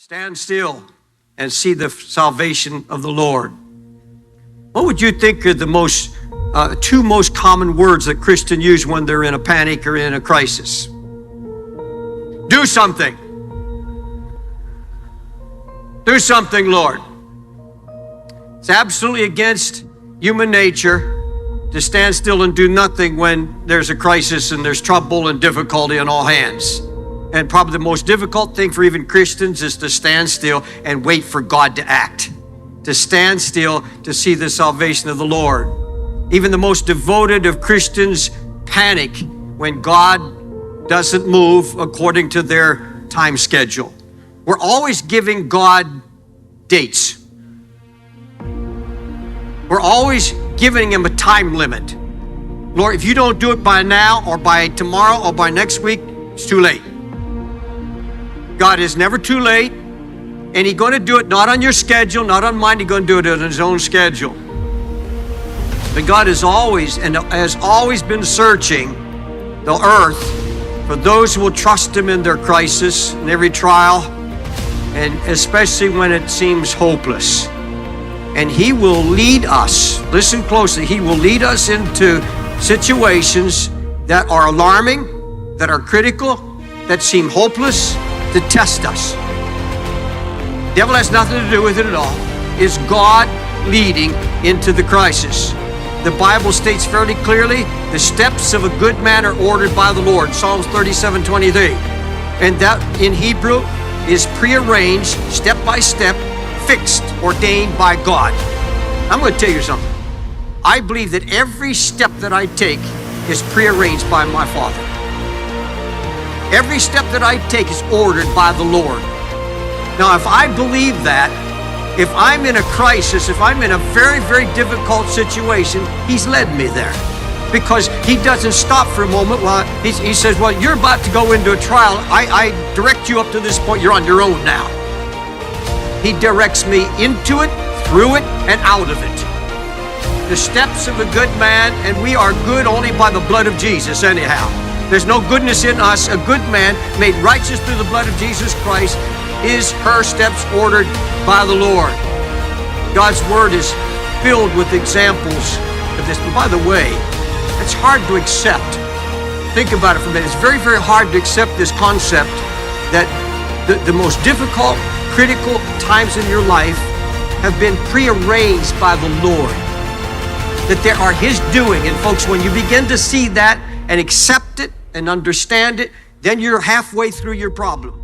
Stand still and see the salvation of the Lord. What would you think are the two most common words that Christians use when they're in a panic or in a crisis? Do something. Do something, Lord. It's absolutely against human nature to stand still and do nothing when there's a crisis and there's trouble and difficulty on all hands. And probably the most difficult thing for even Christians is to stand still and wait for God to act. To stand still to see the salvation of the Lord. Even the most devoted of Christians panic when God doesn't move according to their time schedule. We're always giving God dates. We're always giving him a time limit. Lord, if you don't do it by now or by tomorrow or by next week, it's too late. God is never too late, and he's going to do it not on your schedule, not on mine. He's going to do it on his own schedule. But God is always and has always been searching the earth for those who will trust him in their crisis, in every trial, and especially when it seems hopeless. And he will lead us, listen closely, he will lead us into situations that are alarming, that are critical, that seem hopeless, to test us. The devil has nothing to do with it at all. It's God leading into the crisis. The Bible states fairly clearly, the steps of a good man are ordered by the Lord, Psalms 37:23. And that in Hebrew is prearranged, step by step, fixed, ordained by God. I'm going to tell you something. I believe that every step that I take is prearranged by my Father. Every step that I take is ordered by the Lord. Now, if I believe that, if I'm in a crisis, if I'm in a very, very difficult situation, he's led me there. Because he doesn't stop for a moment while he says, well, you're about to go into a trial. I direct you up to this point. You're on your own now. He directs me into it, through it, and out of it. The steps of a good man, and we are good only by the blood of Jesus anyhow. There's no goodness in us. A good man made righteous through the blood of Jesus Christ is her steps ordered by the Lord. God's word is filled with examples of this. And by the way, it's hard to accept. Think about it for a minute. It's very, very hard to accept this concept that the most difficult, critical times in your life have been prearranged by the Lord. That they are his doing. And folks, when you begin to see that and accept it and understand it, then you're halfway through your problem.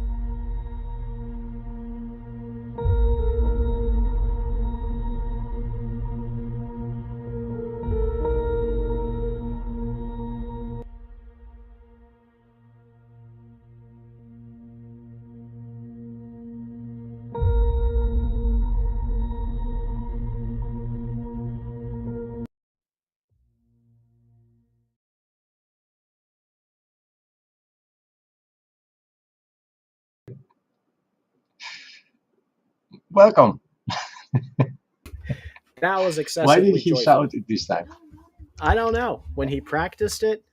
Welcome. That was excessively Why did he joyful. shout it this time? I don't know. When he practiced it,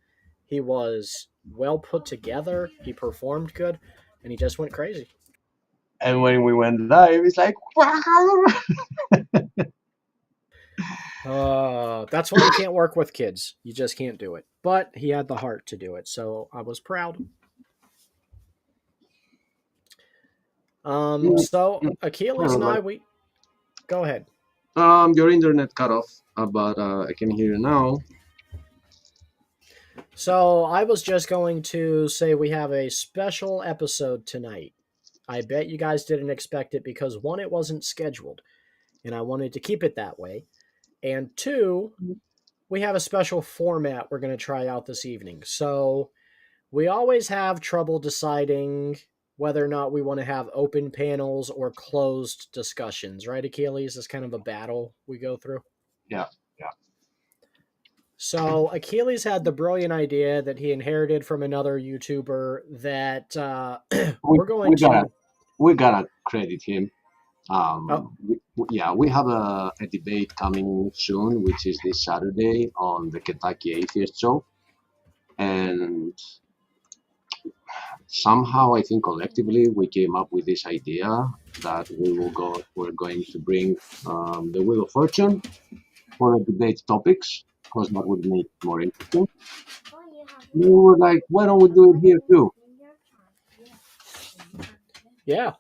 he was well put together. He performed good, and he just went crazy. And when we went live, it's like, wow! That's why you can't work with kids. You just can't do it. But he had the heart to do it, so I was proud. So Achilles and I, we go ahead. Your internet cut off, but I can hear you now. So I was just going to say we have a special episode tonight. I bet you guys didn't expect it because one, it wasn't scheduled, and I wanted to keep it that way. And two, we have a special format we're going to try out this evening. So we always have trouble deciding whether or not we want to have open panels or closed discussions, right, Achilles? It's kind of a battle we go through. Yeah. So Achilles had the brilliant idea that he inherited from another YouTuber that we gotta credit him. We have a debate coming soon, which is this Saturday on the Kentucky Atheist Show, and somehow I think collectively we came up with this idea that we're going to bring the Wheel of Fortune for the debate topics, because that would make it more interesting. We were like, why don't we do it here too? Yeah.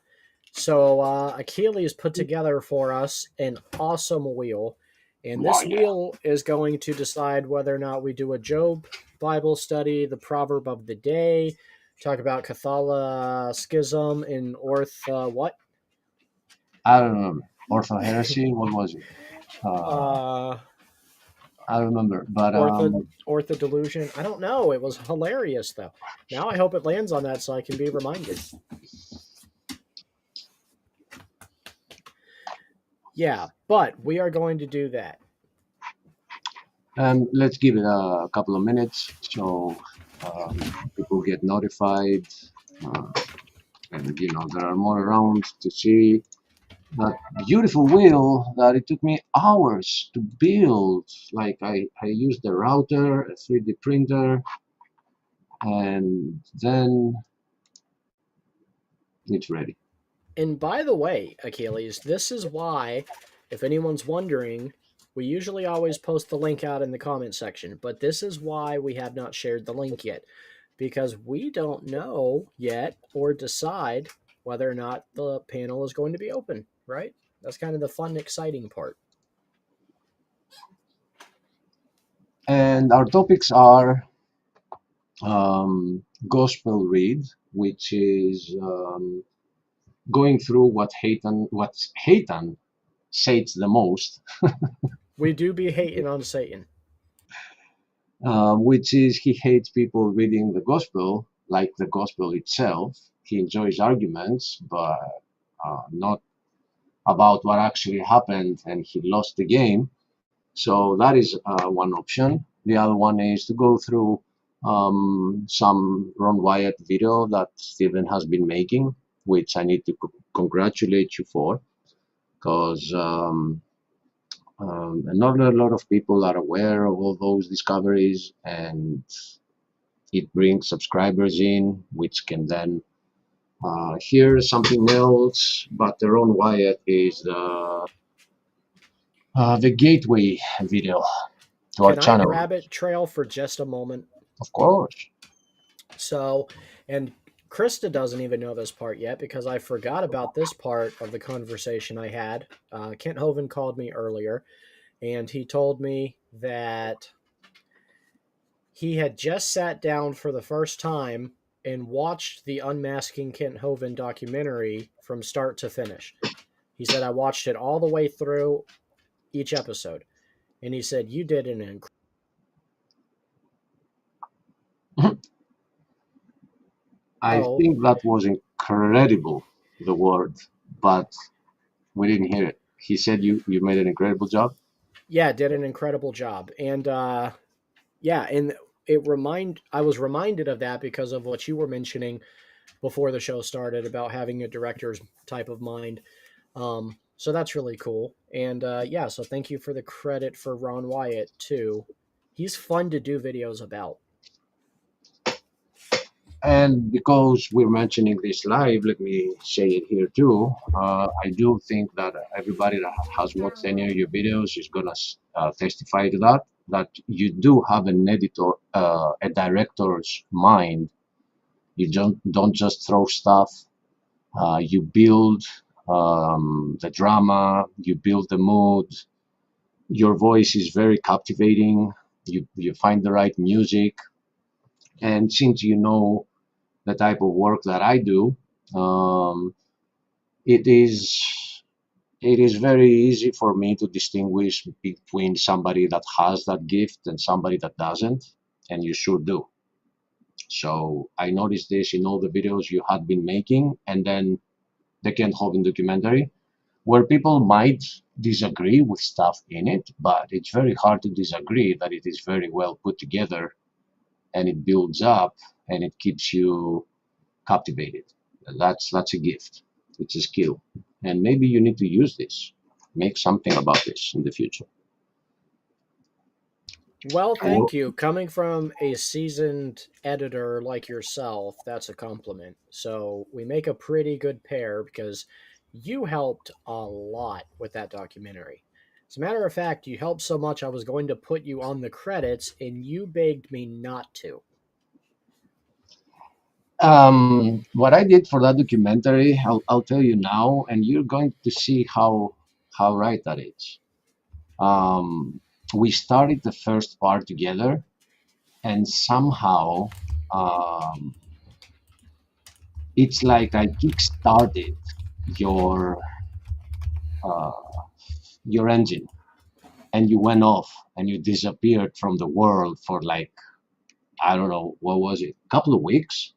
So Achilles put together for us an awesome wheel, and this Oh, yeah. wheel is going to decide whether or not we do a Job Bible study, the proverb of the day, talk about Catholicism in what? I don't remember. Ortho heresy, what was it? I remember, but Ortho delusion. I don't know. It was hilarious though. Now I hope it lands on that so I can be reminded. Yeah, but we are going to do that. let's give it a couple of minutes so people get notified, and there are more around to see that beautiful wheel that it took me hours to build. Like I used the router, a 3D printer, and then it's ready. And by the way, Achilles, this is why, if anyone's wondering, we usually always post the link out in the comment section, but this is why we have not shared the link yet, because we don't know yet or decide whether or not the panel is going to be open, right? That's kind of the fun, exciting part. And our topics are gospel read, which is going through what Satan says the most. We do be hating on Satan. Which is he hates people reading the gospel like the gospel itself. He enjoys arguments, but not about what actually happened, and he lost the game. So that is one option. The other one is to go through some Ron Wyatt video that Stephen has been making, which I need to congratulate you for, because not a lot of people are aware of all those discoveries, and it brings subscribers in, which can then hear something else. But the Ron Wyatt is the gateway video to our channel. Can I rabbit trail for just a moment? Of course. So, and Krista doesn't even know this part yet because I forgot about this part of the conversation I had. Kent Hovind called me earlier, and he told me that he had just sat down for the first time and watched the Unmasking Kent Hovind documentary from start to finish. He said, I watched it all the way through each episode. And he said, you did an incredible. I think that was incredible, the word, but we didn't hear it. He said you made an incredible job. Yeah, did an incredible job. And yeah, and I was reminded of that because of what you were mentioning before the show started about having a director's type of mind. So that's really cool. And yeah, so thank you for the credit for Ron Wyatt too. He's fun to do videos about. And because we're mentioning this live, let me say it here too. I do think that everybody that has watched any of your videos is gonna testify to that you do have an editor, a director's mind. You don't just throw stuff. You build the drama. You build the mood. Your voice is very captivating. You find the right music. And since you know the type of work that I do, it is very easy for me to distinguish between somebody that has that gift and somebody that doesn't, and you sure do. So I noticed this in all the videos you had been making, and then the Kent Hovind documentary, where people might disagree with stuff in it, but it's very hard to disagree that it is very well put together, and it builds up, and it keeps you captivated. That's a gift. It's a skill, and maybe you need to use this. Make something about this in the future. Well, I wo- thank you. Coming from a seasoned editor like yourself, that's a compliment. So we make a pretty good pair because you helped a lot with that documentary. As a matter of fact, you helped so much I was going to put you on the credits and you begged me not to. what I did for that documentary, I'll tell you now, and you're going to see how right that is. Um, we started the first part together, and somehow um, it's like I kickstarted your uh, your engine, and you went off and you disappeared from the world for like, I don't know, what was it, a couple of weeks?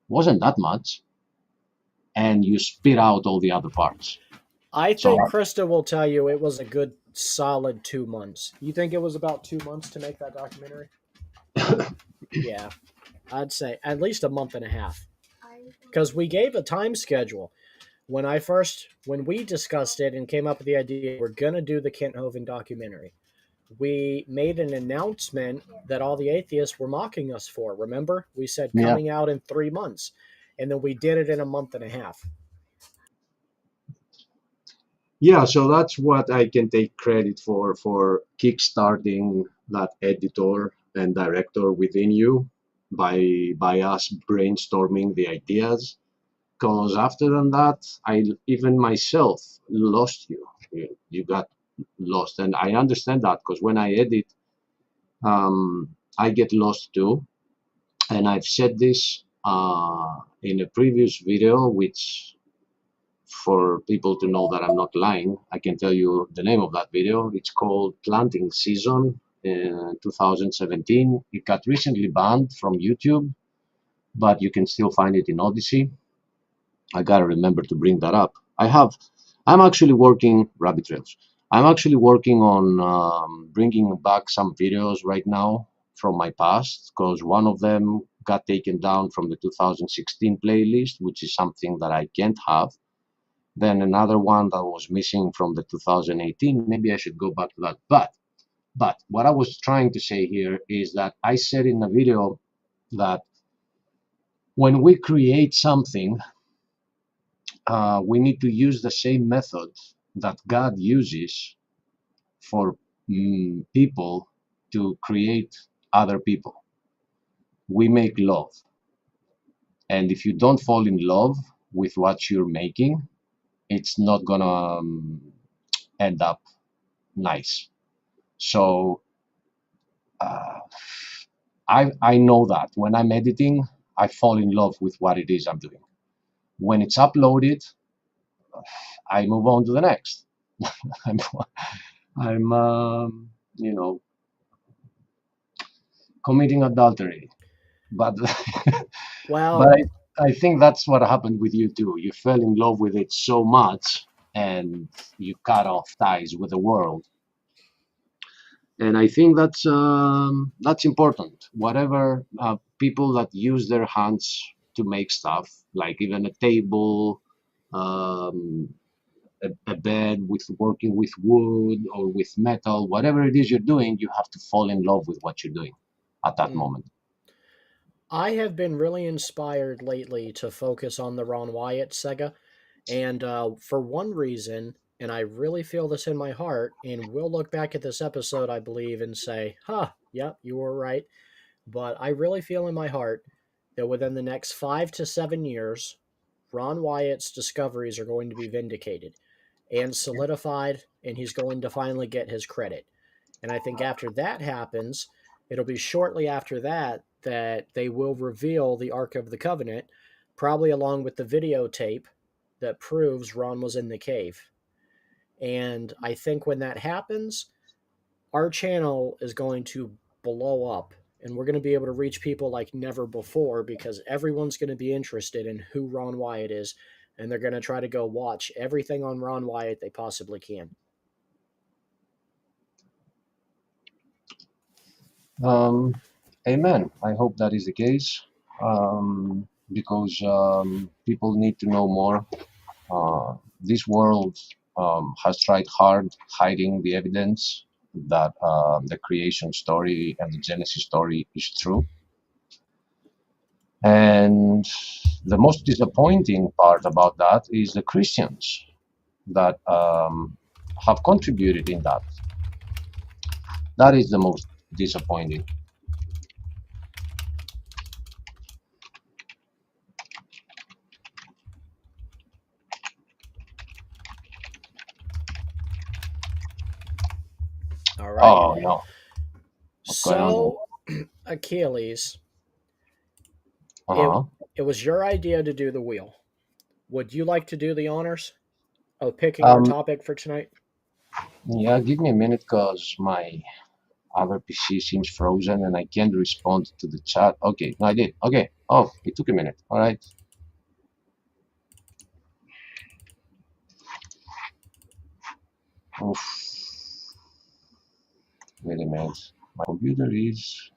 Wasn't that much, and you spit out all the other parts. I So think Krista will tell you it was a good solid 2 months. You think it was about 2 months to make that documentary? Yeah, I'd say at least a month and a half. Because we gave a time schedule. When we discussed it and came up with the idea, we're gonna do the Kent Hovind documentary. We made an announcement that all the atheists were mocking us for. Remember, we said yeah, coming out in 3 months, and then we did it in a month and a half. yeah. So that's what I can take credit for kickstarting that editor and director within you by us brainstorming the ideas. Because after than that, I even myself lost you. You got lost, and I understand that because when I edit, I get lost too. And I've said this in a previous video, which for people to know that I'm not lying, I can tell you the name of that video. It's called Planting Season in 2017. It got recently banned from YouTube, but you can still find it in Odyssey. I gotta remember to bring that up. I'm actually working, rabbit trails. I'm actually working on bringing back some videos right now from my past because one of them got taken down from the 2016 playlist, which is something that I can't have. Then another one that was missing from the 2018, maybe I should go back to that. But what I was trying to say here is that I said in a video that when we create something, we need to use the same method that God uses for people to create other people. We make love. And if you don't fall in love with what you're making, it's not going to end up nice. So uh, I know that when I'm editing, I fall in love with what it is I'm doing. When it's uploaded, I move on to the next. I'm, I'm you know, committing adultery. But but Well, I think that's what happened with you too. You fell in love with it so much, and you cut off ties with the world. And I think that's important. Whatever people that use their hands to make stuff, like even a table, um, a bed with working with wood or with metal, whatever it is you're doing, you have to fall in love with what you're doing at that mm, moment. I have been really inspired lately to focus on the Ron Wyatt Sega. And for one reason, and I really feel this in my heart, and we'll look back at this episode, I believe, and say, huh, yep, you were right. But I really feel in my heart that within the next 5 to 7 years, Ron Wyatt's discoveries are going to be vindicated and solidified, and he's going to finally get his credit. And I think after that happens, it'll be shortly after that that they will reveal the Ark of the Covenant, probably along with the videotape that proves Ron was in the cave. And I think when that happens, our channel is going to blow up and we're going to be able to reach people like never before because everyone's going to be interested in who Ron Wyatt is and they're going to try to go watch everything on Ron Wyatt they possibly can. Um, Amen. I hope that is the case because people need to know more. This world has tried hard hiding the evidence, that the creation story and the Genesis story is true. And the most disappointing part about that is the Christians that have contributed in that. That is the most disappointing. All right. Oh no, what's going on? So, Achilles, Uh-huh. it was your idea to do the wheel. Would you like to do the honors of picking our topic for tonight? Yeah, give me a minute because my other PC seems frozen and I can't respond to the chat. Okay, no, I did. Okay. Oh, it took a minute. All right. Oof. Wait a minute. My computer is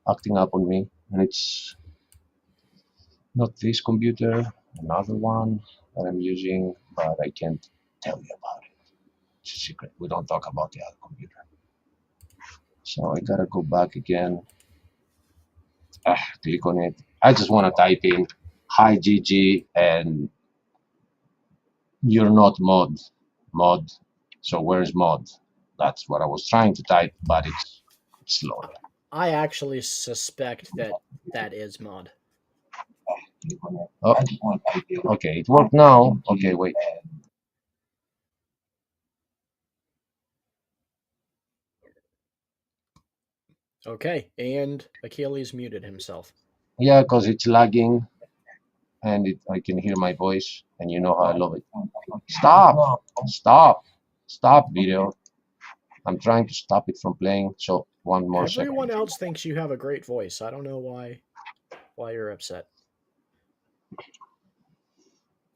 acting up on me, and it's not this computer, another one that I'm using, but I can't tell you about it. It's a secret. We don't talk about the other computer. So I gotta go back again. Click on it. I just want to type in hi GG and you're not mod. So where's mod? That's what I was trying to type, but it's slow. I actually suspect that is mod. Oh, okay, it worked now. Okay, wait. Okay, and Achilles muted himself. Yeah, because it's lagging and I can hear my voice, and you know how I love it. Stop video. I'm trying to stop it from playing. So one more second. Everyone else thinks you have a great voice. I don't know why you're upset.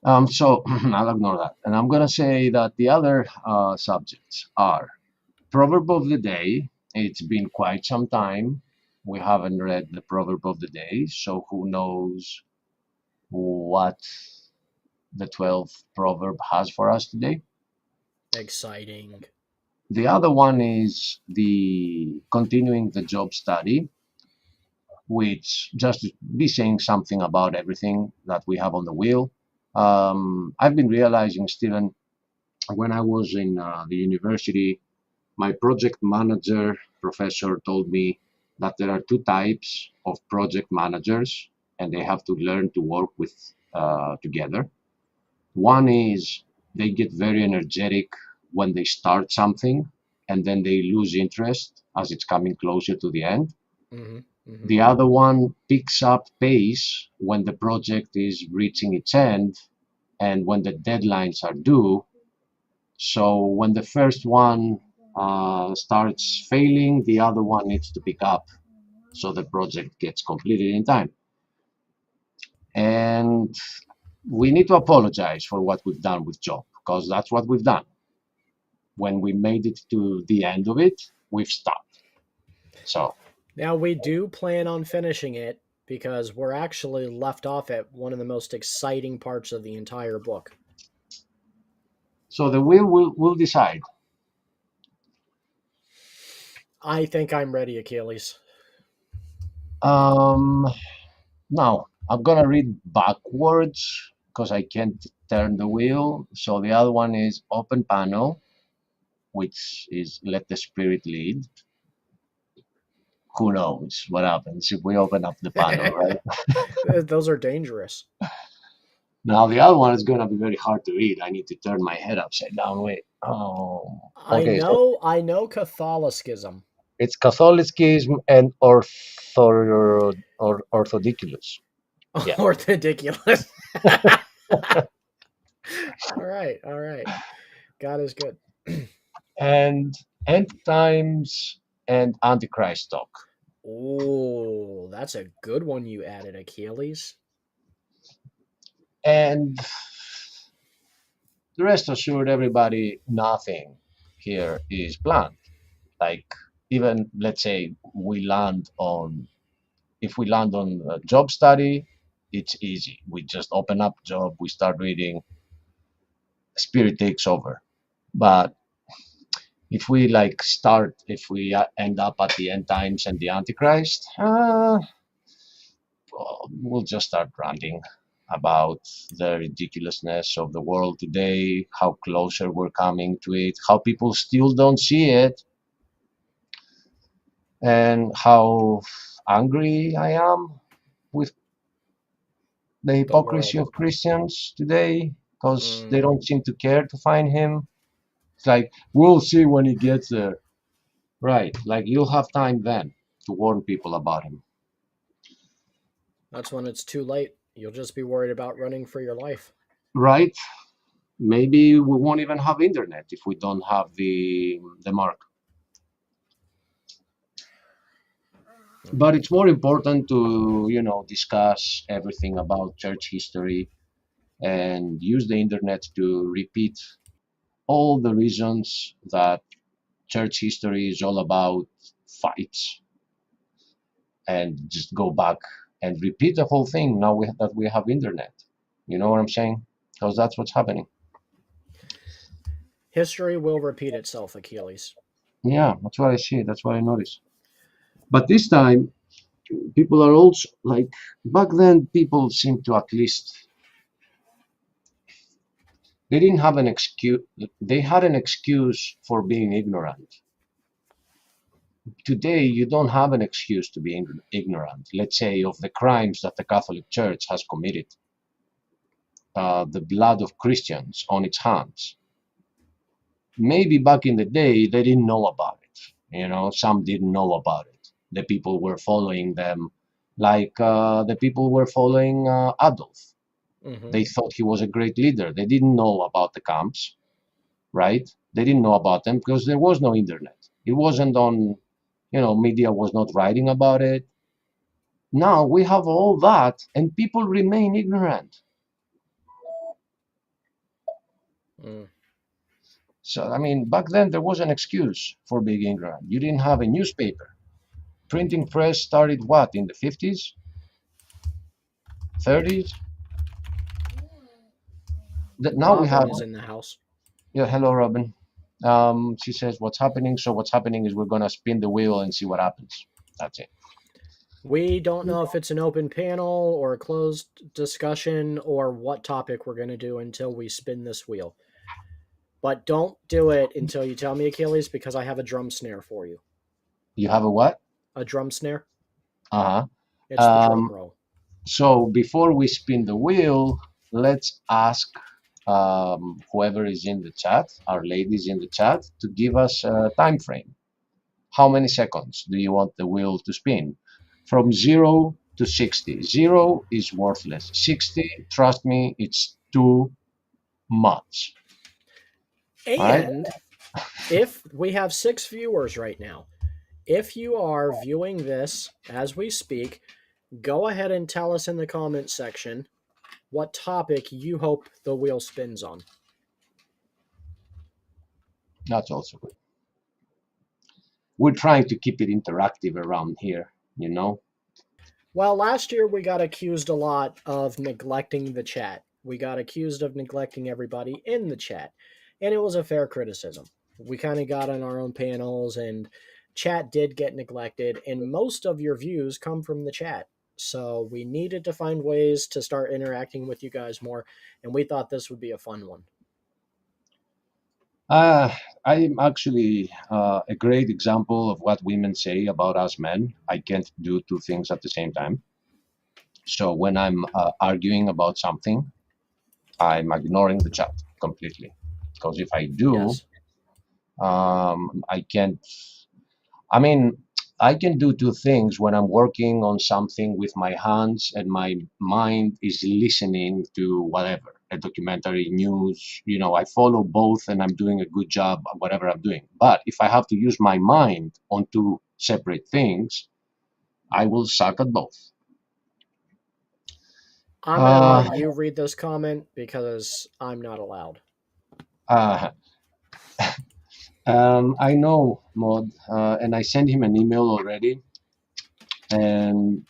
So I'll ignore that, and I'm gonna say that the other subjects are proverb of the day. It's been quite some time we haven't read the proverb of the day, so who knows what the 12th proverb has for us today. Exciting. The other one is the continuing the job study, which just to be saying something about everything that we have on the wheel. I've been realizing, Stephen, when I was in the university, my project manager professor told me that there are two types of project managers, and they have to learn to work with together. One is they get very energetic when they start something, and then they lose interest as it's coming closer to the end. Mm-hmm. Mm-hmm. The other one picks up pace when the project is reaching its end and when the deadlines are due. So when the first one starts failing, the other one needs to pick up so the project gets completed in time. And we need to apologize for what we've done with Job, because that's what we've done. When we made it to the end of it, we've stopped. So now we do plan on finishing it because we're actually left off at one of the most exciting parts of the entire book. So the wheel will decide. I think I'm ready, Achilles. Now I'm gonna read backwards because I can't turn the wheel. So the other one is open panel, which is let the spirit lead. Who knows what happens if we open up the panel, right? Those are dangerous. Now the other one is gonna be very hard to read. I need to turn my head upside down. Wait. Oh, okay. I know Catholicism. It's Catholicism and orthodoxus. Yeah. Orthodoxus. All right. God is good. And end times and Antichrist talk. Oh, that's a good one you added, Achilles. And rest assured, everybody, nothing here is planned. Like even let's say if we land on a job study, it's easy. We just open up job, we start reading, spirit takes over. But if we if we end up at the end times and the Antichrist, we'll just start ranting about the ridiculousness of the world today, how closer we're coming to it, how people still don't see it, and how angry I am with the hypocrisy world. of Christians today because they Mm. don't seem to care to find him. It's like, we'll see when he gets there. Right, like you'll have time then to warn people about him. That's when it's too late. You'll just be worried about running for your life. Right? Maybe we won't even have internet if we don't have the mark. But it's more important to, discuss everything about church history and use the internet to repeat all the reasons that church history is all about fights, and just go back and repeat the whole thing now that we have internet. You know what I'm saying? Because that's what's happening. History will repeat itself, Achilles. Yeah, that's what I see. That's what I notice. But this time, people are also like, back then, people seem to at least, they didn't have an excuse. They had an excuse for being ignorant. Today, you don't have an excuse to be ignorant, let's say, of the crimes that the Catholic Church has committed, the blood of Christians on its hands. Maybe back in the day, they didn't know about it. Some didn't know about it. The people were following them, like the people were following Adolf. Mm-hmm. They thought he was a great leader. They didn't know about the camps, right? They didn't know about them because there was no internet. It wasn't on, media was not writing about it. Now we have all that and people remain ignorant. Mm. So, I mean, back then there was an excuse for being ignorant. You didn't have a newspaper. Printing press started what, in the 50s? 30s? Now we Robin have, is in the house. yeah, hello, Robin. She says, what's happening? So what's happening is we're going to spin the wheel and see what happens. That's it. We don't know if it's an open panel or a closed discussion or what topic we're going to do until we spin this wheel. But don't do it until you tell me, Achilles, because I have a drum snare for you. You have a what? A drum snare? Uh-huh. It's the drum roll. So before we spin the wheel, let's ask whoever is in the chat, our ladies in the chat, to give us a time frame. How many seconds do you want the wheel to spin? From 0 to 60. 0 is worthless. 60, trust me, it's too much. And if we have 6 viewers right now, if you are viewing this as we speak, go ahead and tell us in the comment section what topic you hope the wheel spins on. That's also good. We're trying to keep it interactive around here, Well, last year we got accused a lot of neglecting the chat. We got accused of neglecting everybody in the chat. And it was a fair criticism. We kind of got on our own panels and chat did get neglected. And most of your views come from the chat. So we needed to find ways to start interacting with you guys more. And we thought this would be a fun one. I'm actually a great example of what women say about us men. I can't do two things at the same time. So when I'm arguing about something, I'm ignoring the chat completely. Because if I do, Yes. I can't. I mean, I can do two things when I'm working on something with my hands and my mind is listening to whatever, a documentary, news, I follow both and I'm doing a good job at whatever I'm doing. But if I have to use my mind on two separate things, I will suck at both. I'm going to let you read this comment because I'm not allowed. I know, Maud, and I sent him an email already. And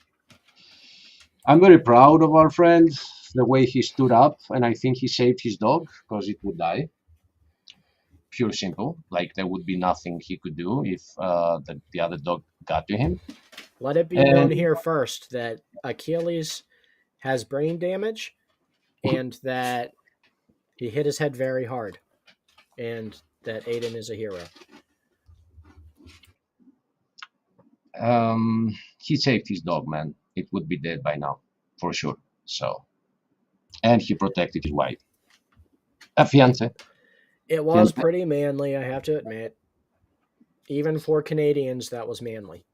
I'm very proud of our friend, the way he stood up, and I think he saved his dog because it would die. pure simple. Like there would be nothing he could do if the other dog got to him. Let it be known And here first that Achilles has brain damage and that he hit his head very hard, and that Aiden is a hero. he saved his dog, man. It would be dead by now, for sure. So, and he protected his wife, a fiance. It was pretty manly, I have to admit. Even for Canadians, that was manly.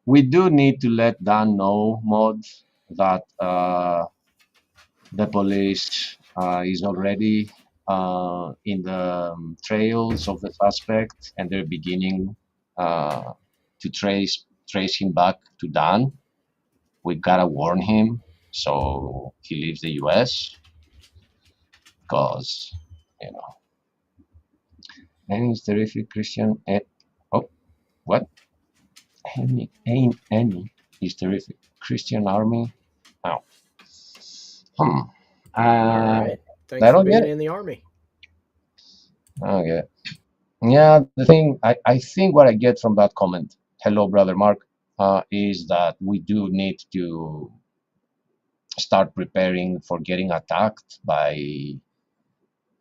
We do need to let Dan know, Mod, that the police is already in the trails of the suspect, and they're beginning to trace him back to Dan. We gotta warn him so he leaves the U.S. because you know. Any terrific Christian. Oh, what? Any is terrific. Christian army. Oh. All Uh, right. Thanks I for don't get being it. in the army. Okay. Yeah, the thing I think what I get from that comment, hello, brother Mark, is that we do need to start preparing for getting attacked by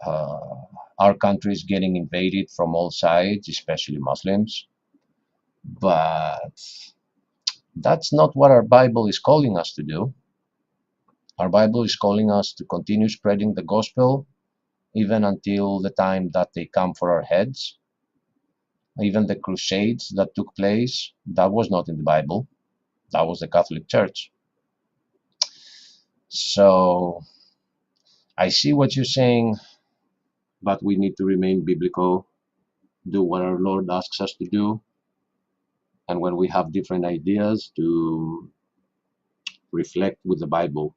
uh, our countries getting invaded from all sides, especially Muslims. But that's not what our Bible is calling us to do. Our Bible is calling us to continue spreading the gospel even until the time that they come for our heads. Even the crusades that took place, that was not in the Bible. That was the Catholic Church. So I see what you're saying, but we need to remain biblical, do what our Lord asks us to do, and when we have different ideas, to reflect with the Bible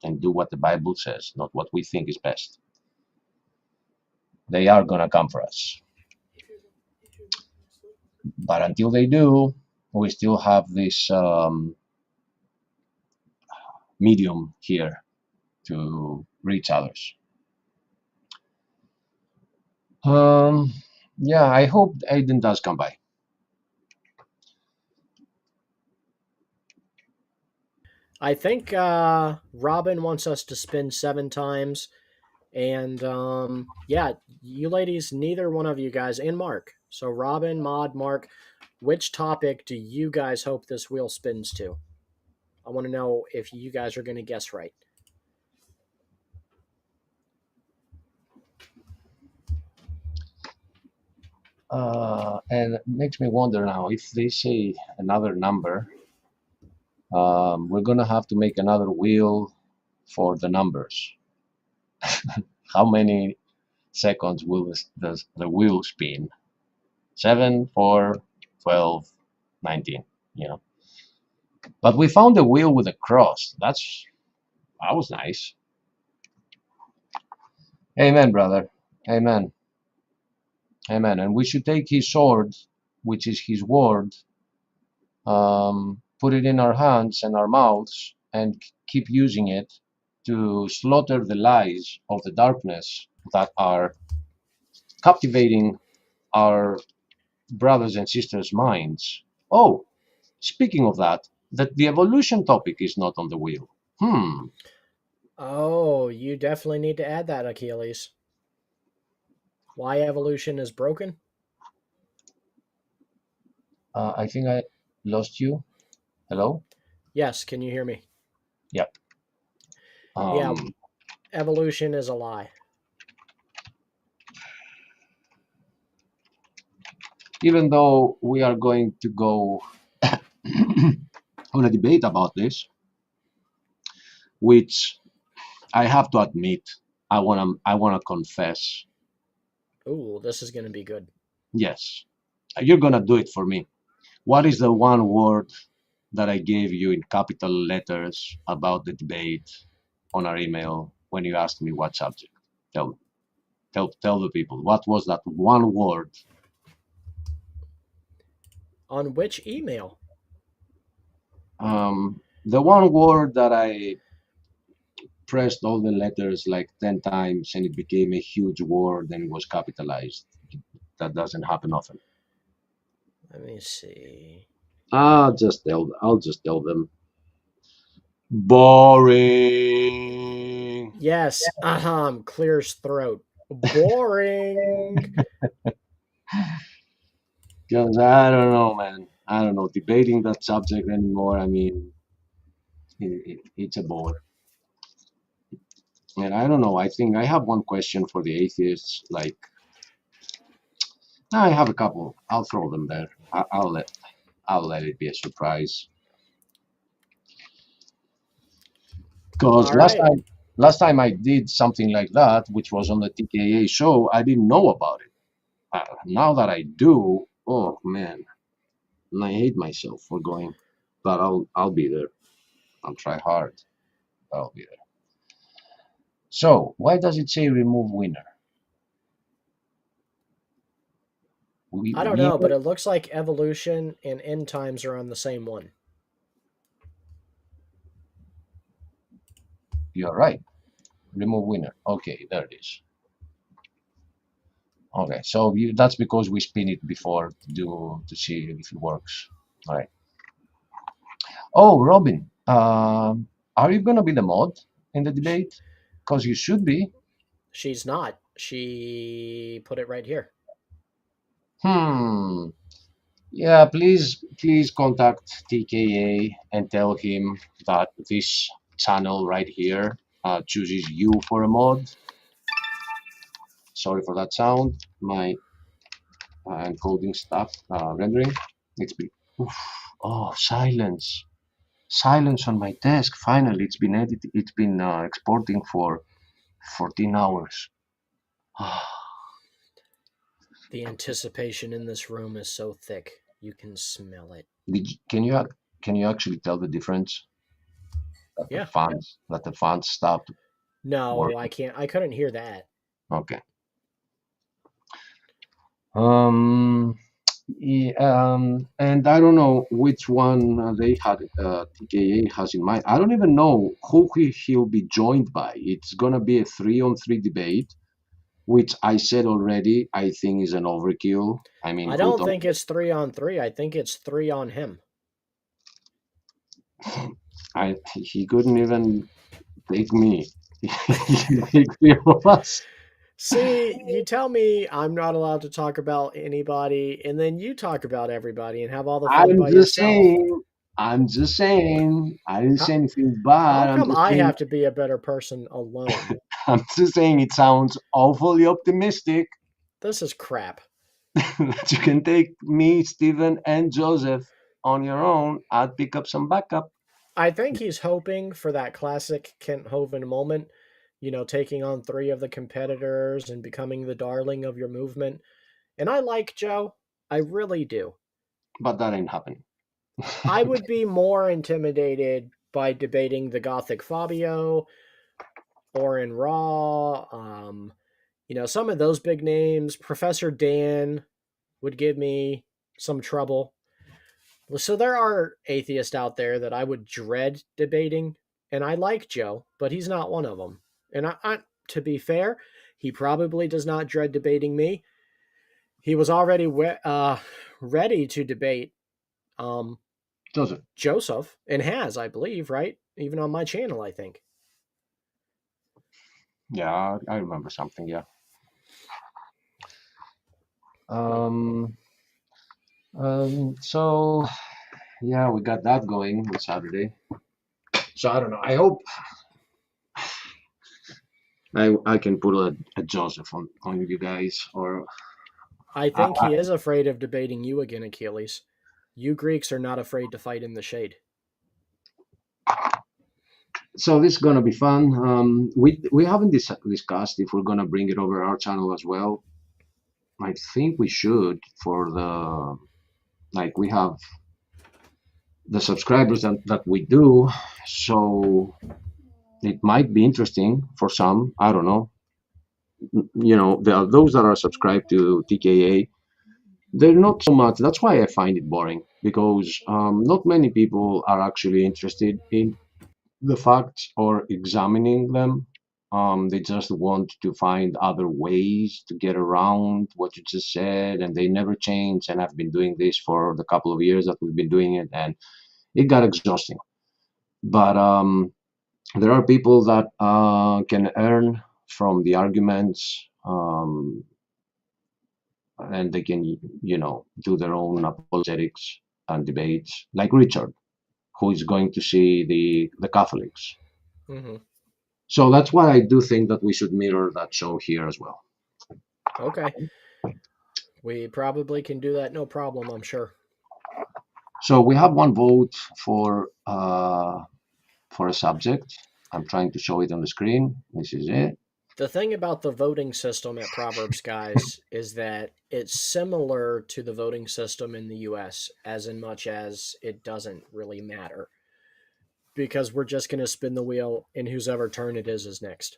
and do what the Bible says, not what we think is best. They are going to come for us. But until they do, we still have this medium here to reach others. Yeah, I hope Aiden does come by. I think Robin wants us to spin 7 times. And yeah, you ladies, neither one of you guys, and Mark. So Robin, Maud, Mark, which topic do you guys hope this wheel spins to? I want to know if you guys are going to guess right. And it makes me wonder now if they say another number, we're gonna have to make another wheel for the numbers. How many seconds will the wheel spin? 7, 4, 12, 19, you know. But we found a wheel with a cross. That was nice. Amen, brother. Amen. Amen. And we should take his sword, which is his word, put it in our hands and our mouths, and keep using it to slaughter the lies of the darkness that are captivating our brothers and sisters' minds. Oh, speaking of that, the evolution topic is not on the wheel. Oh, you definitely need to add that, Achilles. Why evolution is broken? I think I lost you. Hello? Yes, can you hear me? Yep. Yeah, evolution is a lie. Even though we are going to go on a debate about this, which I have to admit, I wanna confess. Ooh, this is going to be good. Yes, you're gonna do it for me. What is the one word that I gave you in capital letters about the debate on our email when you asked me what subject? Tell the people, what was that one word? On which email? The one word that I pressed all the letters like 10 times and it became a huge word and it was capitalized. That doesn't happen often. Let me see. I'll just tell them. Boring. Yes, clears throat. Boring. Because I don't know, man. I don't know. Debating that subject anymore. I mean, it's a bore. And I don't know. I think I have one question for the atheists. Like, I have a couple. I'll throw them there. I'll let it be a surprise. Because All right. last time I did something like that, which was on the TKA show, I didn't know about it. Now that I do, oh man, and I hate myself for going. But I'll be there. I'll try hard. I'll be there. So why does it say remove winner? I don't know, but it looks like evolution and end times are on the same one. You're right. Remove winner. Okay, there it is. Okay, so that's because we spin it before to see if it works. All right. Oh, Robin, are you gonna be the mod in the debate? Because you should be. She's not. She put it right here. Yeah, please contact TKA and tell him that this channel right here chooses you for a mod. Sorry for that sound. My encoding stuff rendering. Oof. Oh, silence. Silence on my desk. Finally, it's been edited. It's been exporting for 14 hours. The anticipation in this room is so thick. You can smell it. Can you actually tell the difference? Yeah. That the fans stopped. No, working? I can't. I couldn't hear that. Okay. And I don't know which one they had TKA has in mind. I don't even know who he'll be joined by. It's gonna be a 3-on-3 debate, which I said already. I think is an overkill. I mean, I don't think it's 3-on-3. I think it's 3 on him. He couldn't even take me. He take 3 of us. See, you tell me I'm not allowed to talk about anybody, and then you talk about everybody and have all the fun by yourself. I'm just saying. I didn't say anything bad. How come I have to be a better person alone? I'm just saying it sounds awfully optimistic. This is crap. That you can take me, Stephen, and Joseph on your own. I'd pick up some backup. I think he's hoping for that classic Kent Hovind moment, taking on 3 of the competitors and becoming the darling of your movement. And I like Joe. I really do. But that ain't happening. I would be more intimidated by debating the Gothic Fabio or in Raw. Some of those big names. Professor Dan would give me some trouble. So there are atheists out there that I would dread debating, and I like Joe, but he's not one of them. And to be fair, he probably does not dread debating me. He was already ready to debate Joseph, and has, I believe, right? Even on my channel, I think. Yeah, I remember something, yeah. So, yeah, we got that going on Saturday. So I don't know. I hope I can put a Joseph on you guys, or I think he is afraid of debating you again, Achilles. You Greeks are not afraid to fight in the shade. So this is gonna be fun. We haven't discussed if we're gonna bring it over our channel as well. I think we should, for we have the subscribers that we do, so it might be interesting for some. I don't know. There are those that are subscribed to TKA. They're not so much. That's why I find it boring, because not many people are actually interested in the facts or examining them. They just want to find other ways to get around what you just said, and they never change. And I've been doing this for the couple of years that we've been doing it, and it got exhausting. But there are people that can earn from the arguments, and they can, do their own apologetics and debates, like Richard, who is going to see the Catholics. Hmm. So that's why I do think that we should mirror that show here as well. Okay. We probably can do that, no problem, I'm sure. So we have one vote for a subject. I'm trying to show it on the screen. This is it. The thing about the voting system at Proverbs, guys, is that it's similar to the voting system in the US, as in much as it doesn't really matter. Because we're just going to spin the wheel, and whosever turn it is next.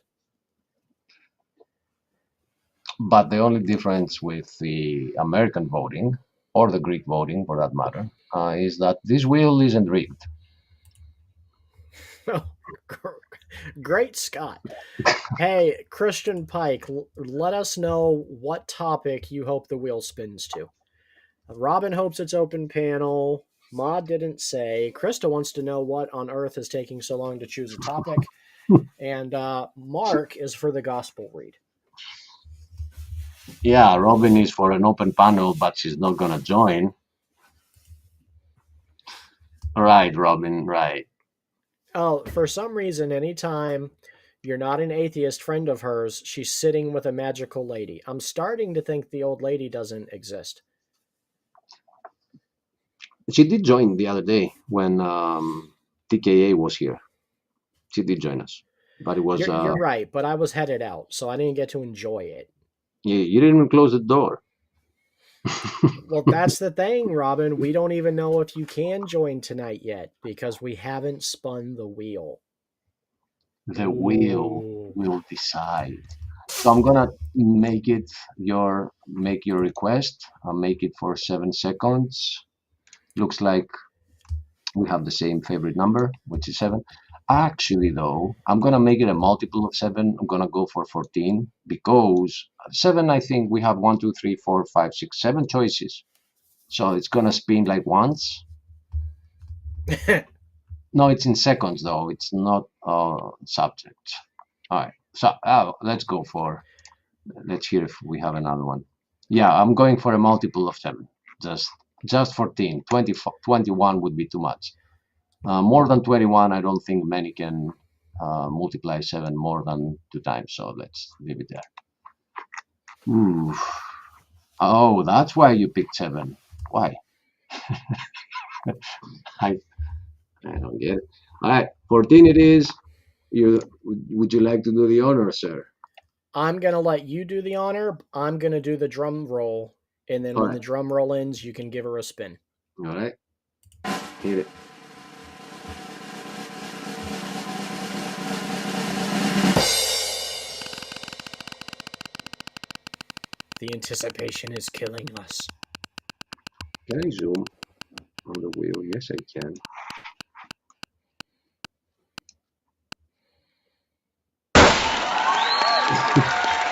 But the only difference with the American voting, or the Greek voting for that matter, is that this wheel isn't rigged. Great Scott. Hey, Christian Pike, let us know what topic you hope the wheel spins to. Robin hopes it's open panel. Maud didn't say. Krista wants to know what on earth is taking so long to choose a topic. And Mark is for the gospel read. Yeah, Robin is for an open panel, but she's not going to join. Right, Robin, right. Oh, for some reason, anytime you're not an atheist friend of hers, she's sitting with a magical lady. I'm starting to think the old lady doesn't exist. She did join the other day when TKA was here. She did join us, but it was You're right, but I was headed out, so I didn't get to enjoy it. you didn't even close the door. Well, that's the thing, Robin. We don't even know if you can join tonight yet because we haven't spun the wheel. The wheel will decide. So I'm gonna make your request. I'll make it for 7 seconds. Looks like we have the same favorite number, which is 7. Actually, though, I'm gonna make it a multiple of 7. I'm gonna go for 14 because 7. I think we have 1, 2, 3, 4, 5, 6, 7 choices. So it's gonna spin like once. No, it's in seconds though. It's not subject. All right. So let's go for. Let's hear if we have another one. Yeah, I'm going for a multiple of 7. Just 14. 20, 21 would be too much. More than 21, I don't think many can multiply 7 more than 2 times. So let's leave it there. Ooh. Oh, that's why you picked 7. Why? I don't get it. All right, 14 it is. Would you like to do the honor, sir? I'm going to let you do the honor. I'm going to do the drum roll. And then when the drum roll ends, you can give her a spin. All right. Hit it. The anticipation is killing us. Can I zoom on the wheel? Yes, I can.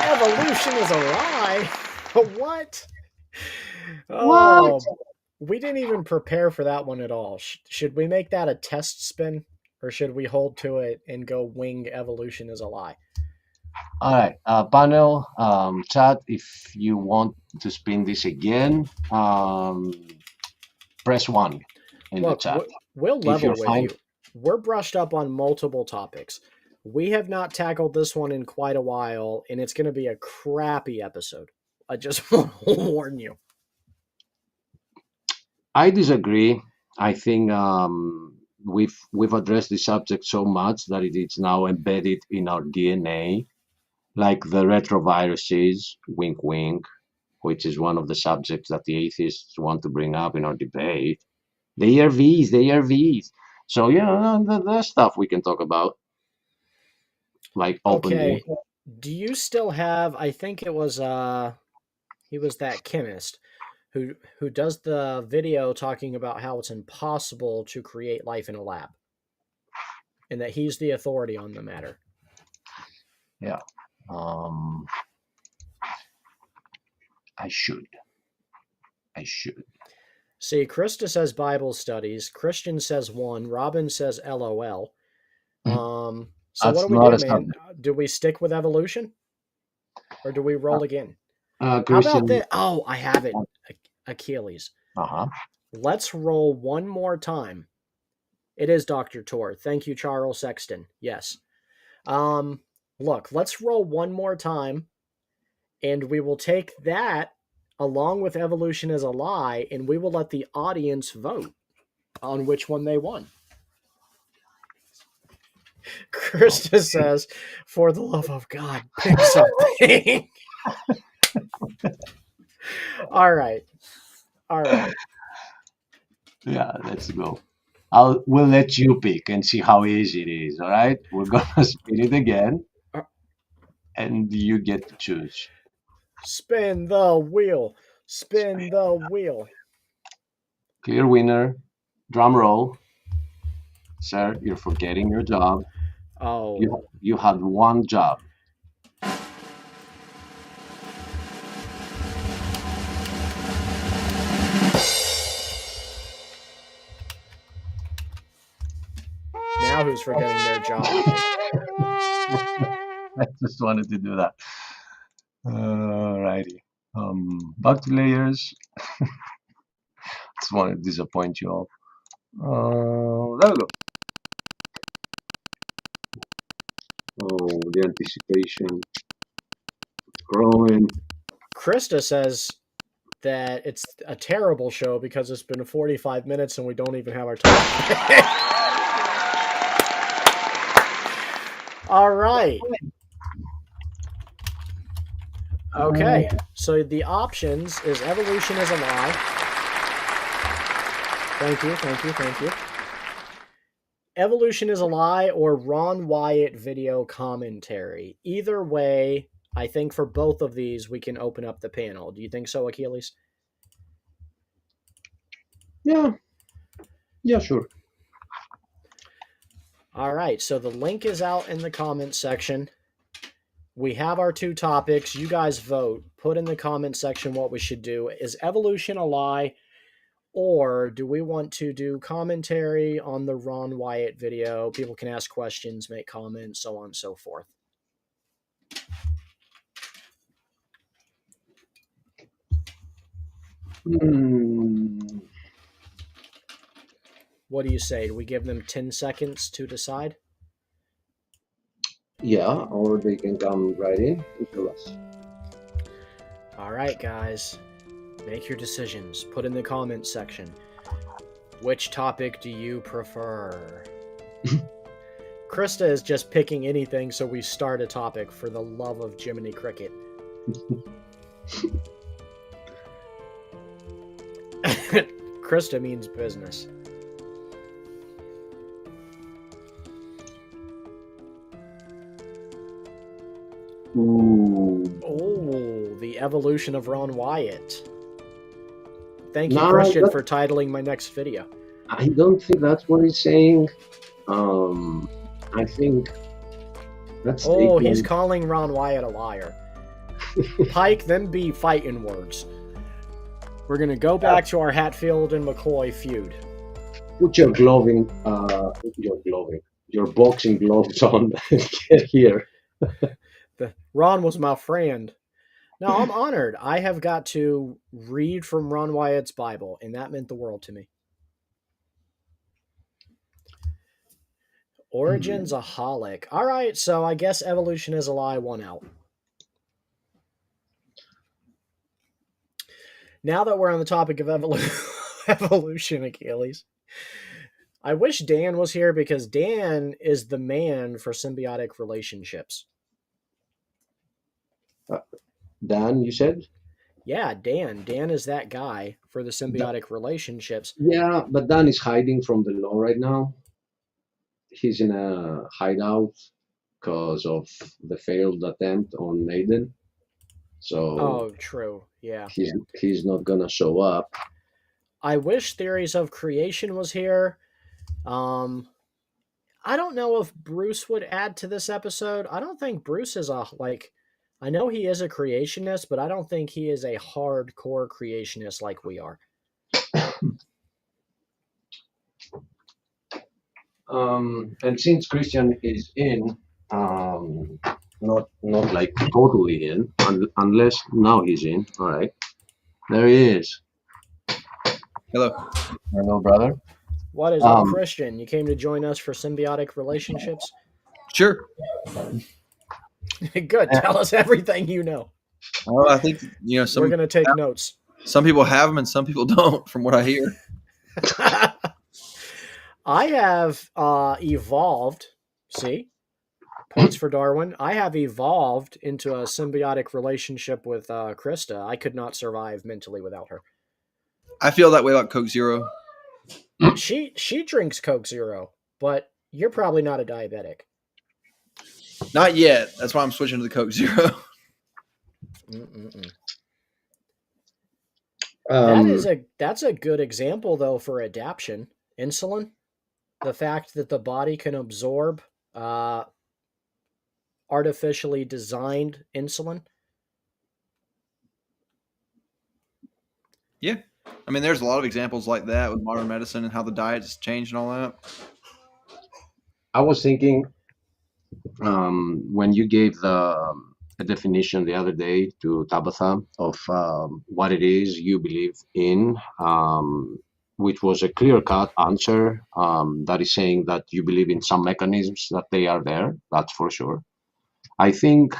Evolution is a lie. What? Oh, What? we didn't even prepare for that one at all. Should we make that a test spin, or should we hold to it and go wing evolution is a lie? All right, panel, chat, if you want to spin this again, press 1 in the chat. We'll level with you. We're brushed up on multiple topics. We have not tackled this one in quite a while, and it's going to be a crappy episode. I just want to warn you. I disagree. I think we've addressed the subject so much that it is now embedded in our DNA, like the retroviruses, wink wink, which is one of the subjects that the atheists want to bring up in our debate. The ARVs. So the stuff we can talk about, like openly. Okay. Do you still have? I think it was he was that chemist who does the video talking about how it's impossible to create life in a lab. and that he's the authority on the matter. Yeah. I should. See, Krista says Bible studies. Christian says 1. Robin says LOL. So That's what do we not do, a man? subject. Do we stick with evolution? Or do we roll again? How Christian. about that? Oh, I have it. Achilles. Uh-huh. Let's roll one more time. It is Dr. Tor. Thank you, Charles Sexton. Yes. Look, let's roll one more time, and we will take that along with evolution as a lie, and we will let the audience vote on which one they won. Krista says, for the love of God, pick something. All right. Yeah, let's go. We'll let you pick and see how easy it is. All right, we're gonna spin it again, and you get to choose. Spin the wheel. Spin the wheel. Clear winner. Drum roll. Sir, you're forgetting your job. Oh. You had one job. Now who's forgetting their job? I just wanted to do that. Alrighty. Back to layers. Just want to disappoint you all. There we go. Oh, the anticipation. Growing. Krista says that it's a terrible show because it's been 45 minutes and we don't even have our time. All right. Okay, so the options is evolution is a lie. Thank you. Evolution is a lie or Ron Wyatt video commentary. Either way, I think for both of these, we can open up the panel. Do you think so, Achilles? Yeah, sure. All right, so the link is out in the comments section. We have our 2 topics. You guys vote. Put in the comment section what we should do. Is evolution a lie? Or do we want to do commentary on the Ron Wyatt video? People can ask questions, make comments, so on and so forth. What do you say? Do we give them 10 seconds to decide? Yeah, or they can come right in and tell us. All right, guys. Make your decisions. Put in the comments section. Which topic do you prefer? Krista is just picking anything so we start a topic for the love of Jiminy Cricket. Krista means business. Ooh. Oh, the evolution of Ron Wyatt. Thank you, No, Christian, for titling my next video. I don't think that's what he's saying. I think that's. Oh, he's calling Ron Wyatt a liar. Pike, them be fighting words. We're going to go back to our Hatfield and McCoy feud. Put your boxing gloves on and get here. Ron was my friend. No, I'm honored. I have got to read from Ron Wyatt's Bible, and that meant the world to me. Origin's a holic. All right, so I guess evolution is a lie, 1 out. Now that we're on the topic of evolution, Achilles, I wish Dan was here because Dan is the man for symbiotic relationships. Dan, you said? Yeah, Dan. Dan is that guy for the symbiotic relationships. Yeah, but Dan is hiding from the law right now. He's in a hideout because of the failed attempt on Aiden. So. Oh, true. Yeah. He's not gonna show up. I wish Theories of Creation was here. I don't know if Bruce would add to this episode. I don't think Bruce is a like. I know he is a creationist, but I don't think he is a hardcore creationist like we are. And since Christian is in, not like totally in, unless now he's in. All right, there he is. Hello. Hello, brother. What is up, Um, Christian? You came to join us for symbiotic relationships? Sure. Good. Tell us everything you know. Well, I think We're some going to take notes. some people have them and some people don't, from what I hear. I have evolved. See? Points for Darwin. I have evolved into a symbiotic relationship with Krista. I could not survive mentally without her. I feel that way about Coke Zero. She drinks Coke Zero, but you're probably not a diabetic. Not yet. That's why I'm switching to the Coke Zero. That's a good example though for adaptation. Insulin, the fact that the body can absorb artificially designed insulin. Yeah. I mean, there's a lot of examples like that with modern medicine and how the diet's changed and all that. I was thinking when you gave the definition the other day to Tabitha of what it is you believe in, which was a clear-cut answer that is saying that you believe in some mechanisms, that they are there, that's for sure. I think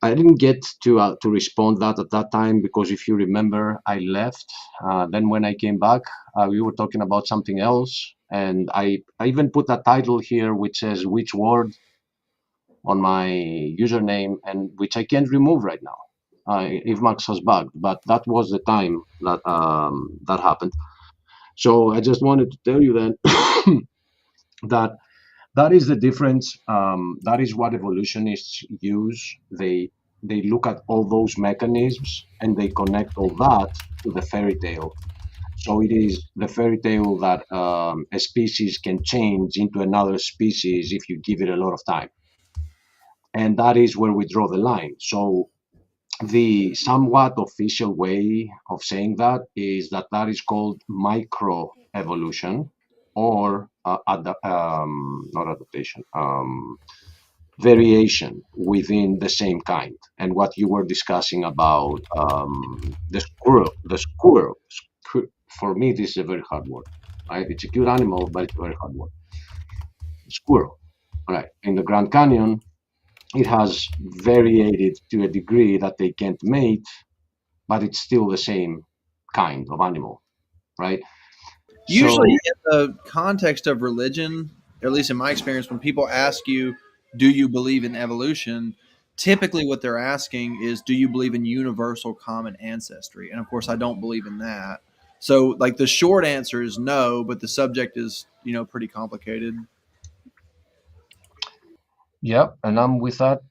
I didn't get to respond that at that time because if you remember, I left. Then when I came back, we were talking about something else, and I even put a title here which says which word on my username, and which I can't remove right now. If Max has bugged, but that was the time that that happened. So I just wanted to tell you then that is the difference. That is what evolutionists use. They look at all those mechanisms and they connect all that to the fairy tale. So it is the fairy tale that a species can change into another species if you give it a lot of time. And that is where we draw the line. So the somewhat official way of saying that is that that is called microevolution or not adaptation, variation within the same kind. And what you were discussing about the squirrel, for me, this is a very hard word, right? It's a cute animal, but it's a very hard word. Squirrel, right? In the Grand Canyon, it has variated to a degree that they can't mate, but it's still the same kind of animal, right? Usually, in the context of religion, or at least in my experience, when people ask you, do you believe in evolution? Typically, what they're asking is, do you believe in universal common ancestry? And of course, I don't believe in that. So, like, the short answer is no, but the subject is, pretty complicated. Yep, and I'm with that.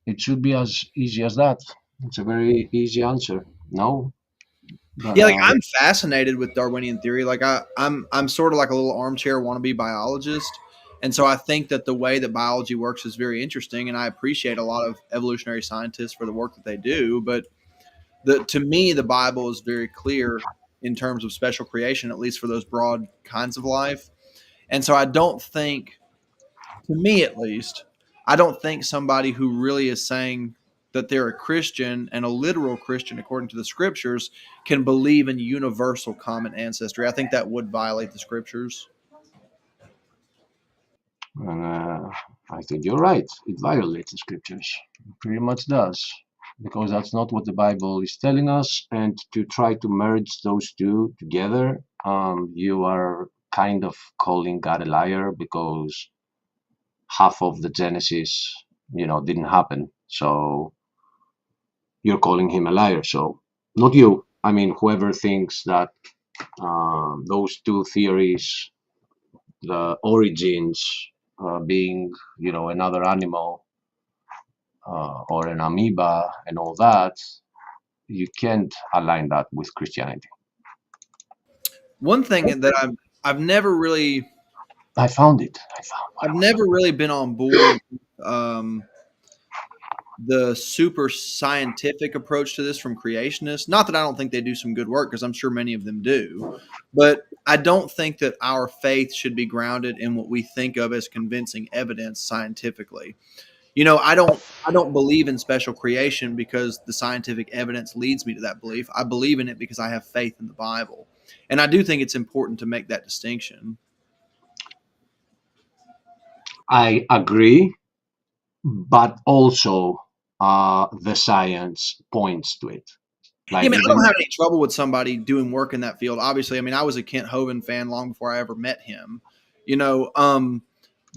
It should be as easy as that. It's a very easy answer. No. But, Yeah, like I'm fascinated with Darwinian theory. Like I'm sort of like a little armchair wannabe biologist, and so I think that the way that biology works is very interesting, and I appreciate a lot of evolutionary scientists for the work that they do. But to me, the Bible is very clear in terms of special creation, at least for those broad kinds of life. And so I don't think, to me at least, I don't think somebody who really is saying that they're a Christian and a literal Christian according to the scriptures can believe in universal common ancestry. I think that would violate the scriptures. I think you're right. It violates the scriptures. It pretty much does. Because that's not what the Bible is telling us. And to try to merge those two together, you are kind of calling God a liar because half of the Genesis, didn't happen. So you're calling him a liar. So not you. I mean, whoever thinks that those two theories, the origins being, another animal or an amoeba and all that, you can't align that with Christianity. One thing that I've never really I found it. I've never really been on board the super scientific approach to this from creationists. Not that I don't think they do some good work, because I'm sure many of them do, but I don't think that our faith should be grounded in what we think of as convincing evidence scientifically. I don't believe in special creation because the scientific evidence leads me to that belief. I believe in it because I have faith in the Bible. And I do think it's important to make that distinction. I agree, but also the science points to it. Yeah, I mean, I don't have any trouble with somebody doing work in that field. Obviously, I mean, I was a Kent Hovind fan long before I ever met him, you know.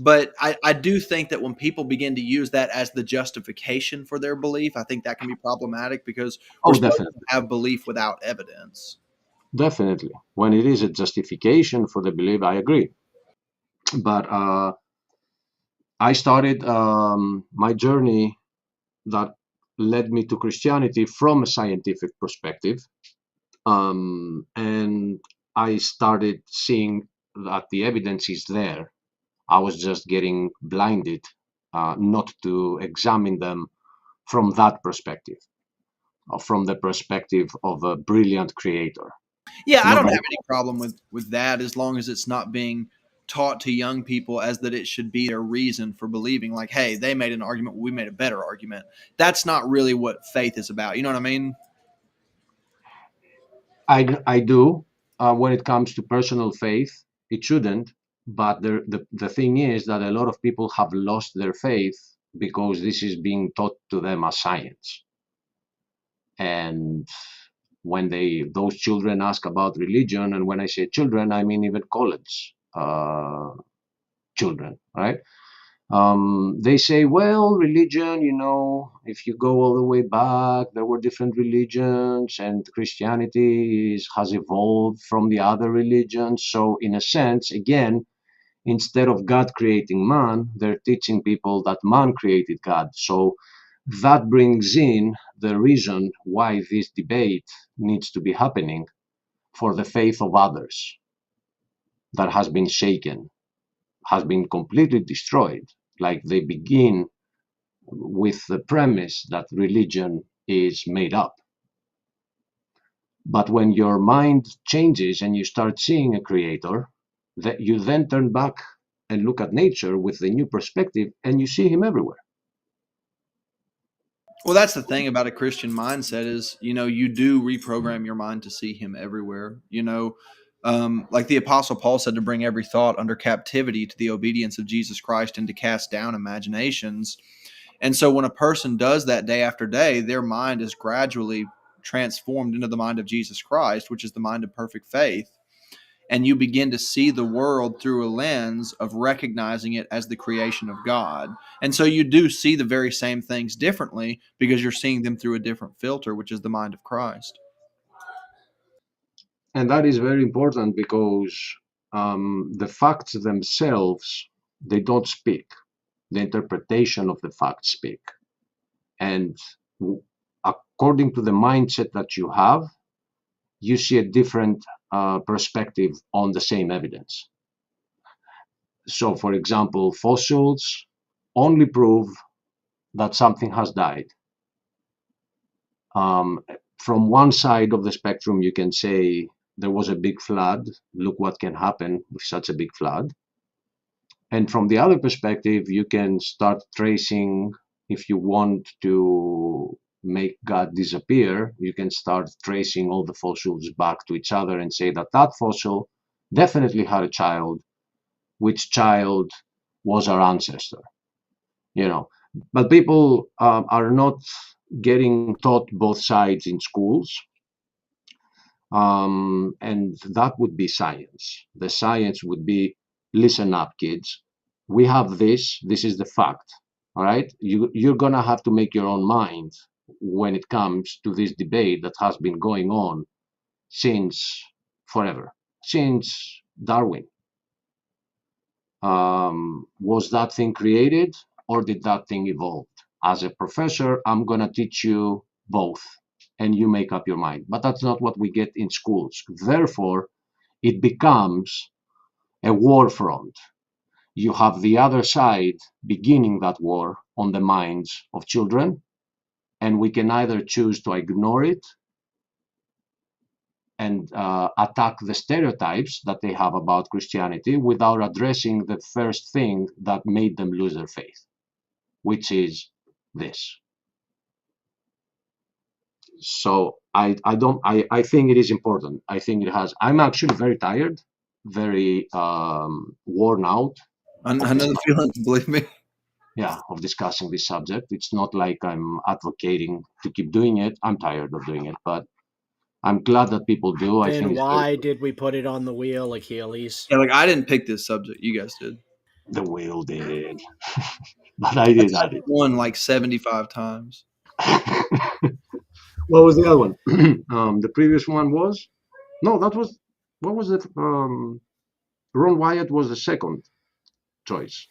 But I do think that when people begin to use that as the justification for their belief, I think that can be problematic, because we're supposed to definitely. have belief without evidence. Definitely. When it is a justification for the belief, I agree. But I started my journey that led me to Christianity from a scientific perspective. And I started seeing that the evidence is there. I was just getting blinded not to examine them from that perspective, or from the perspective of a brilliant creator. Yeah, I No, don't but have any problem with that, as long as it's not being taught to young people as that it should be their reason for believing. Like, hey, they made an argument, we made a better argument. That's not really what faith is about. You know what I mean? I do. When it comes to personal faith, it shouldn't. But the thing is that a lot of people have lost their faith because this is being taught to them as science. And when those children ask about religion, and when I say children, I mean even college children, right? They say, well, religion, if you go all the way back, there were different religions, and Christianity has evolved from the other religions. So, in a sense, again, instead of God creating man, they're teaching people that man created God. So, that brings in the reason why this debate needs to be happening for the faith of others that has been shaken, has been completely destroyed. Like, they begin with the premise that religion is made up. But when your mind changes and you start seeing a creator, that you then turn back and look at nature with a new perspective, and you see him everywhere. Well, that's the thing about a Christian mindset is, you do reprogram your mind to see him everywhere. Like the Apostle Paul said, to bring every thought under captivity to the obedience of Jesus Christ and to cast down imaginations. And so when a person does that day after day, their mind is gradually transformed into the mind of Jesus Christ, which is the mind of perfect faith. And you begin to see the world through a lens of recognizing it as the creation of God. And so you do see the very same things differently because you're seeing them through a different filter, which is the mind of Christ. And that is very important because the facts themselves, they don't speak. The interpretation of the facts speak. And according to the mindset that you have, you see a different perspective on the same evidence. So, for example, fossils only prove that something has died. From one side of the spectrum, you can say there was a big flood. Look what can happen with such a big flood. And from the other perspective, you can start tracing, if you want to make God disappear, you can start tracing all the fossils back to each other and say that that fossil definitely had a child, which child was our ancestor. But people are not getting taught both sides in schools. And that would be science. The science would be, listen up, kids. We have this is the fact. All right, you're gonna have to make your own mind when it comes to this debate that has been going on since forever, since Darwin. Was that thing created, or did that thing evolve? As a professor, I'm gonna teach you both, and you make up your mind. But that's not what we get in schools. Therefore, it becomes a war front. You have the other side beginning that war on the minds of children, and we can either choose to ignore it and attack the stereotypes that they have about Christianity without addressing the first thing that made them lose their faith, which is this. So I think it is important. I think it has. I'm actually very tired, very worn out. I know the feeling, believe me. Yeah, of discussing this subject. It's not like I'm advocating to keep doing it. I'm tired of doing it, but I'm glad that people do. I Then think why did we put it on the wheel, Achilles? Yeah, like I didn't pick this subject. You guys did. the wheel did, but I did. Won like 75 times. What was the other one? The previous one was what was it? Ron Wyatt was the second choice.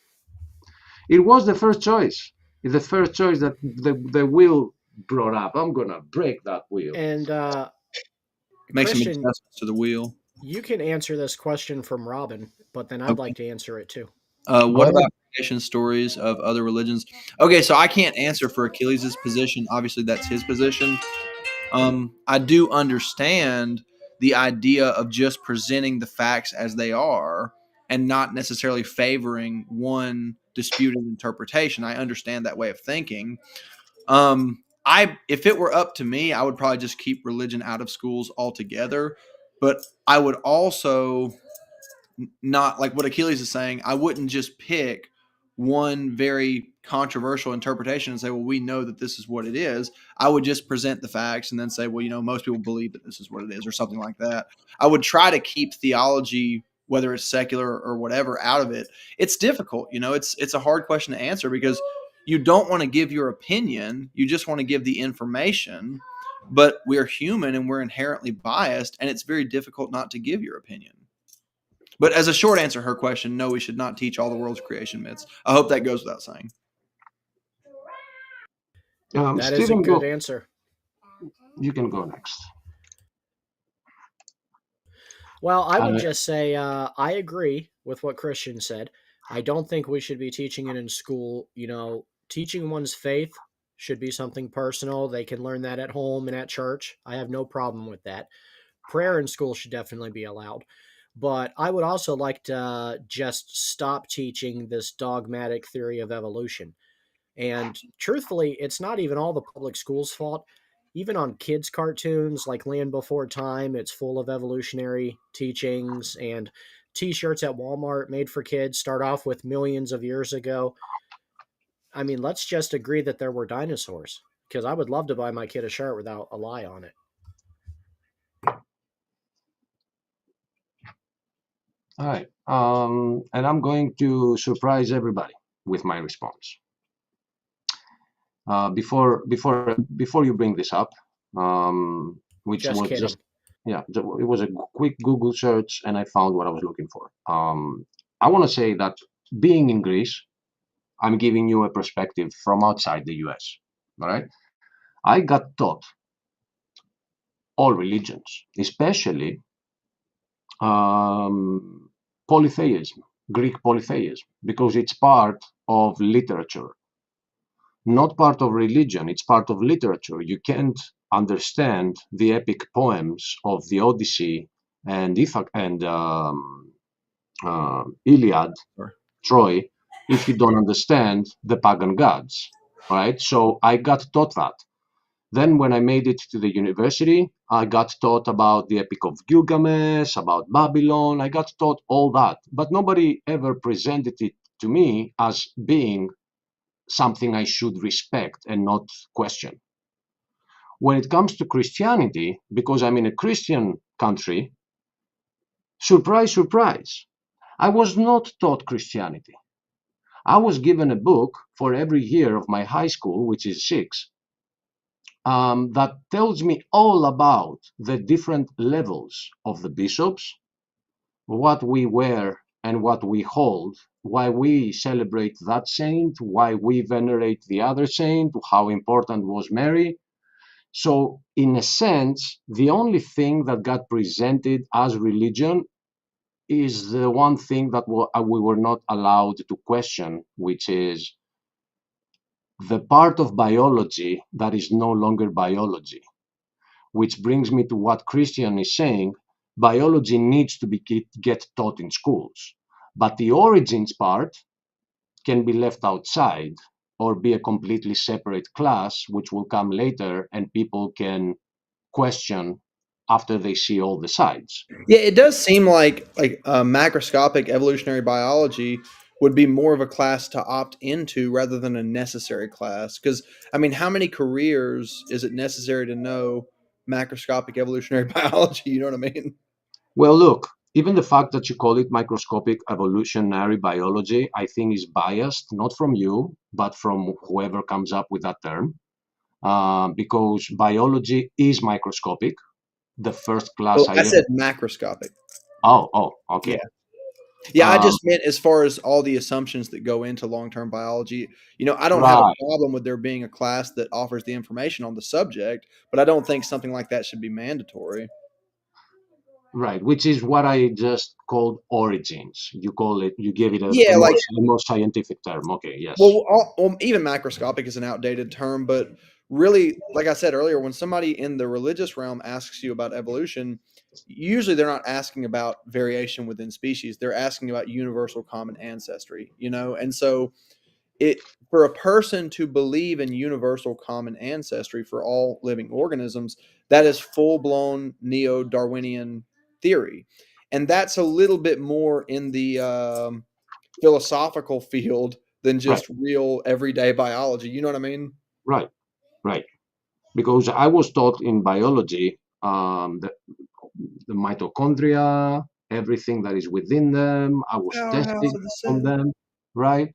It was the first choice. It's the first choice that the wheel brought up. I'm gonna break that wheel. And Make some Christian, adjustments to the wheel. you can answer this question from Robin, but then I'd like to answer it too. What about creation stories of other religions? Okay, so I can't answer for Achilles' position. Obviously, that's his position. I do understand the idea of just presenting the facts as they are and not necessarily favoring one disputed interpretation. I understand that way of thinking. If it were up to me, I would probably just keep religion out of schools altogether. But I would also not, like what Achilles is saying, I wouldn't just pick one very controversial interpretation and say, well, we know that this is what it is. I would just present the facts and then say, well, most people believe that this is what it is, or something like that. I would try to keep theology, whether it's secular or whatever, out of it. It's difficult. It's a hard question to answer because you don't want to give your opinion. You just want to give the information, but we're human and we're inherently biased, and it's very difficult not to give your opinion. But as a short answer to her question, no, we should not teach all the world's creation myths. I hope that goes without saying. That is a good answer. You can go next. Well, I would just say I agree with what Christian said. I don't think we should be teaching it in school. Teaching one's faith should be something personal. They can learn that at home and at church. I have no problem with that. Prayer in school should definitely be allowed. But I would also like to just stop teaching this dogmatic theory of evolution. And truthfully, it's not even all the public schools' fault. Even on kids' cartoons like Land Before Time, it's full of evolutionary teachings, and T-shirts at Walmart made for kids start off with millions of years ago. I mean, let's just agree that there were dinosaurs, because I would love to buy my kid a shirt without a lie on it. All right. And I'm going to surprise everybody with my response. Before you bring this up, which Just was kidding. it was a quick Google search, and I found what I was looking for. I want to say that being in Greece, I'm giving you a perspective from outside the US. All right. I got taught all religions, especially polytheism, Greek polytheism, because it's part of literature, not part of religion. It's part of literature. You can't understand the epic poems of the Odyssey and Iliad, Troy, if you don't understand the pagan gods, right? So I got taught that. Then when I made it to the university, I got taught about the Epic of Gilgamesh, about Babylon. I got taught all that, but nobody ever presented it to me as being something I should respect and not question. When it comes to Christianity, because I'm in a Christian country, surprise, surprise, I was not taught Christianity. I was given a book for every year of my high school, which is 6, that tells me all about the different levels of the bishops, what we wear and what we hold, why we celebrate that saint, why we venerate the other saint, how important was Mary. So in a sense, the only thing that got presented as religion is the one thing that we were not allowed to question, which is the part of biology that is no longer biology. Which brings me to what Christian is saying. Biology needs to be get taught in schools, but the origins part can be left outside or be a completely separate class, which will come later and people can question after they see all the sides. Yeah, it does seem like macroscopic evolutionary biology would be more of a class to opt into rather than a necessary class. Because I mean, how many careers is it necessary to know macroscopic evolutionary biology? You know what I mean? Well, look, even the fact that you call it microscopic evolutionary biology, I think is biased, not from you, but from whoever comes up with that term, because biology is microscopic. The first class Well, I I ever. said macroscopic. Okay. Yeah. Yeah, I Um, just meant as far as all the assumptions that go into long-term biology. I don't have a right, problem with there being a class that offers the information on the subject, but I don't think something like that should be mandatory. right, which is what I just called origins. You call it, you give it Yeah, like a more scientific term. Okay, yes. well, even macroscopic is an outdated term, but really, like I said earlier, when somebody in the religious realm asks you about evolution, usually they're not asking about variation within species. They're asking about universal common ancestry, and so it for a person to believe in universal common ancestry for all living organisms, that is full-blown neo-Darwinian theory, and that's a little bit more in the philosophical field than Right, just real everyday biology. You know what I mean? right, right. Because I was taught in biology the mitochondria, everything that is within them. I was Powerhouse testing of the on cell. them, right?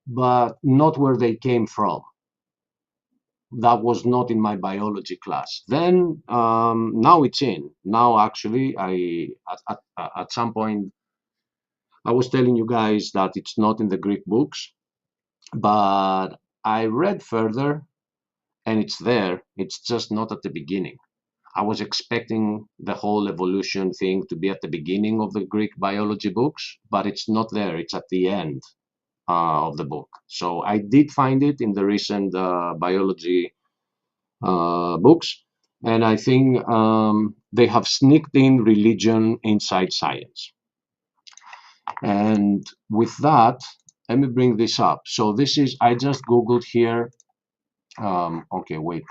But not where they came from. That was not in my biology class. Then now it's in. Now actually, at some point I was telling you guys that it's not in the Greek books, but I read further and it's there. It's just not at the beginning. I was expecting the whole evolution thing to be at the beginning of the Greek biology books, but it's not there. It's at the end of the book. So I did find it in the recent biology books, and I think they have sneaked in religion inside science. And with that, let me bring this up. So this is, I just Googled here. Okay, wait,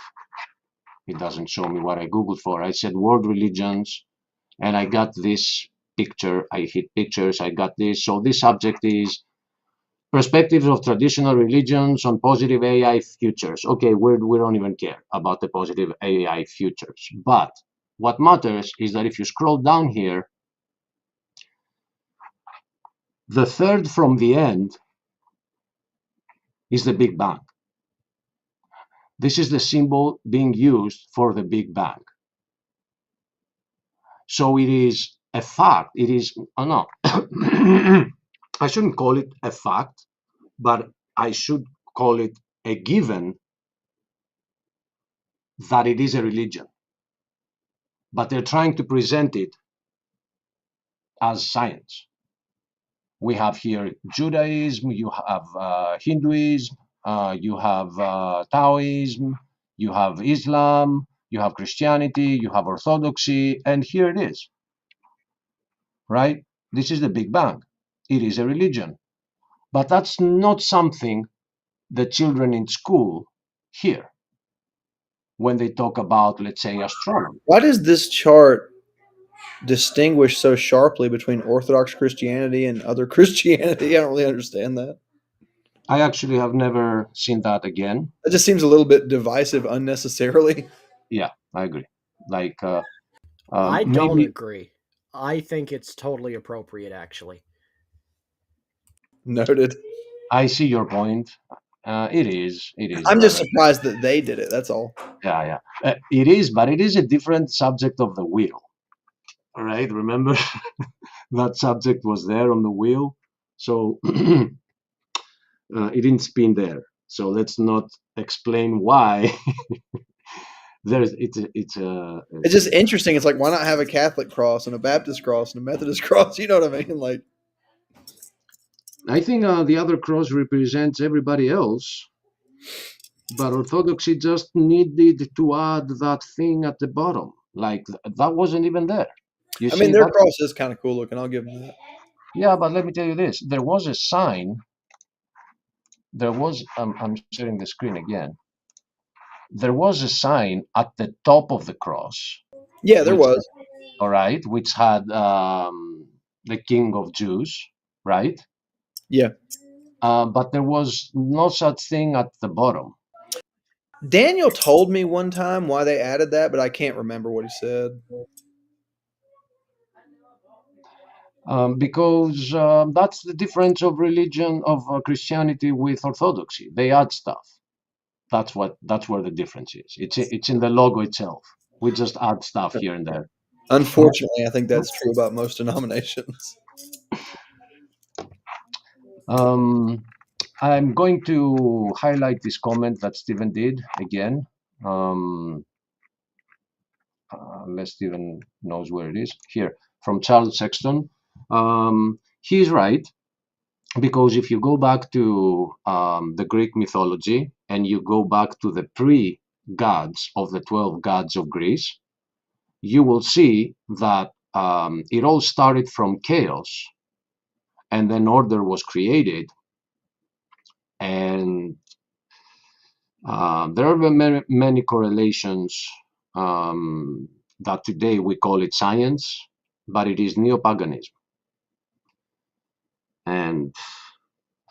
it doesn't show me what I Googled for. I said world religions, and I got this picture. I hit pictures, I got this. So this subject is perspectives of traditional religions on positive AI futures. Okay, we don't even care about the positive AI futures. But what matters is that if you scroll down here, the third from the end is the Big Bang. This is the symbol being used for the Big Bang. So it is a fact. It is, oh no, I shouldn't call it a fact, but I should call it a given that it is a religion. But they're trying to present it as science. We have here Judaism, you have Hinduism, you have Taoism, you have Islam, you have Christianity, you have Orthodoxy, and here it is, right? This is the Big Bang. It is a religion. But that's not something the children in school hear when they talk about, let's say, astronomy. Why does this chart distinguish so sharply between Orthodox Christianity and other Christianity? I don't really understand that. I actually have never seen that again. That just seems a little bit divisive unnecessarily. Yeah, I agree. Like I don't maybe agree. I think it's totally appropriate, actually. Noted. I see your point. It is. It is. I'm But just surprised that they did it. That's all. yeah, yeah. It is, but it is a different subject of the wheel. All right. Remember that subject was there on the wheel, so it didn't spin there. So let's not explain why there's it's a It's just interesting. It's like, why not have a Catholic cross and a Baptist cross and a Methodist cross? You know what I mean? Like, I think the other cross represents everybody else, but Orthodoxy just needed to add that thing at the bottom. Like that wasn't even there. You I see mean, their that? cross is kind of cool looking. I'll give them that. Yeah, but let me tell you this: there was a sign. There was. I'm sharing the screen again. There was a sign at the top of the cross, Yeah, there which, was. all right, which had the King of Jews, right? Yeah. But there was no such thing at the bottom. Daniel told me one time why they added that, but I can't remember what he said. Because that's the difference of religion of Christianity with Orthodoxy. They add stuff. That's where the difference is. It's in the logo itself. We just add stuff here and there. Unfortunately, I think that's true about most denominations. I'm going to highlight this comment that Stephen did again. Unless Stephen knows where it is. Here, from Charles Sexton. He's right, because if you go back to the Greek mythology and you go back to the pre-gods of the 12 gods of Greece, you will see that it all started from chaos, and then order was created. And there are many correlations that today we call it science, but it is neo-paganism. And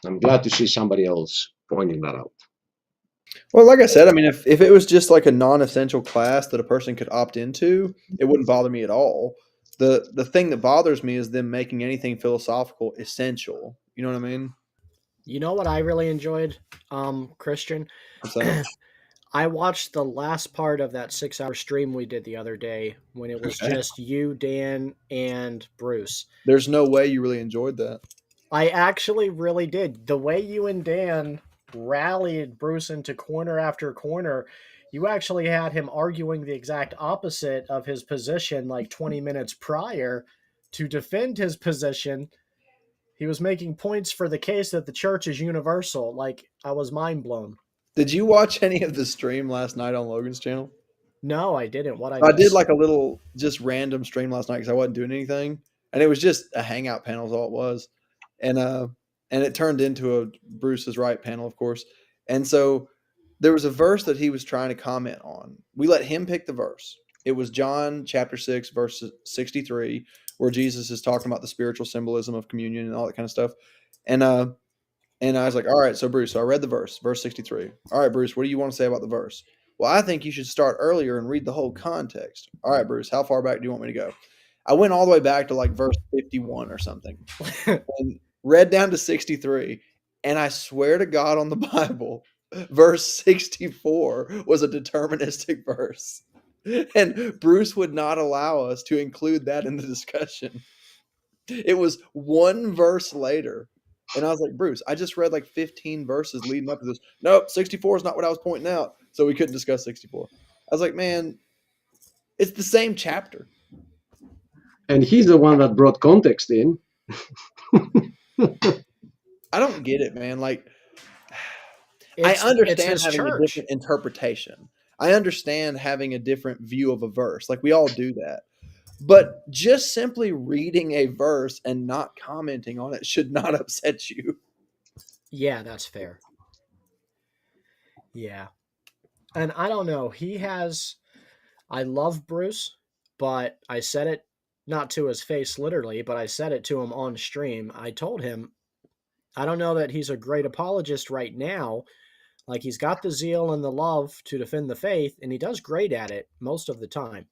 I'm glad to see somebody else pointing that out. Well, like I said, I mean, if it was just like a non-essential class that a person could opt into, it wouldn't bother me at all. The thing that bothers me is them making anything philosophical essential. You know what I mean? You know what I really enjoyed, Christian? What's that? I watched the last part of that 6-hour stream we did the other day when it was Okay. just you, Dan, and Bruce. There's no way you really enjoyed that. I actually really did. The way you and Dan rallied Bruce into corner after corner, you actually had him arguing the exact opposite of his position like 20 minutes prior to defend his position. He was making points for the case that the church is universal. Like, I was mind blown. Did you watch any of the stream last night on Logan's channel? No, I didn't. What I did miss? like a little just random stream last night because I wasn't doing anything, and it was just a hangout panel is all it was, and it turned into a Bruce is right panel, of course, and so there was a verse that he was trying to comment on. We let him pick the verse. It was John chapter 6, verse 63, where Jesus is talking about the spiritual symbolism of communion and all that kind of stuff, and I was like, all right, so Bruce, so I read the verse 63. All right, Bruce, what do you want to say about the verse? Well, I think you should start earlier and read the whole context. All right, Bruce, how far back do you want me to go? I went all the way back to like verse 51 or something and read down to 63. And I swear to God on the Bible, verse 64 was a deterministic verse. And Bruce would not allow us to include that in the discussion. It was one verse later. And I was like, Bruce, I just read like 15 verses leading up to this. Nope, 64 is not what I was pointing out. So we couldn't discuss 64. I was like, man, it's the same chapter. And he's the one that brought context in. I don't get it, man. Like, I understand having a different interpretation. I understand having a different view of a verse. Like, we all do that. But just simply reading a verse and not commenting on it should not upset you. Yeah, that's fair. Yeah. And I don't know. I love Bruce, but I said it not to his face literally, but I said it to him on stream. I told him, I don't know that he's a great apologist right now. Like, he's got the zeal and the love to defend the faith, and he does great at it most of the time.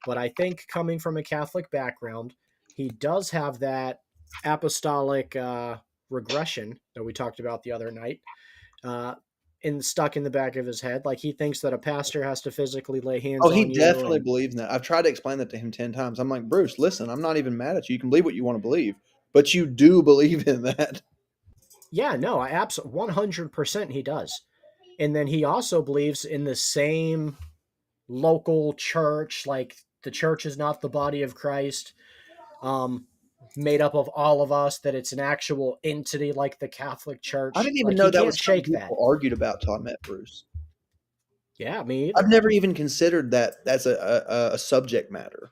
But I think coming from a Catholic background, he does have that apostolic regression that we talked about the other night stuck in the back of his head. Like, he thinks that a pastor has to physically lay hands on you. Oh, he definitely believes in that. I've tried to explain that to him 10 times. I'm like, Bruce, listen, I'm not even mad at you. You can believe what you want to believe, but you do believe in that. Yeah, no, I absolutely 100% he does. And then he also believes in the same local church, like the church is not the body of Christ, made up of all of us, that it's an actual entity like the Catholic Church. I didn't even Like, know you that can't was something shake that. people argued about till I met Bruce. Yeah, me either. I've never even considered that as a subject matter.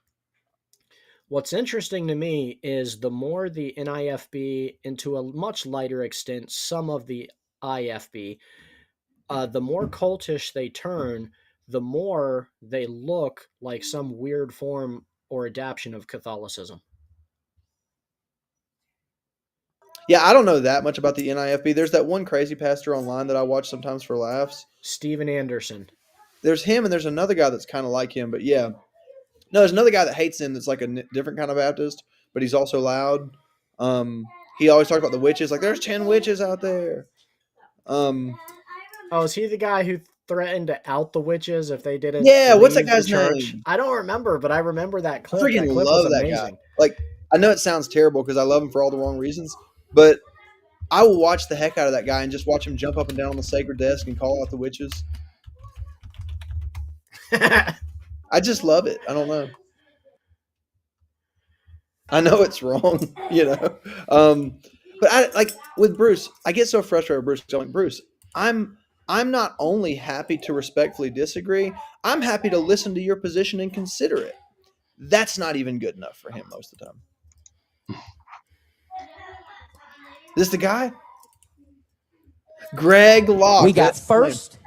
What's interesting to me is the more the NIFB, and to a much lighter extent, some of the IFB, the more cultish they turn, the more they look like some weird form or adaptation of Catholicism. Yeah, I don't know that much about the NIFB. There's that one crazy pastor online that I watch sometimes for laughs. Steven Anderson. There's him, and there's another guy that's kind of like him. But yeah, no, there's another guy that hates him that's like a different kind of Baptist, but he's also loud. He always talks about the witches. Like, there's 10 witches out there. Oh, is he the guy who threatened to out the witches if they didn't? Yeah, what's that leave the guy's church? name? I don't remember, but I remember that I clip. freaking That clip love was that amazing. guy. Like, I know it sounds terrible because I love him for all the wrong reasons, but I will watch the heck out of that guy and just watch him jump up and down on the sacred desk and call out the witches. I just love it. I don't know. I know it's wrong, you know. But I like with Bruce, I get so frustrated with Bruce. I'm like, Bruce, I'm not only happy to respectfully disagree, I'm happy to listen to your position and consider it. That's not even good enough for him most of the time. This the guy? Greg Locke. We got That's his name. first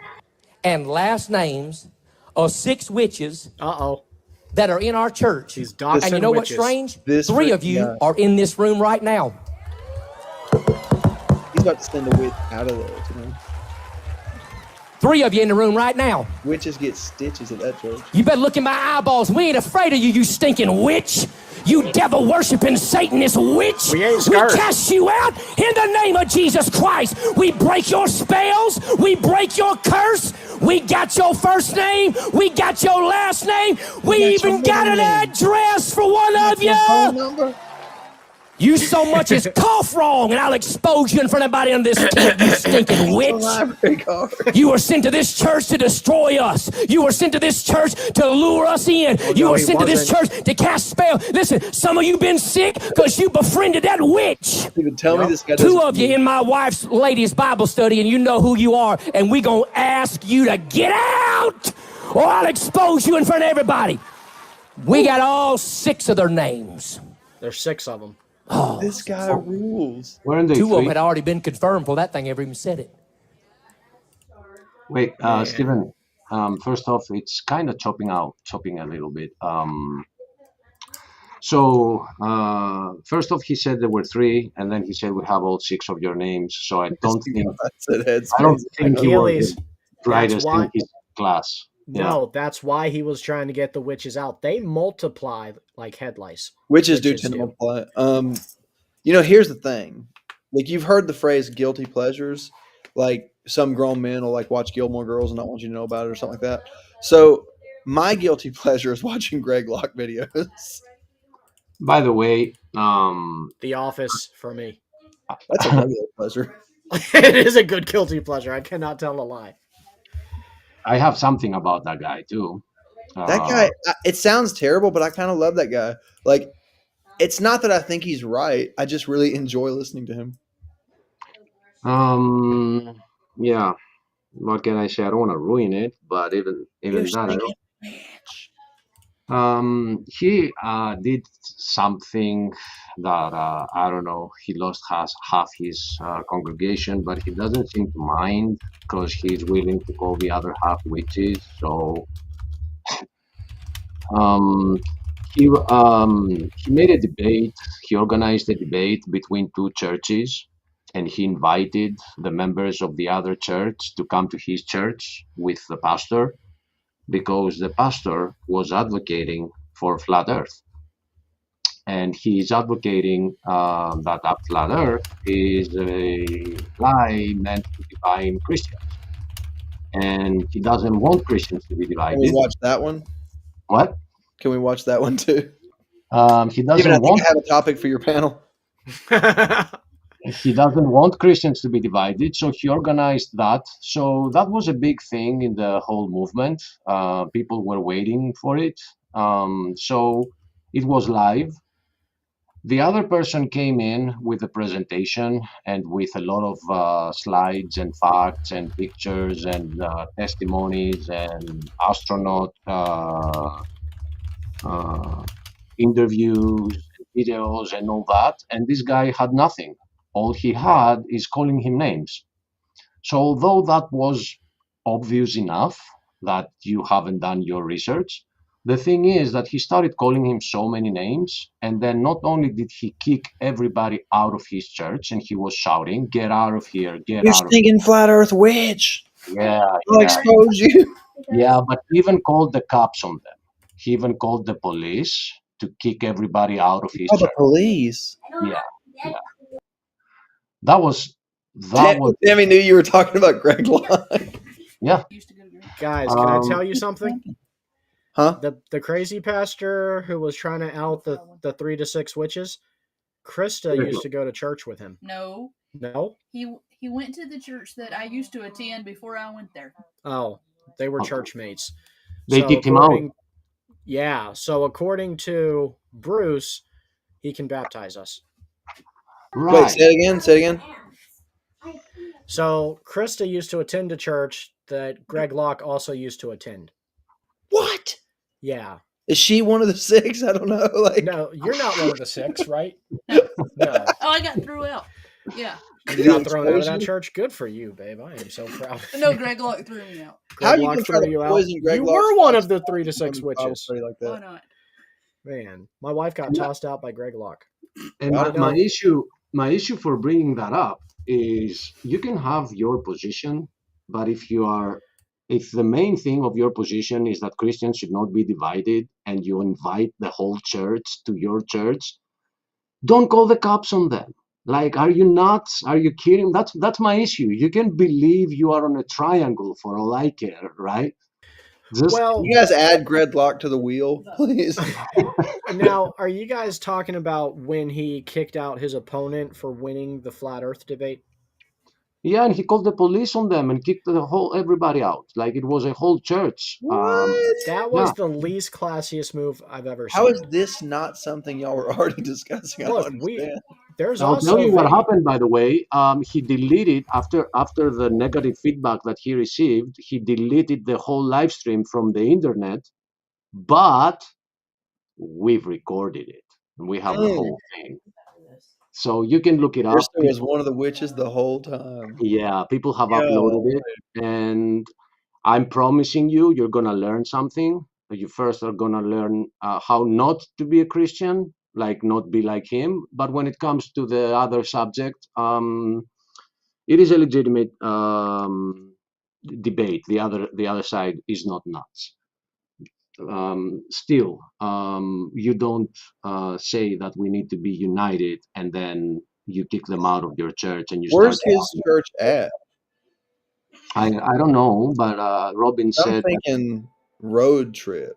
and last names of 6 witches Uh-oh. that are in our church. He's doxing And you know what's witches. strange? This 3 of you freaking guy. are in this room right now. He's about to send a witch out of there. You know? 3 of you in the room right now. Witches get stitches at that church. You better look in my eyeballs. We ain't afraid of you, you stinking witch. You devil worshiping Satanist witch. We ain't scared. We cast you out in the name of Jesus Christ. We break your spells. We break your curse. We got your first name. We got your last name. We got even your got an middle name. address for one of Your phone you. number? You so much as cough wrong, and I'll expose you in front of everybody on this tent, you stinking The witch. library card. You were sent to this church to destroy us. You were sent to this church to lure us in. You no, were he sent to this wasn't. church to cast spell. Listen, some of you been sick because you befriended that witch. Even tell me this guy 2 doesn't- of you in my wife's ladies Bible study, and you know who you are, and we gonna ask you to get out, or I'll expose you in front of everybody. We got all 6 of their names. There's 6 of them. This guy rules. Weren't they 2 of them three? had already been confirmed before that thing ever even said it. Wait, Stephen. First off, it's kind of chopping a little bit. First off, he said there were 3, and then he said we have all 6 of your names. So I don't think I don't think he was Achilles. the brightest why- in his class. Yeah. No, that's why he was trying to get the witches out. They multiply like head lice. Witches do Witches tend to do. multiply. You know, here's the thing. Like, you've heard the phrase guilty pleasures. Like, some grown men will like watch Gilmore Girls and not want you to know about it or something like that. So my guilty pleasure is watching Greg Locke videos. By the way, The Office for me. That's a regular pleasure. It is a good guilty pleasure. I cannot tell a lie. I have something about that guy too. That guy, it sounds terrible, but I kind of love that guy. Like, it's not that I think he's right. I just really enjoy listening to him. Yeah. What can I say? I don't want to ruin it, but even You're that, I stinking don't. He did something that I don't know. He lost half his congregation, but he doesn't seem to mind because he's willing to call the other half witches. So he made a debate. He organized a debate between 2 churches, and he invited the members of the other church to come to his church with the pastor, because the pastor was advocating for flat earth. And he is advocating that a flat earth is a lie meant to divide Christians. And he doesn't want Christians to be Can we divided. watch that one? What? Can we watch that one too? He Even I doesn't think want. I have a topic for your panel. he doesn't want Christians to be divided, so he organized that. So that was a big thing in the whole movement. People were waiting for it. So it was live. The other person came in with a presentation and with a lot of slides and facts and pictures and testimonies and astronaut interviews, videos, and all that. And this guy had nothing. All he had is calling him names. So, although that was obvious enough that you haven't done your research, the thing is that he started calling him so many names. And then not only did he kick everybody out of his church and he was shouting, "Get out of here, get You out of stinking flat Earth witch! here." Yeah, I'll yeah, expose you. yeah. But he even called the cops on them. He even called the police to kick everybody out of his Oh, the church. police! Yeah, yeah. That was Tammy knew you were talking about Greg Locke. yeah. Guys, can I Um, tell you something? Huh? The crazy pastor who was trying to out the 3 to 6 witches, Krista used to go to church with him. No, No? he went to the church that I used to attend before I went there. Oh, they were Okay. church mates. They kicked him out. Yeah, so according to Bruce, he can baptize us. Wait, Right. say it again. Say it again. So Krista used to attend a church that Greg Locke also used to attend. What? Yeah. Is she one of the 6? I don't know. Like, No, you're not one of the 6, right? No. No. Oh, I got threw out. Yeah. You got thrown out of expose that you? church? Good for you, babe. I am so proud. of No, you. Greg Locke threw me out. How Greg you Locke gonna try threw to you out. poison Greg You Locke's were one of thoughts the 3 to 6 Bible witches. study like Why that? not? Man, my wife got tossed out by Greg Locke. And I my know. my issue for bringing that up is you can have your position, but if the main thing of your position is that Christians should not be divided and you invite the whole church to your church, don't call the cops on them. Like, are you nuts? Are you kidding? That's my issue. You can believe you are on a triangle for all I care, right? Just Well, You guys add Greg Locke to the wheel, please. now, are you guys talking about when he kicked out his opponent for winning the flat Earth debate? yeah, and he called the police on them and kicked everybody out. Like it was a whole church. That was Yeah. the least classiest move I've ever How seen. is this not something y'all were already discussing? I Look, don't understand. there's I'll also tell you what video- happened, by the way. He deleted after the negative feedback that he received. He deleted the whole live stream from the internet, but we've recorded it. We have the whole thing, so you can look it up. Krista was one of the witches the whole time. Yeah, people have Yeah. uploaded it, and I'm promising you, you're gonna learn something. You first are gonna learn how not to be a Christian, like not be like him. But when it comes to the other subject, it is a legitimate debate. The other side is not nuts. Still, you don't say that we need to be united, and then you kick them out of your church and you Where's start. his church at? I don't know, but Robin I'm said thinking road trip.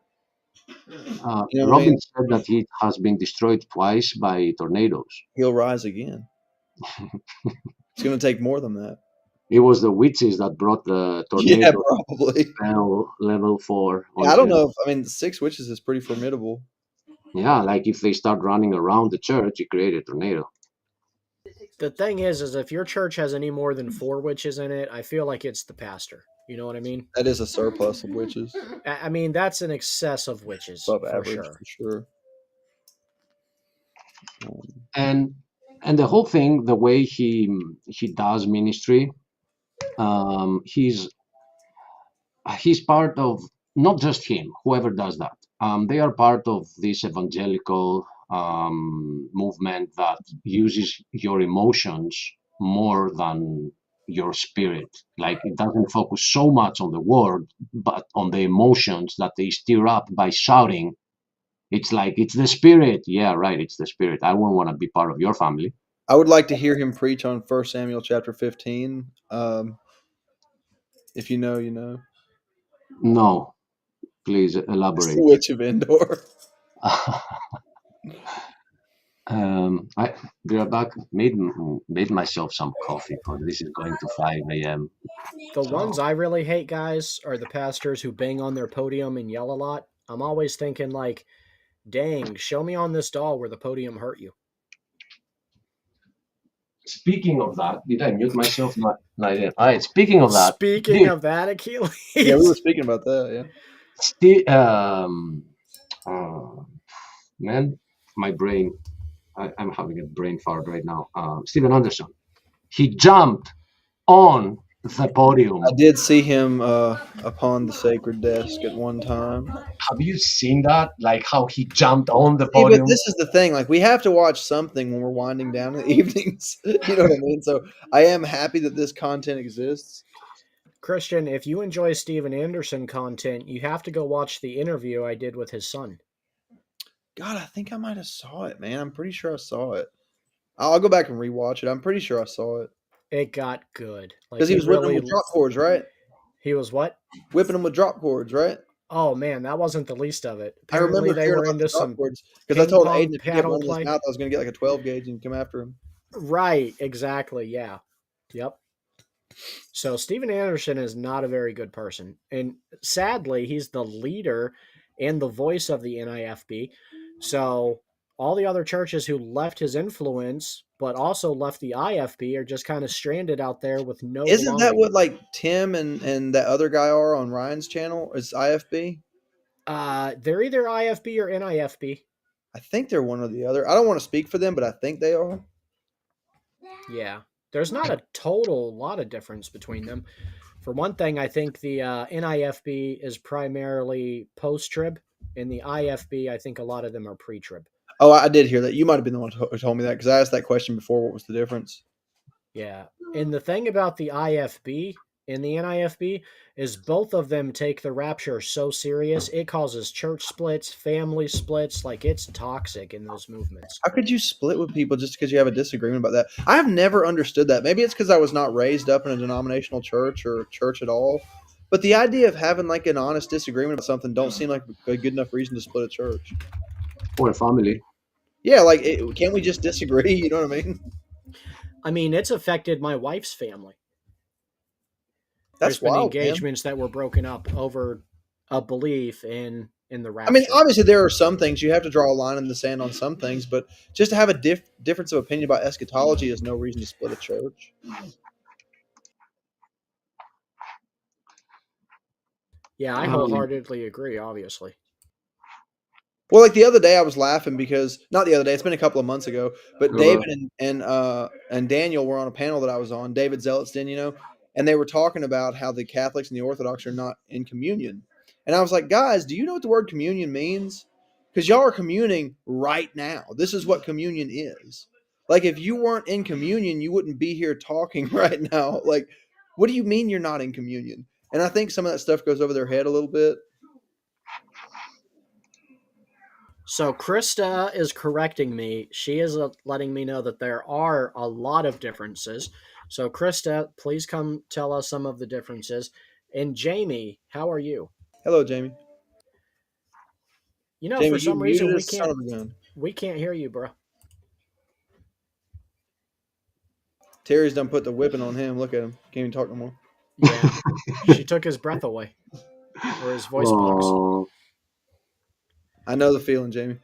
You know what I Robin mean? said that it has been destroyed twice by tornadoes. He'll rise again. It's going to take more than that. It was the witches that brought the Yeah, tornado probably. level 4. Yeah, I don't know. I mean, 6 witches is pretty formidable. Yeah, like if they start running around the church, you create a tornado. The thing is if your church has any more than 4 witches in it, I feel like it's the pastor. You know what I mean? That is a surplus of witches. I mean, that's an excess of witches Above for average, sure. for sure. And the whole thing, the way he does ministry, he's part of, not just him, whoever does that. They are part of this evangelical movement that uses your emotions more than your spirit. Like it doesn't focus so much on the word, but on the emotions that they stir up by shouting. It's like, it's the spirit. Yeah, right, it's the spirit. I wouldn't want to be part of your family. I would like to hear him preach on 1 Samuel chapter 15. If you know, you know. No, please It's elaborate. the Witch of Endor. I back made myself some coffee, but this is going to 5 a.m. The So ones I really hate, guys, are the pastors who bang on their podium and yell a lot. I'm always thinking, like, dang, show me on this doll where the podium hurt you. speaking of that, did I mute myself? No, I didn't. All right. Speaking of that, Speaking of that, Achilles. Yeah, we were speaking about that. Yeah. uh, man, my brain. I'm having a brain fart right now. Steven Anderson. He jumped on the podium. I did see him upon the sacred desk at one time. Have you seen that? Like how he jumped on the See, but podium? this is the thing. Like, we have to watch something when we're winding down in the evenings. You know what I mean? So I am happy that this content exists. Christian, if you enjoy Steven Anderson content, you have to go watch the interview I did with his son. God, I think I might have saw it, man. I'm pretty sure I saw it. I'll go back and rewatch it. I'm pretty sure I saw it. It got good. Like, Because he was whipping them with drop cords, right? He was what? Whipping them with drop cords, right? Oh man, that wasn't the least of it. I Apparently remember they were hearing about into the drop some cords because I told ping-pong Aiden if he kept paddle one in his play. mouth, I was going to get like a 12 gauge and come after him. Right, exactly. Yeah. Yep. So Steven Anderson is not a very good person. And sadly, he's the leader and the voice of the NIFB. So all the other churches who left his influence, but also left the IFB, are just kind of stranded out there with no Isn't that belonging. what like Tim and that other guy are on Ryan's channel? Is IFB? They're either IFB or NIFB. I think they're one or the other. I don't want to speak for them, but I think they are. Yeah. There's not a total lot of difference between them. For one thing, I think the NIFB is primarily post-trib, and the IFB, I think a lot of them are pre-trib. Oh, I did hear that. You might have been the one who told me that because I asked that question before. What was the difference? Yeah. And the thing about the IFB and the NIFB is both of them take the rapture so serious, it causes church splits, family splits. Like, it's toxic in those movements. How could you split with people just because you have a disagreement about that? I have never understood that. Maybe it's because I was not raised up in a denominational church or church at all. But the idea of having like an honest disagreement about something don't seem like a good enough reason to split a church. Or a family. Yeah, like can't we just disagree? You know what I mean? I mean, it's affected my wife's family. That's There's been wild, man. engagements that were broken up over a belief in the rapture. I mean, obviously there are some things you have to draw a line in the sand on some things, but just to have a difference of opinion about eschatology is no reason to split a church. Yeah, I wholeheartedly agree, obviously. Well, like the other day, I was laughing because not the other day; it's been a couple of months ago. But Uh-huh. David and Daniel were on a panel that I was on. David Zelitston, you know, and they were talking about how the Catholics and the Orthodox are not in communion. And I was like, guys, do you know what the word communion means? Because y'all are communing right now. This is what communion is. Like, if you weren't in communion, you wouldn't be here talking right now. Like, what do you mean you're not in communion? And I think some of that stuff goes over their head a little bit. So Krista is correcting me. She is letting me know that there are a lot of differences. So Krista, please come tell us some of the differences. And Jamie, how are you? Hello, Jamie. You know, Jamie, for some you reason muted as son of a gun. we can't hear you, bro. Terry's done put the whipping on him. Look at him. Can't even talk no more. Yeah. She took his breath away. Or his voice box. Oh, I know the feeling, Jamie.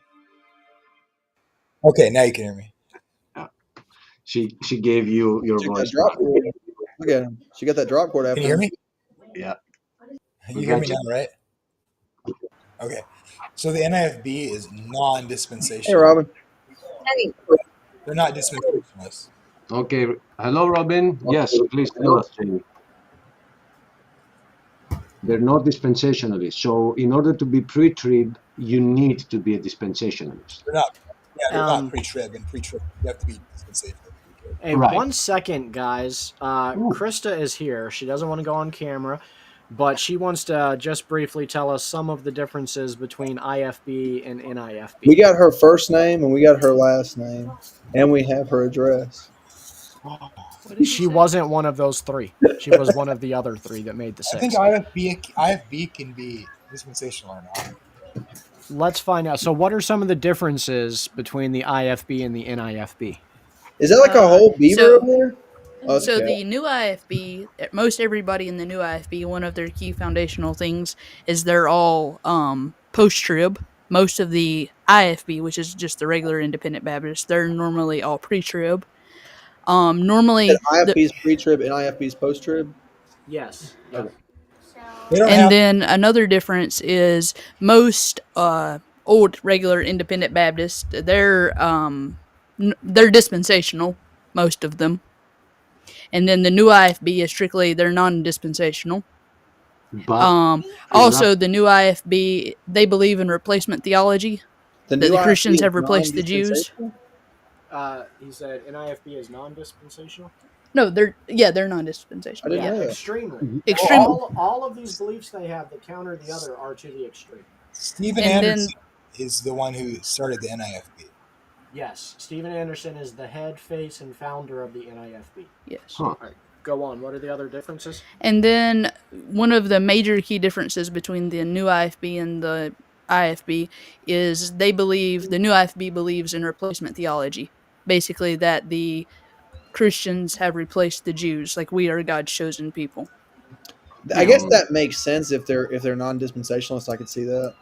Okay, now you can hear me. she gave you your She got voice. that drop cord. Look at him. She got that drop cord after Can you hear me? Yeah. You hear me now, right? Okay. So the NIFB is non-dispensational. Hey, Robin. They're not dispensationalists. Okay. Hello, Robin. Yes, please tell us, Jamie. They're not dispensationalists. So in order to be pre-trib, you need to be a dispensationalist. They're not. Yeah, they're Um, not pre-trib and pre-trib. You have to be dispensational. Hey, Right. 1 second, guys. Krista is here. She doesn't want to go on camera, but she wants to just briefly tell us some of the differences between IFB and NIFB. We got her first name and we got her last name, and we have her address. She wasn't one of those three. She was one of the other three that made the I six. think IFB can be dispensational or not. let's find out. So, what are some of the differences between the IFB and the NIFB? Is that like a whole beaver so- over there? Oh, it's So a cat. the new IFB, most everybody in the new IFB, one of their key foundational things is they're all post-trib. Most of the IFB, which is just the regular Independent Baptist, they're normally all pre-trib. Said Normally, IFB's pre-trib and IFB's post-trib. Yes. Okay. They don't and have. then another difference is most old regular Independent Baptists, they're dispensational, most of them. And then the new IFB is strictly they're non-dispensational. But Also, the new IFB, they believe in replacement theology, The that new the IFB Christians is have replaced the Jews. non-dispensational? He said NIFB is non-dispensational. No, they're I non-dispensational. didn't know that. Extremely. Extreme. All of these beliefs they have that counter the other are to the extreme. Stephen And then- Anderson is the one who started the NIFB. Yes, Stephen Anderson is the head, face, and founder of the NIFB. Yes. huh, Go on. What are the other differences? And then one of the major key differences between the new IFB and the IFB is the new IFB believes in replacement theology. Basically, that the Christians have replaced the Jews, like we are God's chosen people. I guess that makes sense if they're non-dispensationalists. I could see that.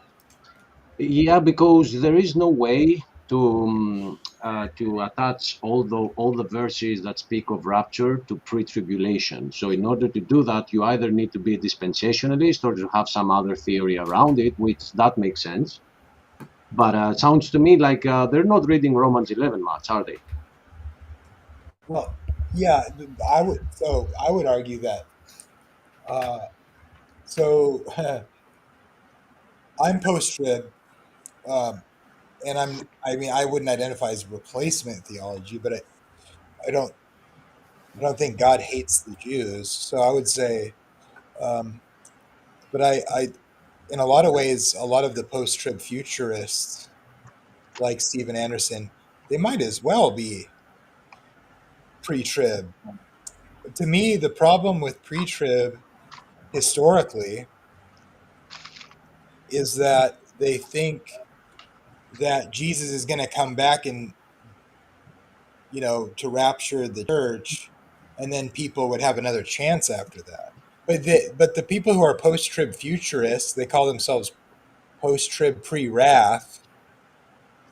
yeah, because there is no way to attach all the verses that speak of rapture to pre-tribulation. So in order to do that, you either need to be a dispensationalist or to have some other theory around it, which that makes sense. But it sounds to me like they're not reading Romans 11 much, are they? Well, yeah, I would argue that. So I'm post-trib, and I wouldn't identify as replacement theology, but I don't think God hates the Jews. So I would say, but I in a lot of ways, a lot of the post-trib futurists, like Stephen Anderson, they might as well be pre-trib. To me, the problem with pre-trib historically is that they think that Jesus is going to come back and, to rapture the church, and then people would have another chance after that. But the people who are post-trib futurists, they call themselves post-trib pre-wrath,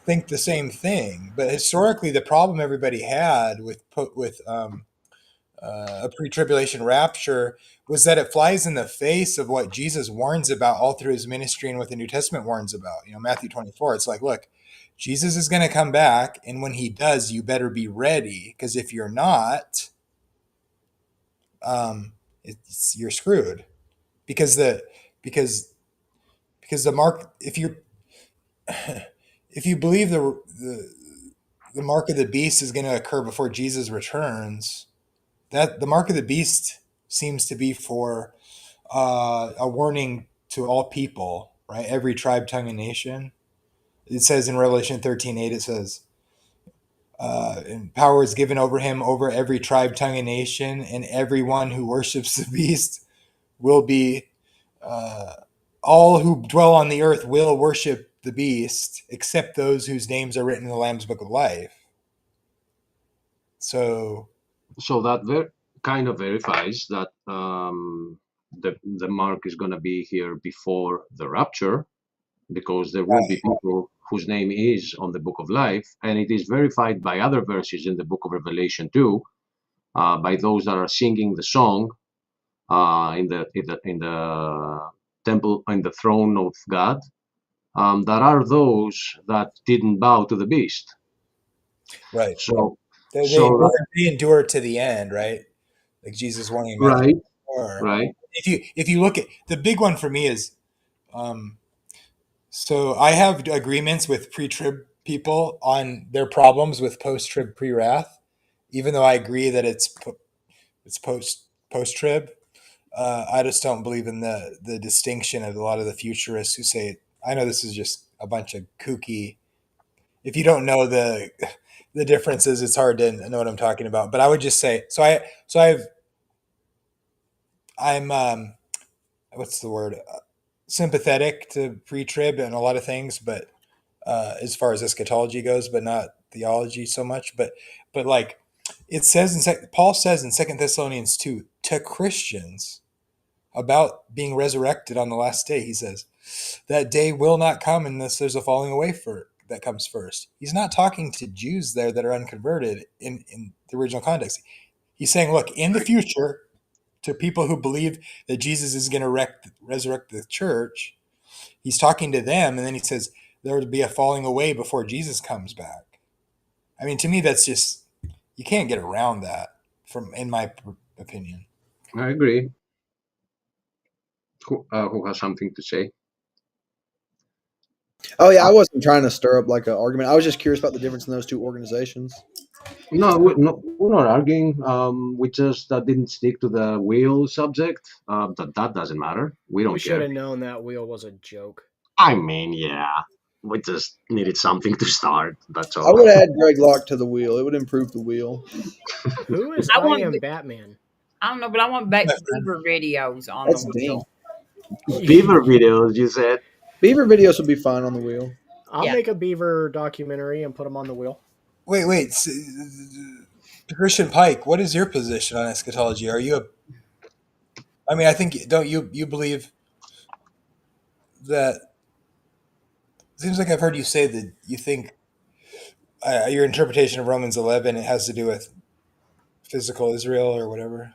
think the same thing. But historically, the problem everybody had with a pre-tribulation rapture was that it flies in the face of what Jesus warns about all through his ministry and what the New Testament warns about. Matthew 24. It's like, look, Jesus is going to come back, and when he does, you better be ready, because if you're not, you're screwed. Because the mark, if you believe the mark of the beast is going to occur before Jesus returns, that the mark of the beast seems to be for a warning to all people, right? Every tribe, tongue, and nation. It says in Revelation 13:8, it says, and power is given over him over every tribe, tongue, and nation, and everyone who worships the beast will be, all who dwell on the earth will worship the beast, except those whose names are written in the Lamb's Book of Life. So that kind of verifies that the mark is going to be here before the rapture, because there will be people whose name is on the Book of Life, and it is verified by other verses in the Book of Revelation too, by those that are singing the song in the temple, in the throne of God. That are those that didn't bow to the beast. right. So They endure to the end, right? Like Jesus warning. right, Or, right. If you look at the big one for me is, so I have agreements with pre-trib people on their problems with post-trib pre-wrath, even though I agree that it's post-trib. I just don't believe in the distinction of a lot of the futurists who say, I know this is just a bunch of kooky. If you don't know the differences, it's hard to know what I'm talking about. But I would just say, I'm what's the word? sympathetic to pre-trib and a lot of things, but as far as eschatology goes, but not theology so much. But like it says Paul says in 2 Thessalonians 2 to Christians about being resurrected on the last day. He says that day will not come unless there's a falling away that comes first. He's not talking to Jews there that are unconverted in the original context. He's saying, look, in the future, to people who believe that Jesus is going to resurrect the church, he's talking to them, and then he says there will be a falling away before Jesus comes back. I mean, to me, that's just, you can't get around that, in my opinion. I agree. Who has something to say? Oh yeah, I wasn't trying to stir up like an argument. I was just curious about the difference in those two organizations. No, we're not arguing. We just didn't stick to the wheel subject. That doesn't matter. We don't We should care. have known that wheel was a joke. I mean, yeah, we just needed something to start. That's all. I would add Greg Locke to the wheel. It would improve the wheel. Who is I I want Am the- Batman? I don't know, but I want back to Beaver videos on That's the Dean. wheel. Beaver videos, you said. Beaver videos would be fine on the wheel. I'll Yeah. make a beaver documentary and put them on the wheel. Wait. Christian Pike, what is your position on eschatology? Are you I think, don't you believe that? It seems like I've heard you say that you think your interpretation of Romans 11, it has to do with physical Israel or whatever.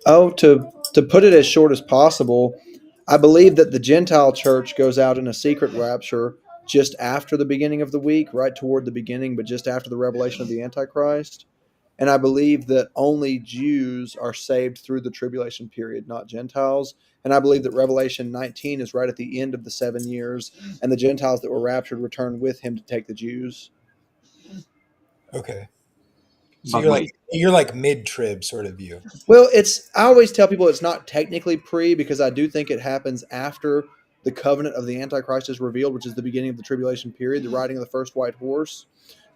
Oh, to put it as short as possible, I believe that the Gentile church goes out in a secret rapture just after the beginning of the week, right toward the beginning, but just after the revelation of the Antichrist. And I believe that only Jews are saved through the tribulation period, not Gentiles. And I believe that Revelation 19 is right at the end of the 7 years, and the Gentiles that were raptured return with him to take the Jews. Okay. So But you're like mid-trib sort of view. Well, I always tell people it's not technically pre, because I do think it happens after the covenant of the Antichrist is revealed, which is the beginning of the tribulation period, the riding of the first white horse.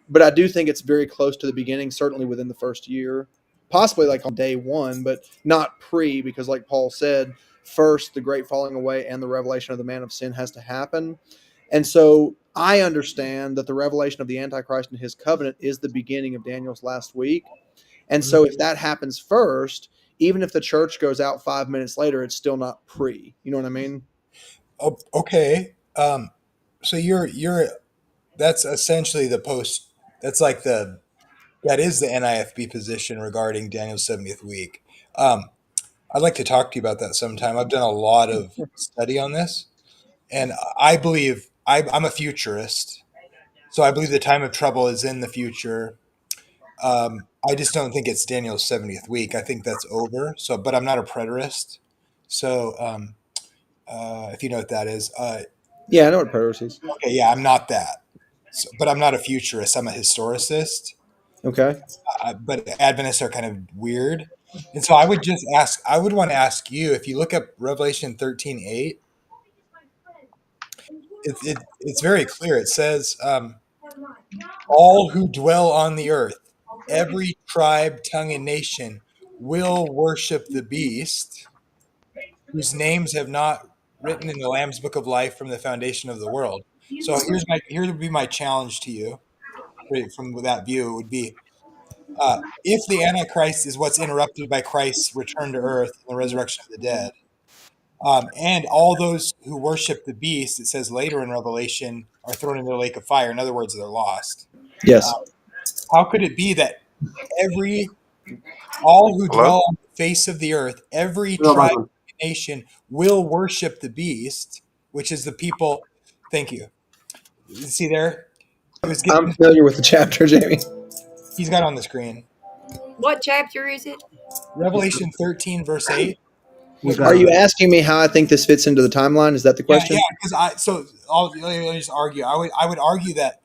But I do think it's very close to the beginning, certainly within the first year, possibly like on day one, but not pre, because like Paul said, first the great falling away and the revelation of the man of sin has to happen. And so I understand that the revelation of the Antichrist and his covenant is the beginning of Daniel's last week. And so if that happens first, even if the church goes out 5 minutes later, it's still not pre. You know what I mean? Oh, okay. So you're that's essentially the post. That's like that is the NIFB position regarding Daniel's 70th week. I'd like to talk to you about that sometime. I've done a lot of study on this, and I believe I'm a futurist. So I believe the time of trouble is in the future. I just don't think it's Daniel's 70th week. I think that's over. So, but I'm not a preterist. So, if you know what that is, Yeah, I know what preterist is. okay, yeah, I'm not that. So, but I'm not a futurist. I'm a historicist. Okay. But Adventists are kind of weird. And so I would want to ask you, if you look up Revelation 13:8, it's very clear. It says, all who dwell on the earth, every tribe, tongue, and nation will worship the beast, whose names have not written in the Lamb's book of life from the foundation of the world. So here would be my challenge to you from that view. It would be, if the Antichrist is what's interrupted by Christ's return to earth and the resurrection of the dead, and all those who worship the beast, it says later in Revelation, are thrown into the lake of fire. In other words, they're lost. Yes. How could it be that all who dwell on the face of the earth, every tribe and nation will worship the beast, which is the people? Thank you. See there? I'm familiar with the chapter, Jamie. He's got it on the screen. What chapter is it? Revelation 13, verse 8. Are you asking me how I think this fits into the timeline? Is that the question? Yeah, because let me just argue. I would argue that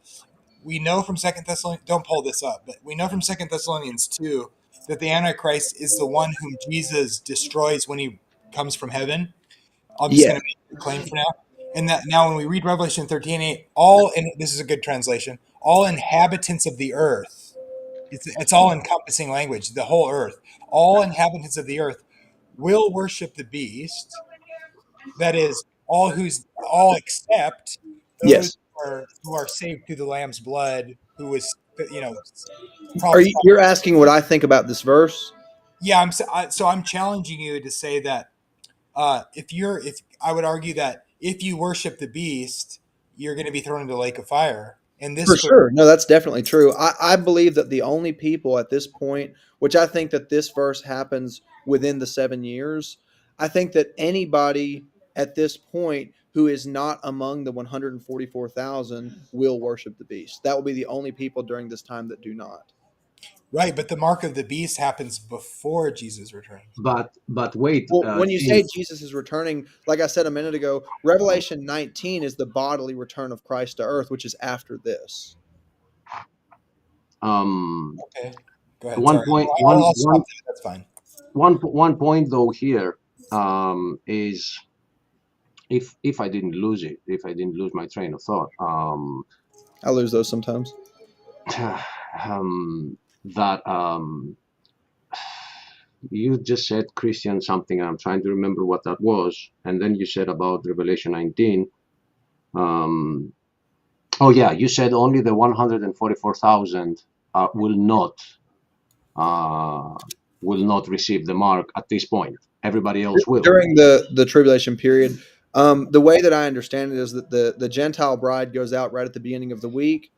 we know from 2 Thessalonians, don't pull this up, but we know from 2 Thessalonians 2 that the Antichrist is the one whom Jesus destroys when he comes from heaven. I'm just going to make the claim for now. And that now when we read Revelation 13:8, and this is a good translation, all inhabitants of the earth, it's all encompassing language, the whole earth, all inhabitants of the earth will worship the beast. That is all except those Yes. who are saved through the Lamb's blood, who was Are you, prophesied. you're asking what I think about this verse? Yeah, so I'm challenging you to say that if I would argue that if you worship the beast, you're going to be thrown into the lake of fire. And For this verse, sure. No, that's definitely true. I believe that the only people at this point, which I think that this verse happens within the 7 years, I think that anybody at this point who is not among the 144,000 will worship the beast. That will be the only people during this time that do not. right? But the mark of the beast happens before Jesus returns. But wait, Well, when you say James, Jesus is returning, like I said a minute ago, Revelation 19 is the bodily return of Christ to earth, which is after this. Okay, go ahead. one Sorry, point, I'll stop there. That's fine. one point though here is if I didn't lose it, if I didn't lose my train of thought, I lose those sometimes. that you just said Christian something. I'm trying to remember what that was, and then you said about Revelation 19. Oh yeah, you said only the 144,000 will not receive the mark at this point. Everybody else will. During the tribulation period. The way that I understand it is that the Gentile bride goes out right at the beginning of the week,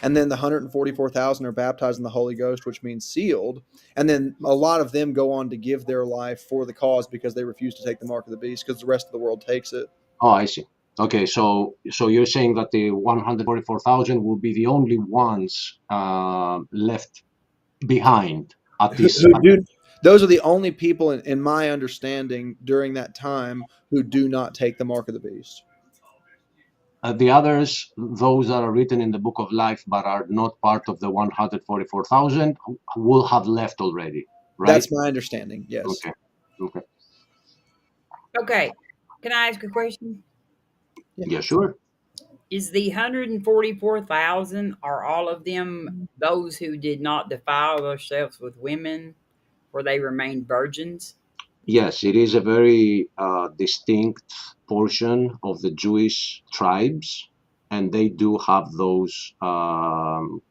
and then the 144,000 are baptized in the Holy Ghost, which means sealed. And then a lot of them go on to give their life for the cause because they refuse to take the mark of the beast because the rest of the world takes it. Oh, I see. Okay, so you're saying that the 144,000 will be the only ones left behind at this. Those are the only people in my understanding during that time who do not take the mark of the beast. The others, those that are written in the book of life but are not part of the 144,000, will have left already, right? That's my understanding. Yes. Okay. Okay. Can I ask a question? Yeah, sure. Is the 144,000, are all of them those who did not defile themselves with women, or they remained virgins? Yes, it is a very distinct portion of the Jewish tribes, and they do have those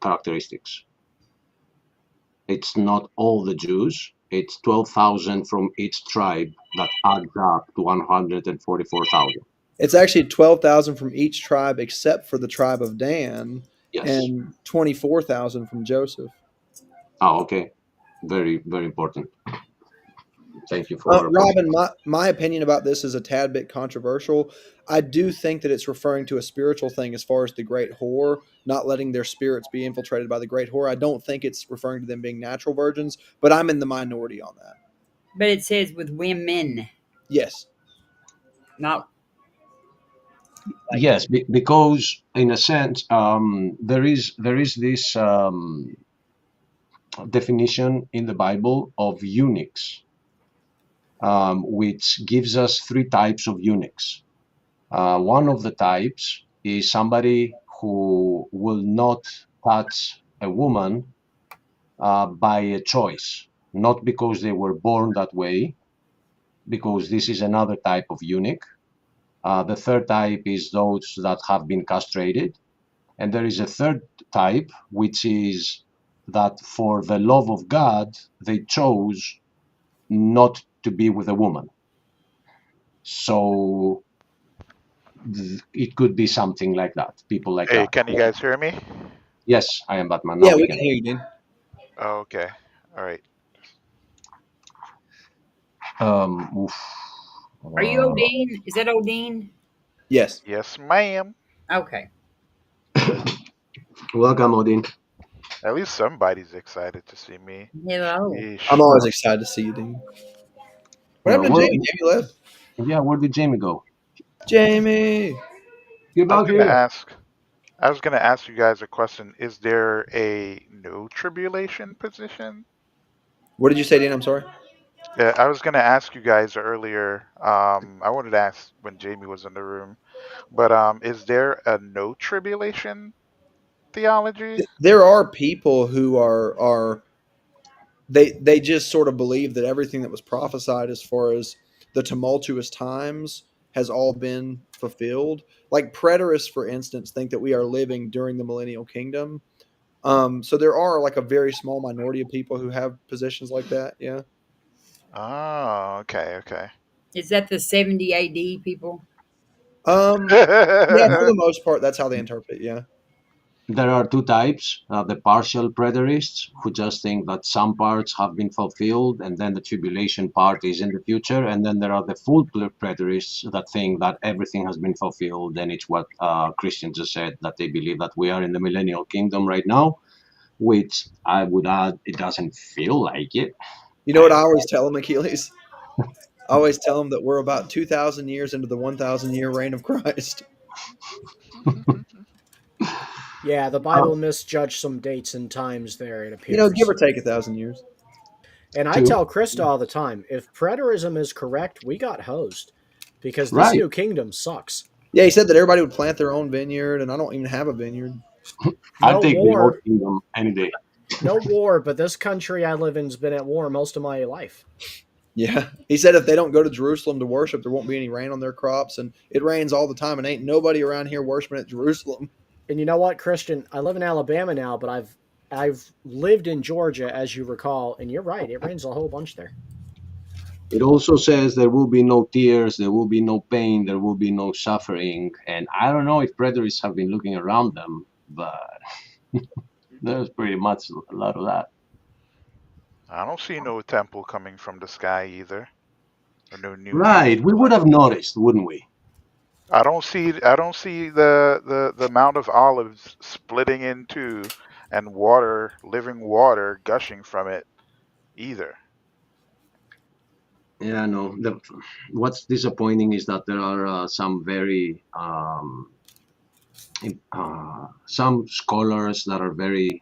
characteristics. It's not all the Jews. It's 12,000 from each tribe that adds up to 144,000. It's actually 12,000 from each tribe except for the tribe of Dan, Yes. and 24,000 from Joseph. Oh, okay. Very, very important. Thank you for Robin, my opinion about this is a tad bit controversial. I do think that it's referring to a spiritual thing as far as the great whore, not letting their spirits be infiltrated by the great whore. I don't think it's referring to them being natural virgins, but I'm in the minority on that. But it says with women, Yes. not Yes, because in a sense, there is this definition in the Bible of eunuchs, which gives us three types of eunuchs. One of the types is somebody who will not touch a woman by a choice, not because they were born that way, because this is another type of eunuch. The third type is those that have been castrated. And there is a third type, which is that for the love of God, they chose not to be with a woman. So it could be something like that. People like Hey, that. can you guys hear me? Yes, I am Batman. Yeah, we can hear you, Dean. Oh, okay. All right. Are you Odin? Is that Odin? Yes. Yes, ma'am. Okay. Welcome, Odin. At least somebody's excited to see me. Hello. Yeesh. I'm always excited to see you, Dean. What happened to Jamie? Jamie left. Yeah, where did Jamie go? Jamie. You're back here. I was gonna ask you guys a question. Is there a no tribulation position? What did you say, Dean? I'm sorry. Yeah, I was gonna ask you guys earlier. I wanted to ask when Jamie was in the room, but is there a no tribulation theology? There are people who are they just sort of believe that everything that was prophesied as far as the tumultuous times has all been fulfilled. Like preterists, for instance, think that we are living during the millennial kingdom. So there are like a very small minority of people who have positions like that. Yeah. Oh, okay, okay. Is that the 70 AD people? Yeah, for the most part, that's how they interpret it. Yeah. There are two types, the partial preterists, who just think that some parts have been fulfilled and then the tribulation part is in the future. And then there are the full preterists that think that everything has been fulfilled. And it's what Christian just said, that they believe that we are in the millennial kingdom right now, which I would add, it doesn't feel like it. You know what I always tell them, Achilles? I always tell them that we're about 2,000 years into the 1,000-year reign of Christ. Yeah, the Bible misjudged some dates and times there, it appears. You know, give or take 1,000 years. And I Two. tell Krista all the time, if preterism is correct, we got hosed. Because this Right. new kingdom sucks. Yeah, he said that everybody would plant their own vineyard, and I don't even have a vineyard. I'll No take the war. old kingdom any day. No war, but this country I live in's been at war most of my life. Yeah. He said if they don't go to Jerusalem to worship, there won't be any rain on their crops, and it rains all the time, and ain't nobody around here worshiping at Jerusalem. And you know what, Christian? I live in Alabama now, but I've lived in Georgia, as you recall, and you're right, it rains a whole bunch there. It also says there will be no tears, there will be no pain, there will be no suffering. And I don't know if preterists have been looking around them, but there's pretty much a lot of that. I don't see no temple coming from the sky either, or no new. Right, we would have noticed, wouldn't we? I don't see the Mount of Olives splitting in two and water, living water, gushing from it either. Yeah, no. What's disappointing is that there are some very some scholars that are very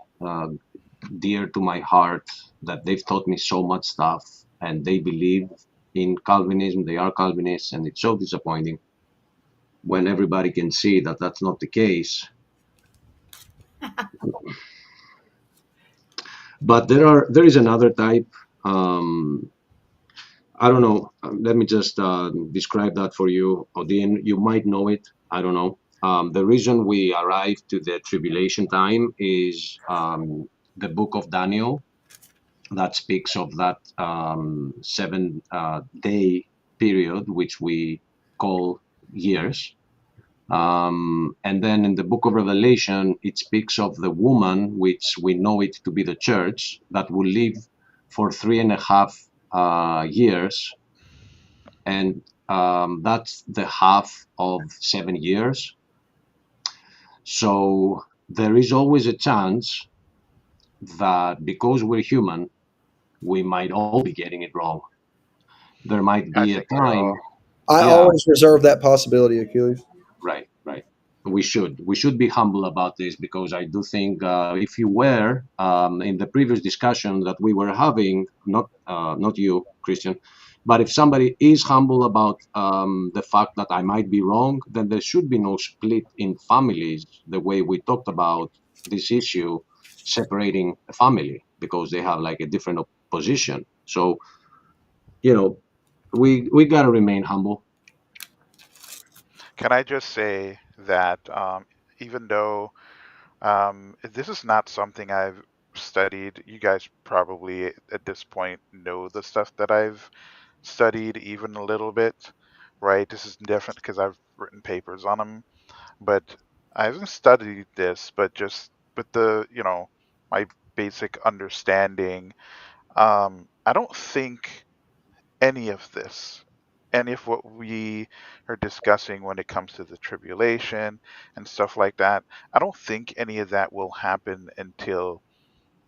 dear to my heart, that they've taught me so much stuff, and they believe in Calvinism. They are Calvinists, and it's so disappointing when everybody can see that that's not the case. But there is another type. I don't know. Let me just describe that for you, Odin. You might know it. I don't know. The reason we arrived to the tribulation time is the book of Daniel that speaks of that 7-day period, which we call years. And then in the book of Revelation, it speaks of the woman, which we know it to be the church, that will live for 3.5 years. And that's the half of 7 years. So there is always a chance that because we're human, we might all be getting it wrong. There might be a time. I always reserve that possibility, Achilles. Right. We should be humble about this, because I do think if you were in the previous discussion that we were having, not you, Christian, but if somebody is humble about the fact that I might be wrong, then there should be no split in families the way we talked about this issue, separating a family because they have like a different position. So, we got to remain humble. Can I just say that even though this is not something I've studied, you guys probably at this point know the stuff that I've studied even a little bit, right? This is different because I've written papers on them, but I haven't studied this, but just with the, my basic understanding, I don't think any of what we are discussing when it comes to the tribulation and stuff like that, I don't think any of that will happen until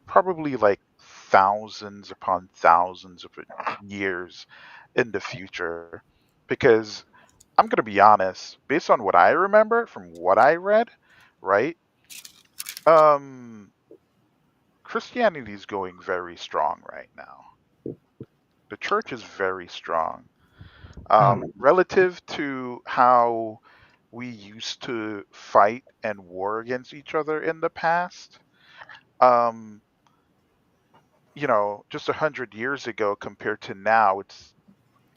probably like thousands upon thousands of years in the future. Because I'm going to be honest, based on what I remember from what I read, right? Christianity is going very strong right now. The church is very strong. Relative to how we used to fight and war against each other in the past, just 100 years ago compared to now, it's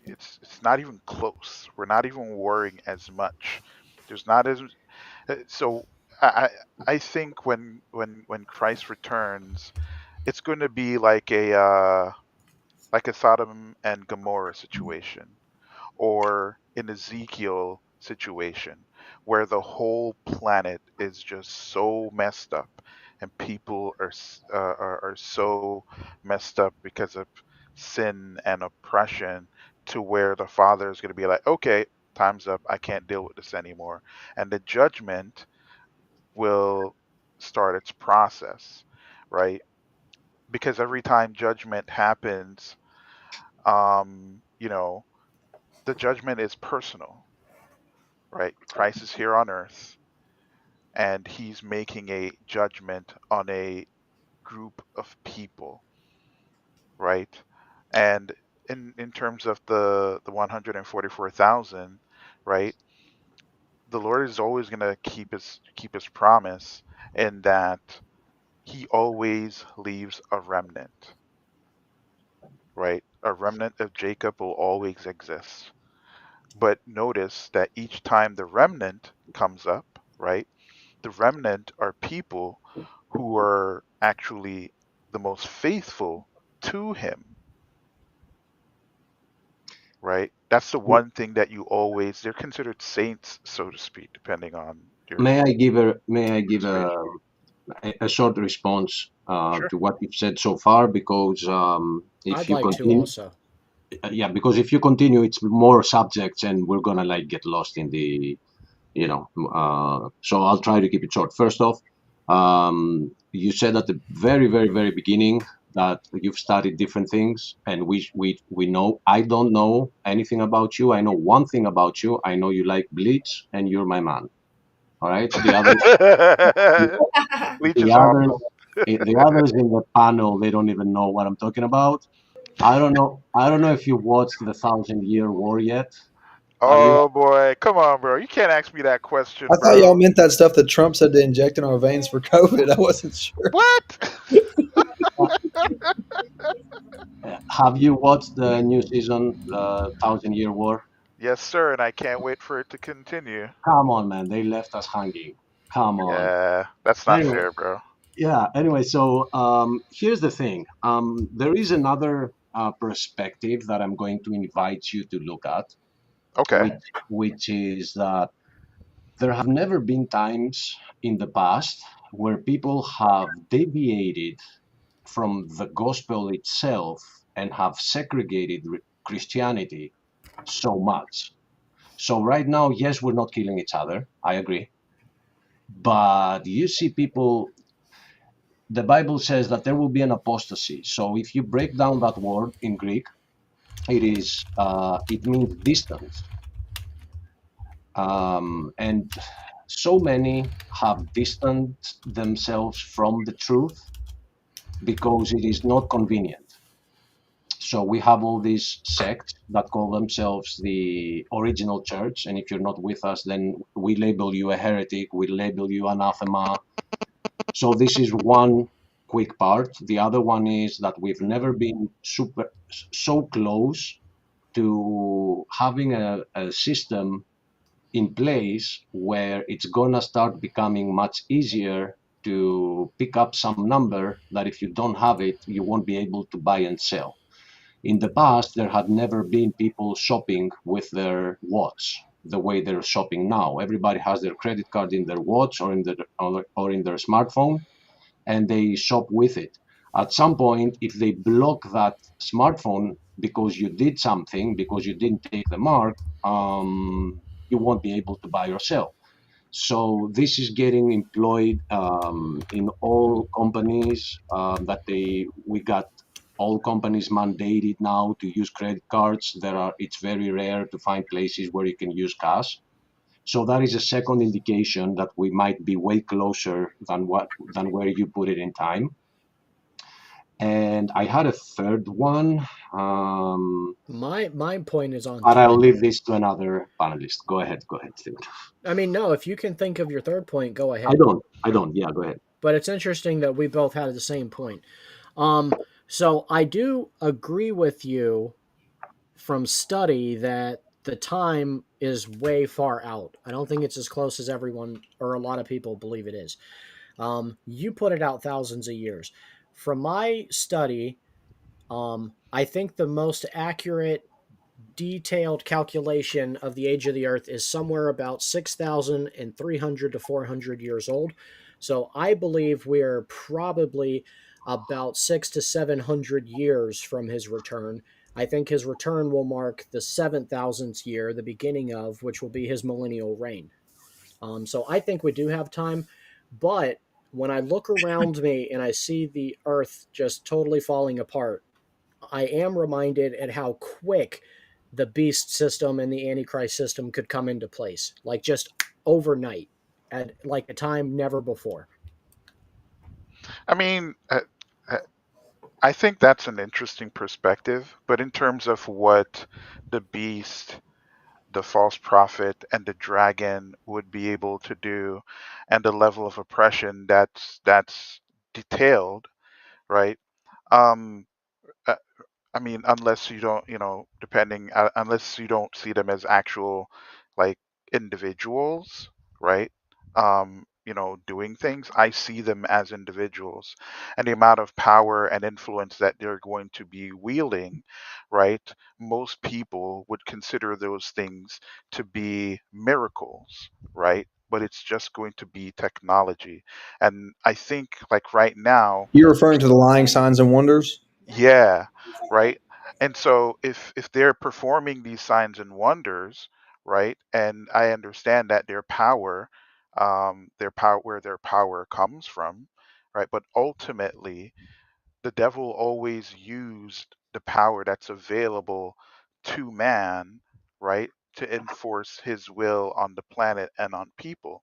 it's not even close. We're not even worrying as much. There's not as so. I think when Christ returns, it's going to be like a Sodom and Gomorrah situation, or an Ezekiel situation, where the whole planet is just so messed up, and people are so messed up because of sin and oppression, to where the Father is going to be like, okay, time's up. I can't deal with this anymore, and the judgment will start its process, right? Because every time judgment happens, you know, the judgment is personal, right? Christ is here on earth, and he's making a judgment on a group of people, right? And in terms of the 144,000, right? The Lord is always going to keep his promise, in that he always leaves a remnant, right? A remnant of Jacob will always exist. But notice that each time the remnant comes up, right? The remnant are people who are actually the most faithful to him, right? That's the one thing that you always, they're considered saints, so to speak, depending on your May I give a, persuasion. a short response Sure. to what you've said so far? Because if I'd you like to continue, also. yeah, because if you continue, it's more subjects, and we're gonna like get lost in the, you know. So I'll try to keep it short. First off, you said at the very, very, very beginning that you've studied different things, and we know. I don't know anything about you. I know one thing about you. I know you like Bleach, and you're my man. All right. The others, Bleach the is others, awesome. the others in the panel, they don't even know what I'm talking about. I don't know. I don't know if you watched the Thousand Year War yet. Have you? Oh boy, come on, bro. You can't ask me that I question, thought y'all bro. meant that stuff that Trump said to inject in our veins for COVID. I wasn't sure. What? Have you watched the new season, the Thousand Year War? Yes, sir, and I can't wait for it to continue. Come on, man. They left us hanging. Come on. Yeah, that's not Anyway, fair, bro. yeah. Anyway, so here's the thing. There is another perspective that I'm going to invite you to look at, Okay. which is that there have never been times in the past where people have deviated from the gospel itself and have segregated Christianity so much. So right now, yes, we're not killing each other. I agree. But you see people, the Bible says that there will be an apostasy. So if you break down that word in Greek, it means distance. And so many have distanced themselves from the truth because it is not convenient. So we have all these sects that call themselves the original church, and if you're not with us, then we label you a heretic, we label you anathema. So this is one quick part. The other one is that we've never been so close to having a system in place where it's gonna start becoming much easier to pick up some number that if you don't have it, you won't be able to buy and sell. In the past, there had never been people shopping with their watch the way they're shopping now. Everybody has their credit card in their watch or in their smartphone, and they shop with it. At some point, if they block that smartphone because you did something, because you didn't take the mark, you won't be able to buy or sell. So this is getting employed in all companies we got all companies mandated now to use credit cards. It's very rare to find places where you can use cash. So that is a second indication that we might be way closer than where you put it in time. And I had a third one. My point is on But I'll time. leave this to another panelist. Go ahead, Steven. I mean, no, if you can think of your third point, go ahead. I don't. Yeah, go ahead. But it's interesting that we both had the same point. So I do agree with you from study that the time is way far out. I don't think it's as close as everyone or a lot of people believe it is. You put it out thousands of years. From my study, I think the most accurate, detailed calculation of the age of the Earth is somewhere about 6,300 to 400 years old. So I believe we're probably about 6 to 700 years from his return. I think his return will mark the 7,000th year, the beginning of which will be his millennial reign. So I think we do have time, but when I look around me and I see the Earth just totally falling apart, I am reminded at how quick the beast system and the antichrist system could come into place, like just overnight, at like a time never before. I mean, uh, I think that's an interesting perspective, but in terms of what the beast, the false prophet, and the dragon would be able to do, and the level of oppression that's detailed, right? Um, uh, I mean, unless you don't, unless you don't see them as actual, like, individuals, right? Doing things, I see them as individuals, and the amount of power and influence that they're going to be wielding, right? Most people would consider those things to be miracles, right? But it's just going to be technology. And I think, like, right now, You're referring to the lying signs and wonders? yeah, right. And so if they're performing these signs and wonders, right, and I understand that where their power comes from, right, but ultimately the devil always used the power that's available to man, right, to enforce his will on the planet and on people.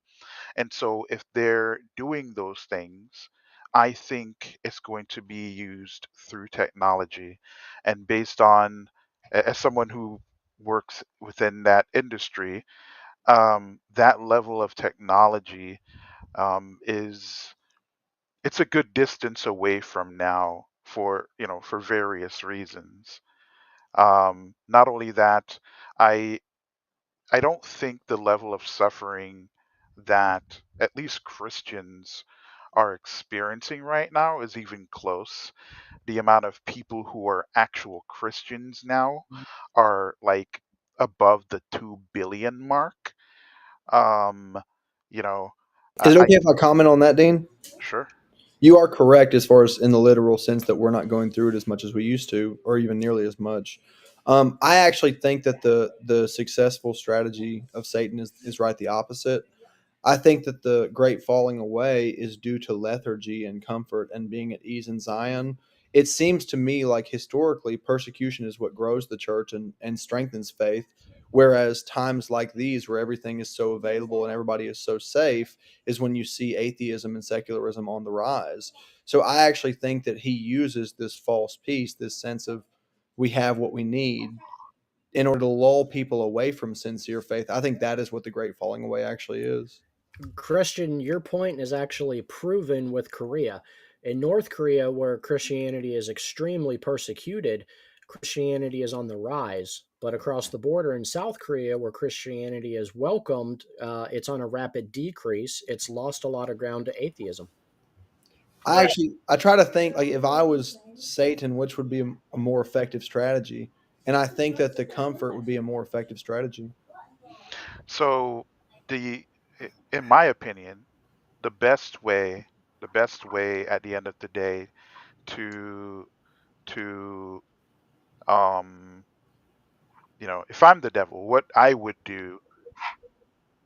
And so if they're doing those things, I think it's going to be used through technology. And based on, as someone who works within that industry, that level of technology is it's a good distance away from now for various reasons. Not only that, I I don't think the level of suffering that at least Christians are experiencing right now is even close. The amount of people who are actual Christians now are like above the 2 billion mark. Um, you know, Is it I okay if I comment on that, Dean? sure. You are correct as far as in the literal sense that we're not going through it as much as we used to, or even nearly as much. I actually think that the successful strategy of Satan is right the opposite. I think that the great falling away is due to lethargy and comfort and being at ease in Zion. It seems to me like historically persecution is what grows the church and strengthens faith, whereas times like these where everything is so available and everybody is so safe is when you see atheism and secularism on the rise. So I actually think that he uses this false peace, this sense of we have what we need in order to lull people away from sincere faith. I think that is what the great falling away actually is. Christian, your point is actually proven with Korea. In North Korea, where Christianity is extremely persecuted, Christianity is on the rise. But across the border in South Korea, where Christianity is welcomed, it's on a rapid decrease. It's lost a lot of ground to atheism. I try to think like if I was Satan, which would be a more effective strategy, and I think that the comfort would be a more effective strategy. So the in my opinion, the best way, the best way at the end of the day to to um if I'm the devil, what I would do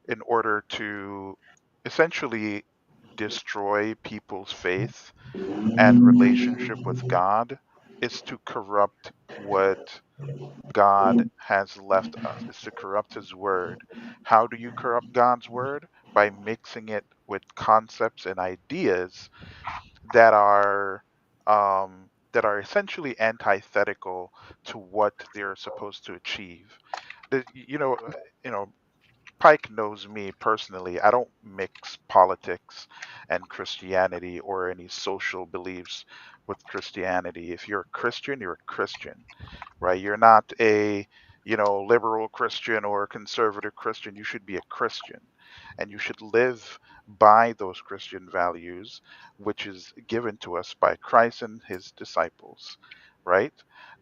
in order to essentially destroy people's faith and relationship with God is to corrupt what God has left us, is to corrupt his word. How do you corrupt God's word? By mixing it with concepts and ideas that are essentially antithetical to what they're supposed to achieve. The, you know, Pike knows me personally. I don't mix politics and Christianity or any social beliefs with Christianity. If you're a Christian, you're a Christian, right? You're not a, liberal Christian or a conservative Christian. You should be a Christian, and you should live by those Christian values, which is given to us by Christ and his disciples, right?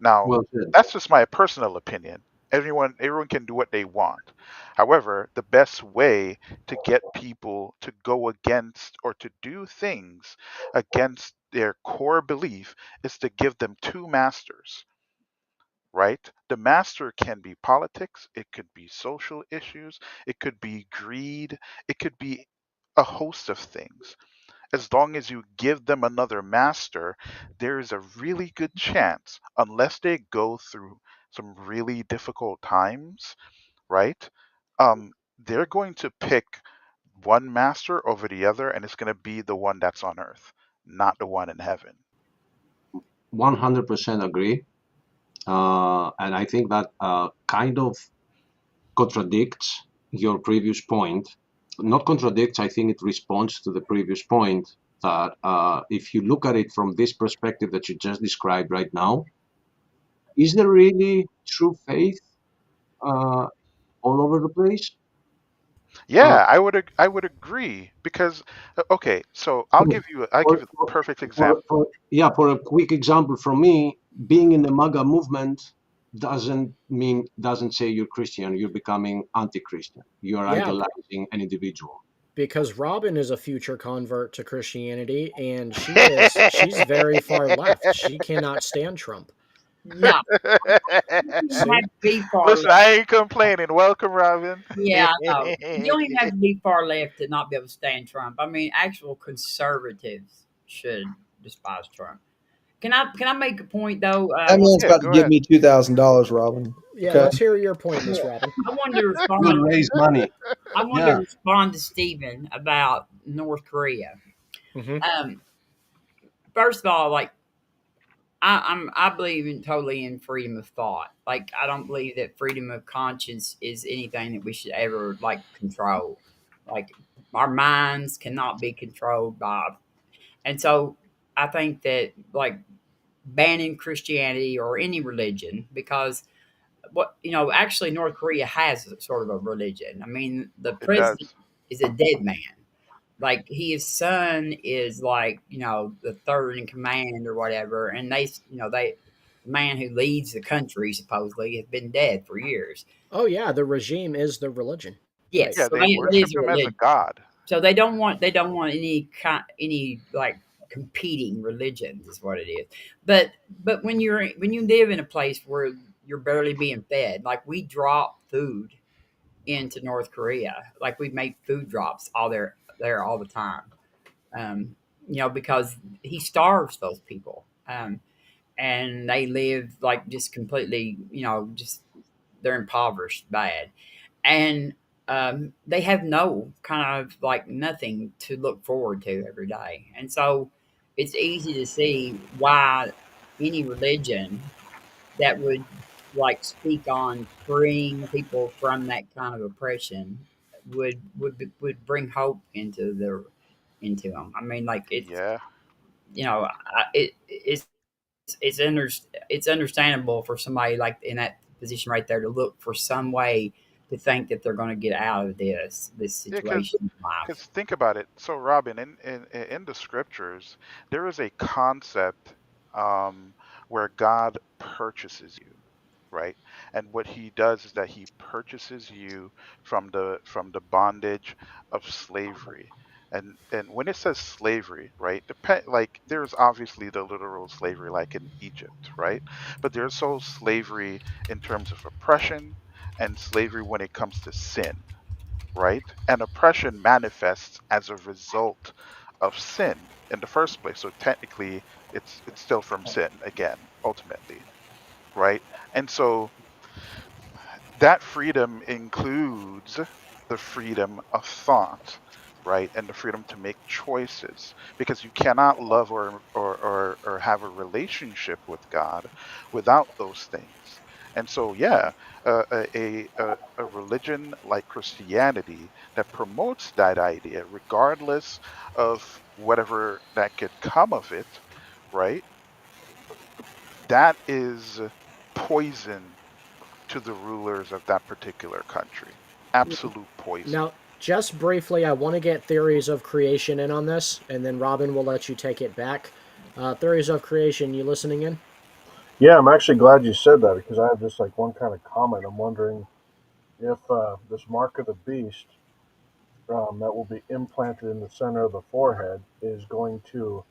Now, Well said. that's just my personal opinion. Everyone can do what they want. However, the best way to get people to go against or to do things against their core belief is to give them two masters, right? The master can be politics, it could be social issues, it could be greed, it could be a host of things. As long as you give them another master, there is a really good chance, unless they go through some really difficult times, right? They're going to pick one master over the other, and it's going to be the one that's on earth, not the one in heaven. 100% agree. And I think that kind of contradicts your previous point. Not contradicts, I think it responds to the previous point that if you look at it from this perspective that you just described right now, is there really true faith all over the place? Yeah, I would agree because okay, so I'll give you the perfect example. For a quick example from me, being in the MAGA movement doesn't say you're Christian. You're becoming anti-Christian. You are idolizing an individual. Because Robin is a future convert to Christianity, and she's very far left. She cannot stand Trump. No. See? Listen, I ain't complaining. Welcome, Robin. Yeah, I know. You don't even have to be far left to not be able to stand Trump. I mean, actual conservatives should despise Trump. Can I make a point though? That man's about to give me $2,000, Robin. Yeah, let's hear your point, Miss Robin. I wanted to respond. Raise money. I wanted to respond to Stephen about North Korea. Mm-hmm. First of all, like I believe totally in freedom of thought. Like I don't believe that freedom of conscience is anything that we should ever like control. Like our minds cannot be controlled by, and so I think that like banning Christianity or any religion because actually North Korea has sort of a religion. I mean, the president is a dead man. Like his son is like, the third in command or whatever. And the man who leads the country supposedly has been dead for years. Oh yeah. The regime is the religion. Yes. Yeah, So they worship him as a god. So they don't want any like competing religions is what it is. But when you live in a place where you're barely being fed, like we drop food into North Korea, like we make food drops all there all the time, because he starves those people, and they live like just completely, just they're impoverished bad, and they have no kind of like nothing to look forward to every day, and so it's easy to see why any religion that would like speak on freeing people from that kind of oppression would bring hope into them. I mean, like it's it's understandable for somebody like in that position right there to look for some way to think that they're going to get out of this situation. Because think about it. So, Robin, in the scriptures, there is a concept where God purchases you, right? And what he does is that he purchases you from the bondage of slavery. And when it says slavery, right, like there's obviously the literal slavery like in Egypt, right? But there's also slavery in terms of oppression and slavery when it comes to sin, right? And oppression manifests as a result of sin in the first place. So technically it's still from sin again, ultimately, right? And so that freedom includes the freedom of thought, right? And the freedom to make choices, because you cannot love or have a relationship with God without those things. And so, yeah, a religion like Christianity that promotes that idea, regardless of whatever that could come of it, right? That is poison to the rulers of that particular country. Absolute poison. Now, just briefly, I want to get theories of creation in on this, and then Robin will let you take it back. Theories of creation, you listening in? Yeah, I'm actually glad you said that because I have just like one kind of comment. I'm wondering if this mark of the beast that will be implanted in the center of the forehead is going to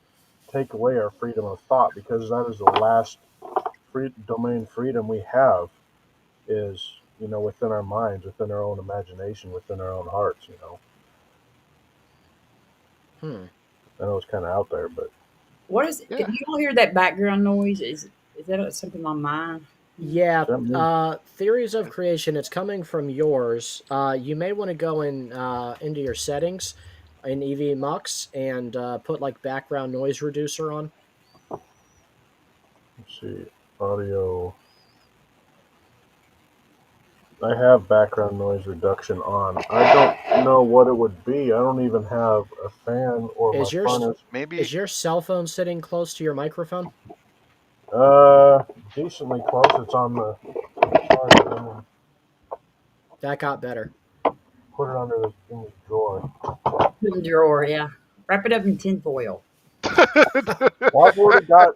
take away our freedom of thought, because that is the last domain freedom we have is, within our minds, within our own imagination, within our own hearts. I know it's kind of out there, but What is? Yeah. Can you all hear that background noise? Is that something on mine? Yeah, Something- theories of creation. It's coming from yours. You may want to go into your settings in EV Mux and put like background noise reducer on. let's see, audio. I have background noise reduction on. I don't know what it would be. I don't even have a fan or Is my yours furnace. Maybe is your cell phone sitting close to your microphone? Decently close. It's on the charger. That got better. Put it under in the drawer. In the drawer, yeah. Wrap it up in tinfoil. Well, I've already got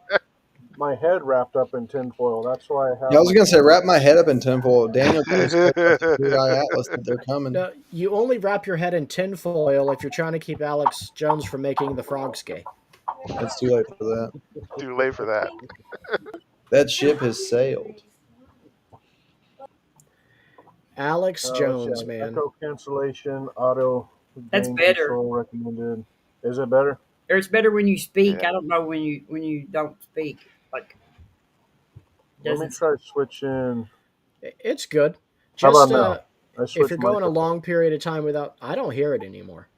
my head wrapped up in tinfoil. That's why I have. Yeah, I was my gonna say camera. wrap my head up in tinfoil. Daniel just said about the Big Eye Atlas that they're coming. No, you only wrap your head in tinfoil if you're trying to keep Alex Jones from making the frogs gay. It's too late for that. too late for that. That ship has sailed. Alex Jones, Yeah, man. echo cancellation, auto. That's gain better. Control recommended. Is it better? Or it's better when you speak. Yeah. I don't know when you don't speak. Like Let me doesn't. try switching. It's good. How Just about now? I if switched you're going a microphone. long period of time without, I don't hear it anymore.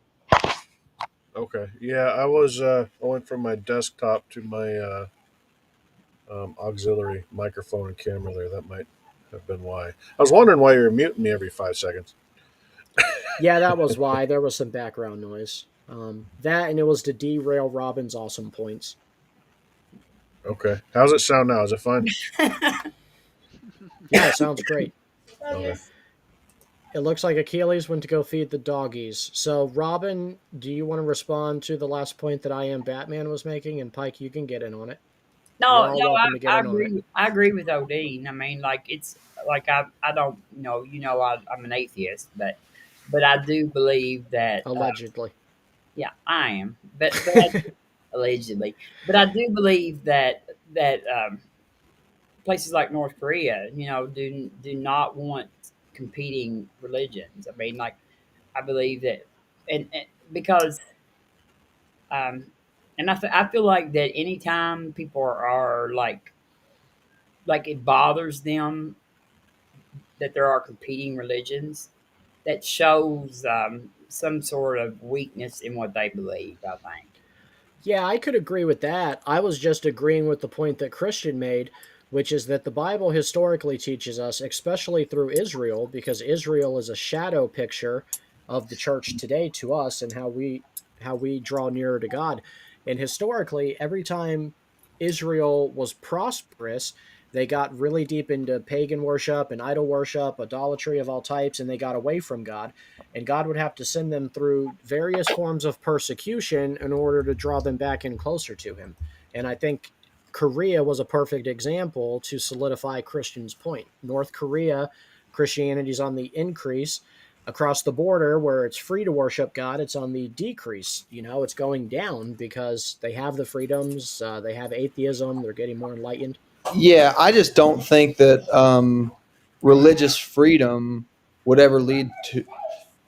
Okay. Yeah, I was. I went from my desktop to my auxiliary microphone and camera there. That might have been why. I was wondering why you were muting me every 5 seconds. Yeah, that was why. There was some background noise. That and it was to derail Robin's awesome points. Okay. How's it sound now? Is it fine? Yeah, it sounds great. Okay. It looks like Achilles went to go feed the doggies. So, Robin, do you want to respond to the last point that I Am Batman was making? And Pike, you can get in on it. You're No, all no, welcome to get I in on it. agree. I agree with Odin. I mean, like it's like I don't I'm an atheist, but I do believe that Allegedly. yeah, I am, but allegedly, but I do believe that places like North Korea, do not want competing religions. I mean, like I believe that, and because um, and I feel like that anytime people are like it bothers them that there are competing religions, that shows some sort of weakness in what they believe. I think. Yeah, I could agree with that. I was just agreeing with the point that Christian made, which is that the Bible historically teaches us, especially through Israel, because Israel is a shadow picture of the church today to us and how we draw nearer to God. And historically, every time Israel was prosperous, they got really deep into pagan worship and idol worship, idolatry of all types, and they got away from God. And God would have to send them through various forms of persecution in order to draw them back in closer to Him. And I think Korea was a perfect example to solidify Christian's point. North Korea, Christianity's on the increase. Across the border, where it's free to worship God, it's on the decrease. It's going down because they have the freedoms, they have atheism, they're getting more enlightened. Yeah, I just don't think that religious freedom would ever lead to.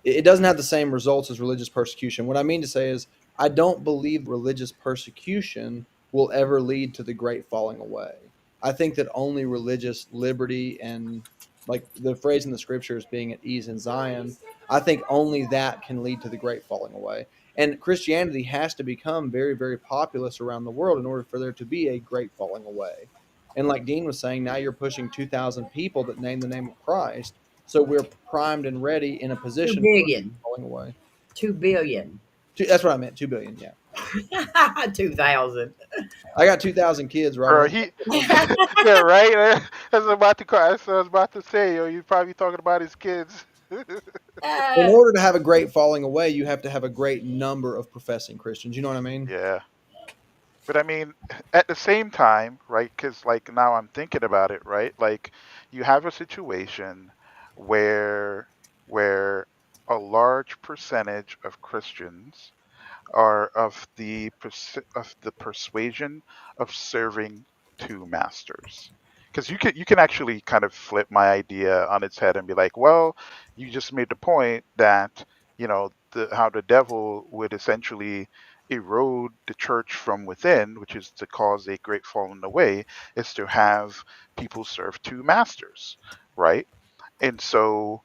It doesn't have the same results as religious persecution. What I mean to say is, I don't believe religious persecution will ever lead to the great falling away. I think that only religious liberty and, like the phrase in the scriptures, being at ease in Zion, I think only that can lead to the great falling away. And Christianity has to become very, very populous around the world in order for there to be a great falling away. And like Dean was saying, now you're pushing 2,000 people that name the name of Christ. So we're primed and ready in a Two position billion. falling away. 2 billion. That's what I meant. 2 billion. Yeah. 2,000. I got 2,000 kids, Bro, Robert. yeah, right. That's what I was about to say. Yo, you're probably talking about his kids. In order to have a great falling away, you have to have a great number of professing Christians. You know what I mean? Yeah. But I mean, at the same time, right? Because like now I'm thinking about it, right? Like you have a situation where a large percentage of Christians are of the persuasion of serving two masters. Because you can actually kind of flip my idea on its head and be like, well, you just made the point that how the devil would essentially erode the church from within, which is to cause a great falling away, is to have people serve two masters, right? And so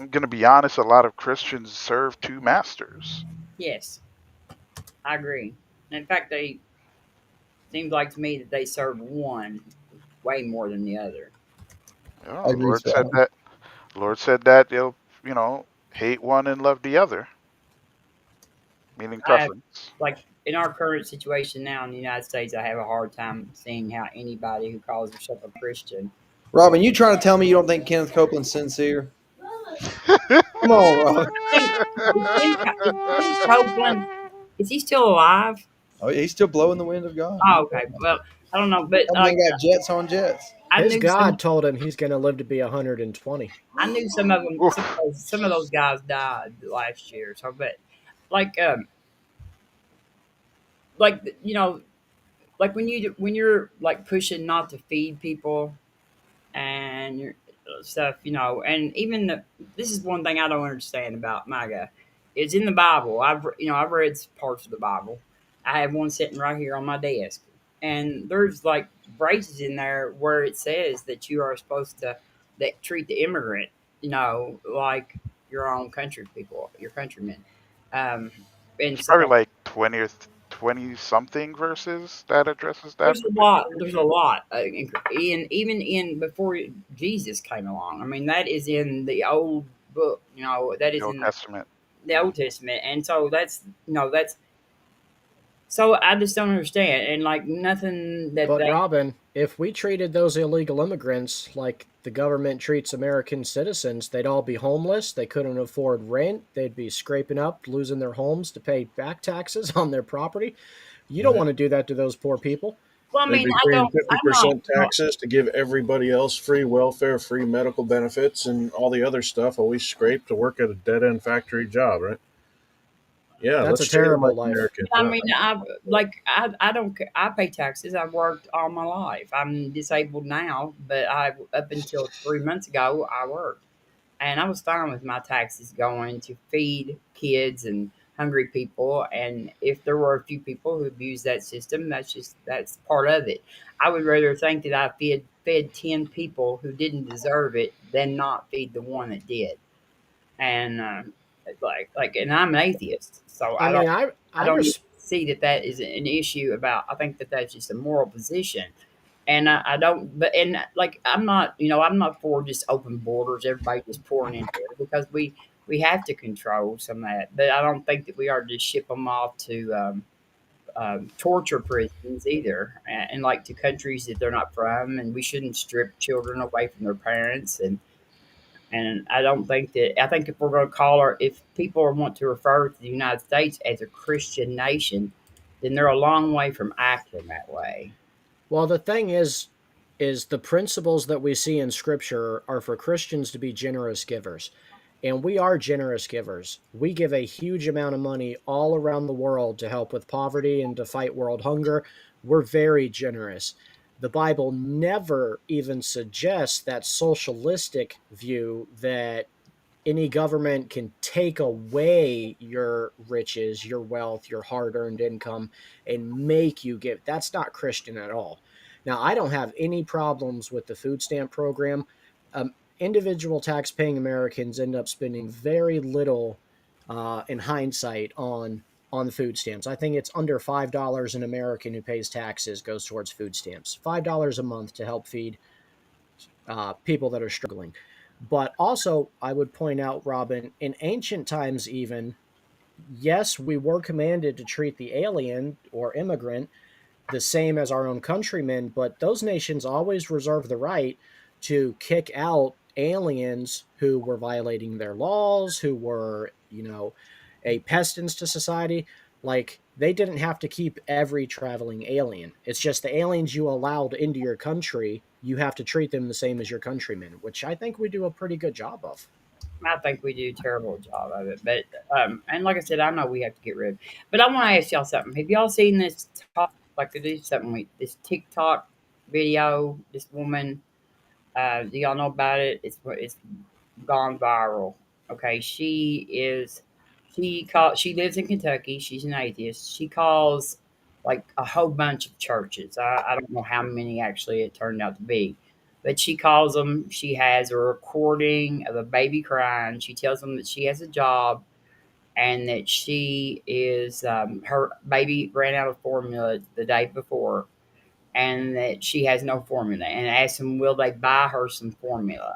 I'm going to be honest, a lot of Christians serve two masters. Yes, I agree. In fact, they seems like to me that they serve one way more than the other. Yeah, I the agree Lord with said that. that. Lord said that they'll, hate one and love the other, meaning I have, preference. like in our current situation now in the United States, I have a hard time seeing how anybody who calls himself a Christian. Robin, you trying to tell me you don't think Kenneth Copeland's sincere? Come on, Robin. Is Copeland, is he still alive? Oh, yeah, he's still blowing the wind of God. Oh, okay. Well, I don't know, but That man got jets on jets. I His knew God told him he's going to live to be 120. I knew some of them. Oof. Some of those guys died last year. So, but like, like like when you're like pushing not to feed people and your stuff, and even this is one thing I don't understand about MAGA. It's in the Bible. I've read parts of the Bible. I have one sitting right here on my desk, and there's like phrases in there where it says that you are supposed to treat the immigrant, like your own country people, your countrymen. Um, and It's so probably like 20 something verses that addresses that there's a lot. particular There's a issue. lot. Even in before Jesus came along. I mean, that is in the old book. That The is Old in Testament. the Old Testament, and so that's. So I just don't understand, and like nothing that But they. Robin, if we treated those illegal immigrants like the government treats American citizens, they'd all be homeless. They couldn't afford rent. They'd be scraping up, losing their homes to pay back taxes on their property. You don't Right. want to do that to those poor people. Well, I They'd mean, be I paying don't. I'm not. 50% taxes to give everybody else free welfare, free medical benefits, and all the other stuff while we scrape to work at a dead end factory job, right? Yeah, That's let's a treat them terrible like life. Americans. I Yeah. mean, I don't. I pay taxes. I've worked all my life. I'm disabled now, but I up until 3 months ago I worked. And I was fine with my taxes going to feed kids and hungry people. And if there were a few people who abused that system, that's part of it. I would rather think that I fed 10 people who didn't deserve it than not feed the one that did. And and I'm an atheist, so I mean, I I I don't even res- see that is an issue about. I think that that's just a moral position, and I don't. But and like I'm not for just open borders, everybody just pouring in here because we have to control some of that. But I don't think that we are to just ship them off to torture prisons either, and like to countries that they're not from. And we shouldn't strip children away from their parents. And I don't think that. I think if we're going to if people want to refer to the United States as a Christian nation, then they're a long way from acting that way. well, the thing is the principles that we see in Scripture are for Christians to be generous givers. And we are generous givers. We give a huge amount of money all around the world to help with poverty and to fight world hunger. We're very generous. The Bible never even suggests that socialistic view that any government can take away your riches, your wealth, your hard earned income, and make you give. That's not Christian at all. Now, I don't have any problems with the food stamp program. Individual tax-paying Americans end up spending very little in hindsight on on the food stamps. I think it's under $5 an American who pays taxes goes towards food stamps. $5 a month to help feed people that are struggling. But also, I would point out, Robin, in ancient times, even, yes, we were commanded to treat the alien or immigrant the same as our own countrymen, but those nations always reserve the right to kick out aliens who were violating their laws, who were, a pestilence to society. Like, they didn't have to keep every traveling alien. It's just the aliens you allowed into your country, you have to treat them the same as your countrymen, which I think we do a pretty good job of. I think we do a terrible job of it. But and like I said, I know we have to get rid of. But I want to ask y'all something. Have y'all seen this? Like this TikTok video? This woman. Do y'all know about it? It's gone viral. Okay, she lives in Kentucky. She's an atheist. She calls like a whole bunch of churches. I don't know how many actually it turned out to be, but she calls them. She has a recording of a baby crying. She tells them that she has a job and that she is her baby ran out of formula the day before, and that she has no formula, and asks them will they buy her some formula.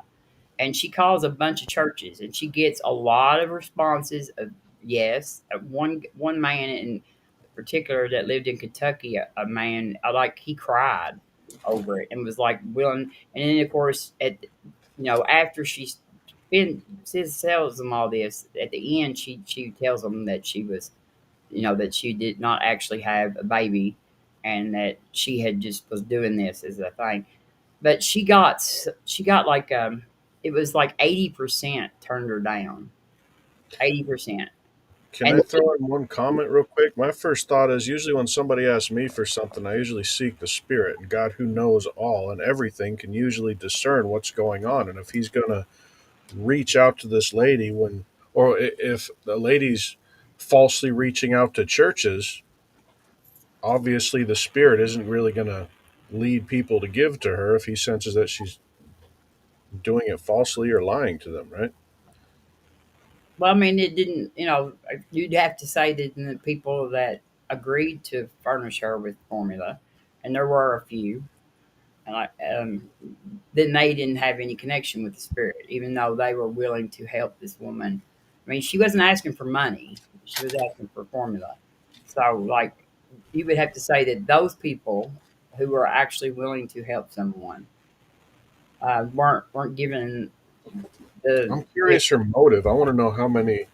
And she calls a bunch of churches, and she gets a lot of responses of yes. One man in particular that lived in Kentucky, a man, like he cried over it and was like willing. And then of course after she's been tells them all this, at the end she tells them that she was that she did not actually have a baby, and that she had just was doing this as a thing. But she got like it was like 80% turned her down. 80%. Can I And throw in one comment real quick? My first thought is usually when somebody asks me for something, I usually seek the Spirit, and God, who knows all and everything, can usually discern what's going on. And if He's going to reach out to this lady if the lady's falsely reaching out to churches, obviously the Spirit isn't really going to lead people to give to her if He senses that she's doing it falsely or lying to them, right? well, I mean, it didn't. You'd have to say that the people that agreed to furnish her with formula, and there were a few, and then they didn't have any connection with the Spirit, even though they were willing to help this woman. I mean, she wasn't asking for money; she was asking for formula. So, like, you would have to say that those people who were actually willing to help someone weren't given the. I'm curious her motive. I want to know how many.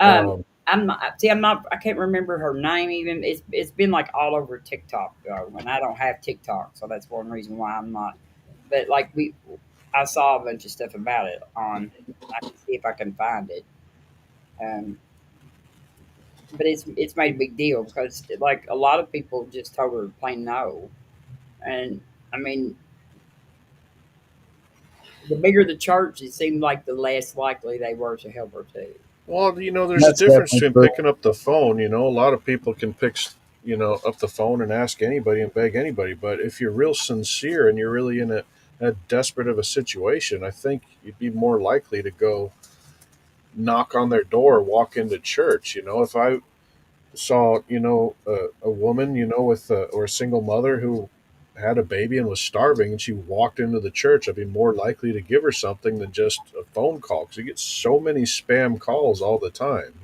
Um, I'm not. See, I'm not. I can't remember her name. Even it's been like all over TikTok though, and I don't have TikTok, so that's one reason why I'm not. But like I saw a bunch of stuff about it on. I can see if I can find it. Um, but it's made a big deal because like a lot of people just told her plain no, and I mean the bigger the church, it seemed like the less likely they were to help her too. Well, there's a That's difference definitely between true. picking up the phone. A lot of people can pick, up the phone and ask anybody and beg anybody. But if you're real sincere and you're really in a desperate of a situation, I think you'd be more likely to go knock on their door, walk into church. If I saw, a woman, or a single mother who had a baby and was starving and she walked into the church, I'd be more likely to give her something than just a phone call because you get so many spam calls all the time.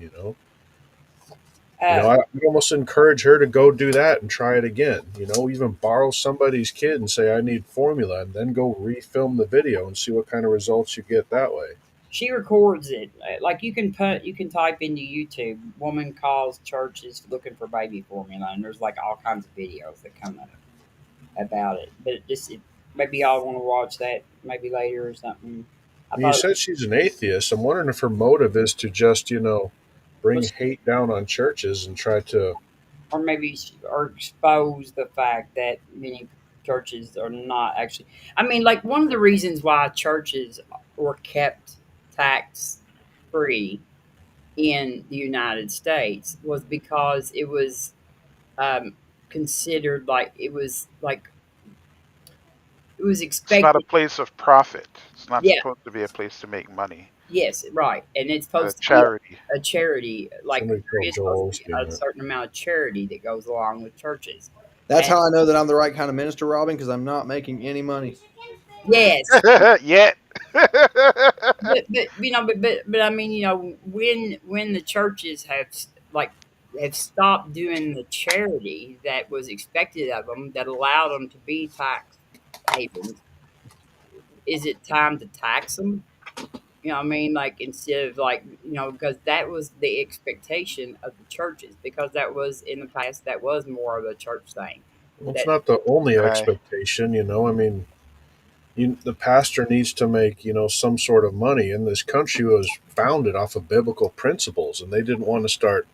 Uh, I'd almost encourage her to go do that and try it again. Even borrow somebody's kid and say, I need formula, and then go refilm the video and see what kind of results you get that way. she records it. Like you can type into YouTube, woman calls churches looking for baby formula, and there's like all kinds of videos that come up about it. But maybe y'all want to watch that maybe later or something. I And you thought, said she's an atheist. I'm wondering if her motive is to just, bring hate down on churches and try to. or maybe or expose the fact that many churches are not actually. I mean, like one of the reasons why churches were kept tax free in the United States was because it was considered like it was It's not a expected. place of profit. It's not Yeah, supposed to be a place to make money. Yes, right, and it's The supposed to be charity. a charity. Like Somebody there told is supposed Joel to be Osteen a that. certain amount of charity that goes along with churches. That's And how I know that I'm the right kind of minister, Robin, because I'm not making any money. yes, Yet. but you know, but I mean, you know, when the churches like have stopped doing the charity that was expected of them, that allowed them to be tax havens, is it time to tax them? You know what I mean? Like instead of like, you know, because that was the expectation of the churches, because that was in the past, that was more of a church thing. Well, it's That not the only I expectation, you know. I mean, the pastor needs to make, some sort of money. And this country was founded off of biblical principles, and they didn't want to start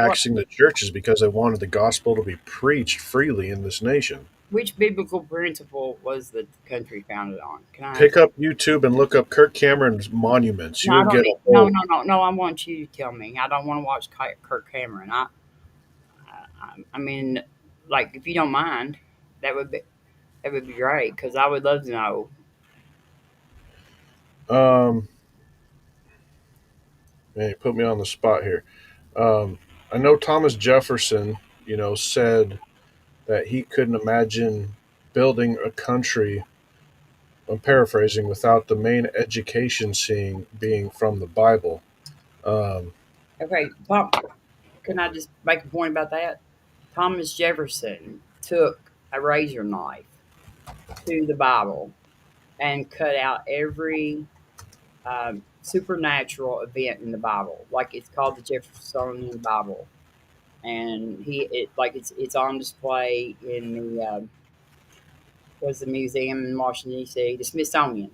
what taxing the churches because they wanted the gospel to be preached freely in this nation. which biblical principle was the country founded on? Can I Pick ask? up YouTube and look up Kirk Cameron's monuments. No, You I will don't get need. a No, whole. no, no, no. I want you to tell me. I don't want to watch Kirk Cameron. I mean, like if you don't mind, that would be that would be great because I would love to know. Um, Man, you put me on the spot here. I know Thomas Jefferson, said that he couldn't imagine building a country, I'm paraphrasing, without the main education seeing being from the Bible. Um, Okay, Tom, can I just make a point about that? Thomas Jefferson took a razor knife to the Bible and cut out every supernatural event in the Bible. Like it's called the Jeffersonian Bible, and it's on display in the was the museum in Washington D.C. The Smithsonian.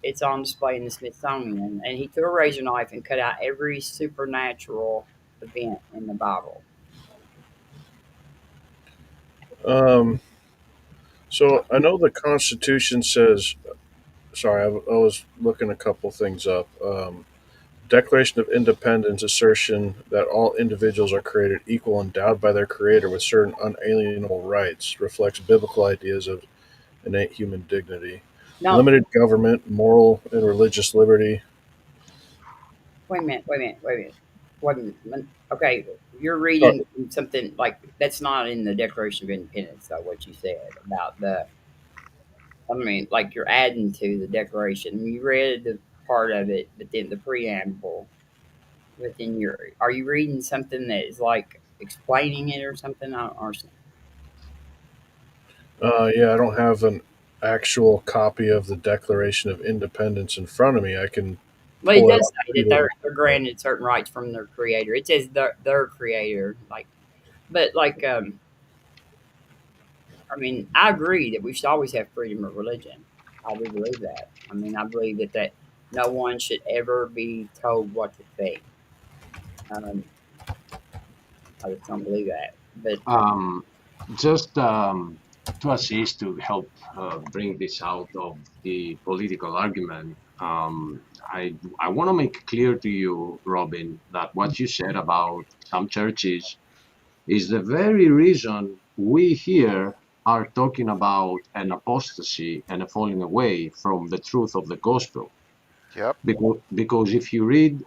It's on display in the Smithsonian, and he took a razor knife and cut out every supernatural event in the Bible. um, so I know the Constitution says. Sorry, I was looking a couple things up. Declaration of Independence assertion that all individuals are created equal, endowed by their Creator with certain unalienable rights, reflects biblical ideas of innate human dignity, No, limited government, moral and religious liberty. wait a minute, wait a minute, wait a minute, wait a minute. Okay, you're Uh, reading something like that's not in the Declaration of Independence, though. What you said about I mean, like you're adding to the Declaration. You read the part of it, but then the preamble within your. Are you reading something that is like explaining it or something? Or yeah, I don't have an actual copy of the Declaration of Independence in front of me. I can well, it pull it does up say and that read it. they're granted certain rights from their creator. It says their creator, like, but like I mean, I agree that we should always have freedom of religion. I do believe that. I mean, I believe that no one should ever be told what to think. Um, I just don't believe that. But Just to assist to help bring this out of the political argument, I want to make clear to you, Robin, that what you said about some churches is the very reason we here are talking about an apostasy and a falling away from the truth of the gospel. Yep. Because if you read,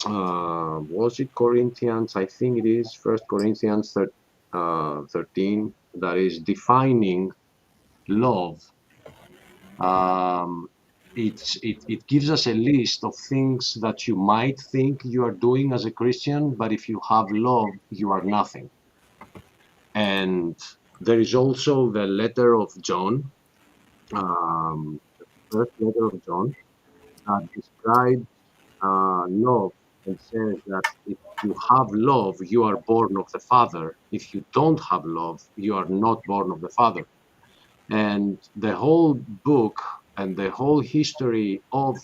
was it Corinthians? I think it is First Corinthians 13 that is defining love. It gives us a list of things that you might think you are doing as a Christian, but if you have love, you are nothing. And there is also the letter of John, the first letter of John, that describes love and says that if you have love, you are born of the Father. If you don't have love, you are not born of the Father. And the whole book and the whole history of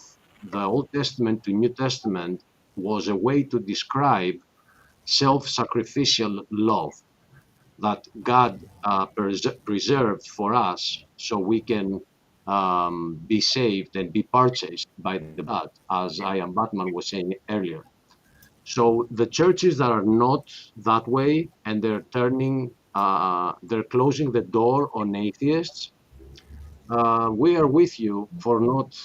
the Old Testament to New Testament was a way to describe self-sacrificial love that God preserved for us so we can be saved and be purchased by the blood, as I am Batman was saying earlier. So the churches that are not that way and they're closing the door on atheists, we are with you for not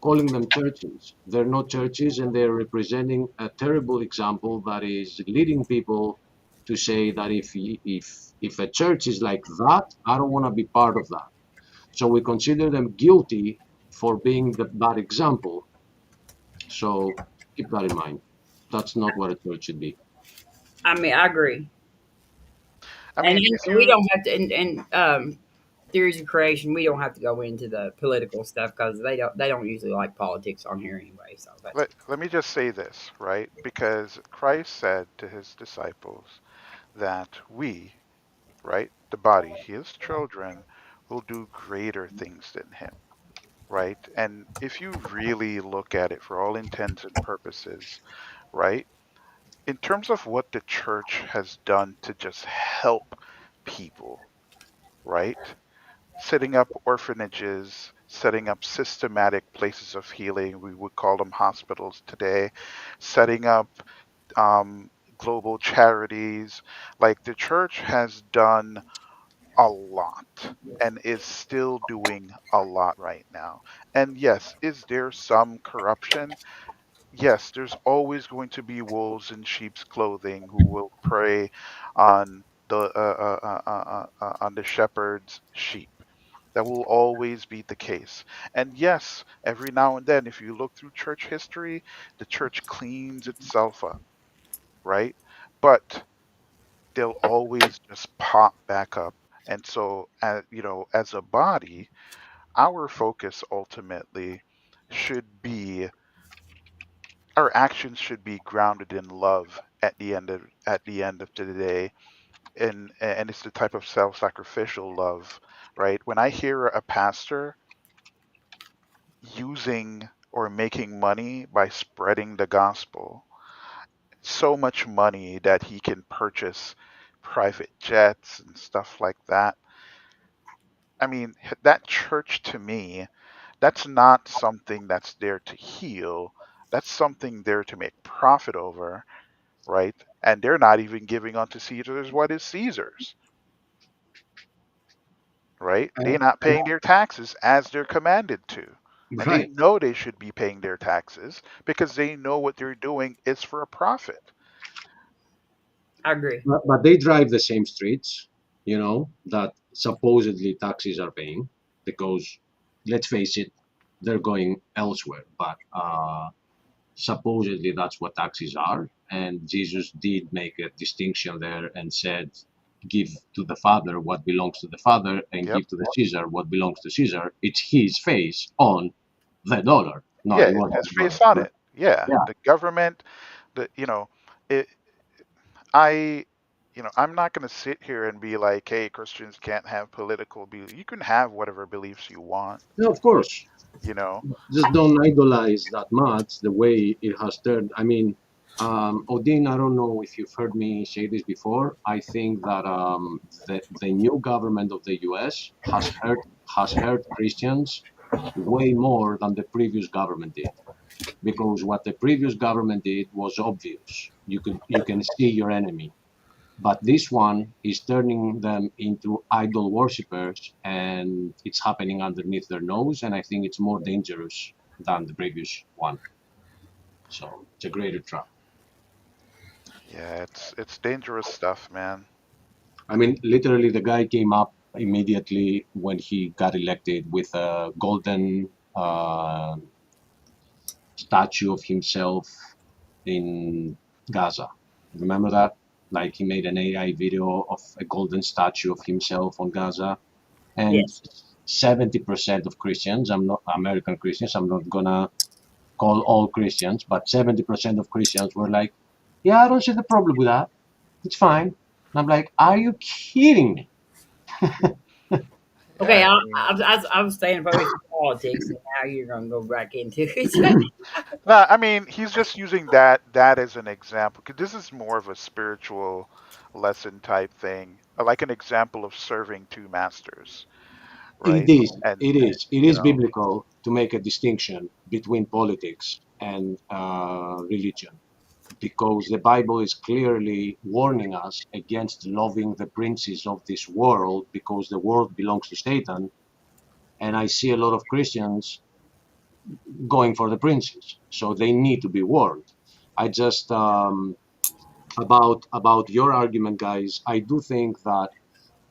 calling them churches. They're not churches, and they're representing a terrible example that is leading people to say that if a church is like that, I don't want to be part of that. So we consider them guilty for being the bad example. So keep that in mind. That's not what a church should be. I mean, I agree. I And mean, if we you don't have to, theories of creation, we don't have to go into the political stuff because they don't usually like politics on here anyway. So that's let me just say this, right? Because Christ said to his disciples that we, right, the body, his children, will do greater things than him, right? And if you really look at it for all intents and purposes, right, in terms of what the church has done to just help people, right? Setting up orphanages, setting up systematic places of healing, we would call them hospitals today, setting up global charities. Like the church has done a lot and is still doing a lot right now. And yes, is there some corruption? Yes, there's always going to be wolves in sheep's clothing who will prey on the shepherd's sheep. That will always be the case. And yes, every now and then, if you look through church history, the church cleans itself up, right? But they'll always just pop back up. And so, as a body, our focus ultimately should be, our actions should be grounded in love at the end of the day, and it's the type of self-sacrificial love, right? When I hear a pastor using or making money by spreading the gospel, so much money that he can purchase private jets and stuff like that. I mean, that church to me, that's not something that's there to heal. That's something there to make profit over, right? And they're not even giving unto Caesar's what is Caesar's, right? They're not paying their taxes as they're commanded to. And they Right. know they should be paying their taxes because they know what they're doing is for a profit. I agree. But they drive the same streets, that supposedly taxis are paying, because let's face it, they're going elsewhere. But supposedly that's what taxis are. And Jesus did make a distinction there and said, give to the Father what belongs to the Father, and Yep. give to the Caesar what belongs to Caesar. It's his face on the dollar. No, Yeah, it it wasn't has the face dollar. on it. Yeah, Yeah. the government, it. I, I'm not going to sit here and be like, hey, Christians can't have political beliefs. You can have whatever beliefs you want, Yeah, of course. you know. Just don't idolize that much the way it has turned. I mean, Odin, I don't know if you've heard me say this before. I think that the new government of the US has hurt Christians way more than the previous government did. Because what the previous government did was obvious. You can see your enemy. But this one is turning them into idol worshippers, and it's happening underneath their nose. And I think it's more dangerous than the previous one. So it's a greater trap. Yeah, it's dangerous stuff, man. I mean, literally, the guy came up immediately when he got elected with a golden statue of himself in Gaza. Remember that? Like he made an AI video of a golden statue of himself on Gaza, and Yes. 70% of Christians, I'm not American Christians, I'm not gonna call all Christians, but 70% of Christians were like, yeah, I don't see the problem with that. It's fine. And I'm like, are you kidding me? Okay, Yeah, I was staying away from politics, and now you're going to go back into it. no, I mean, he's just using that as an example because this is more of a spiritual lesson type thing, like an example of serving two masters, It right? is. And It is. It you is know, biblical to make a distinction between politics and religion, because the Bible is clearly warning us against loving the princes of this world, because the world belongs to Satan. And I see a lot of Christians going for the princes, so they need to be warned. I just about your argument, guys. I do think that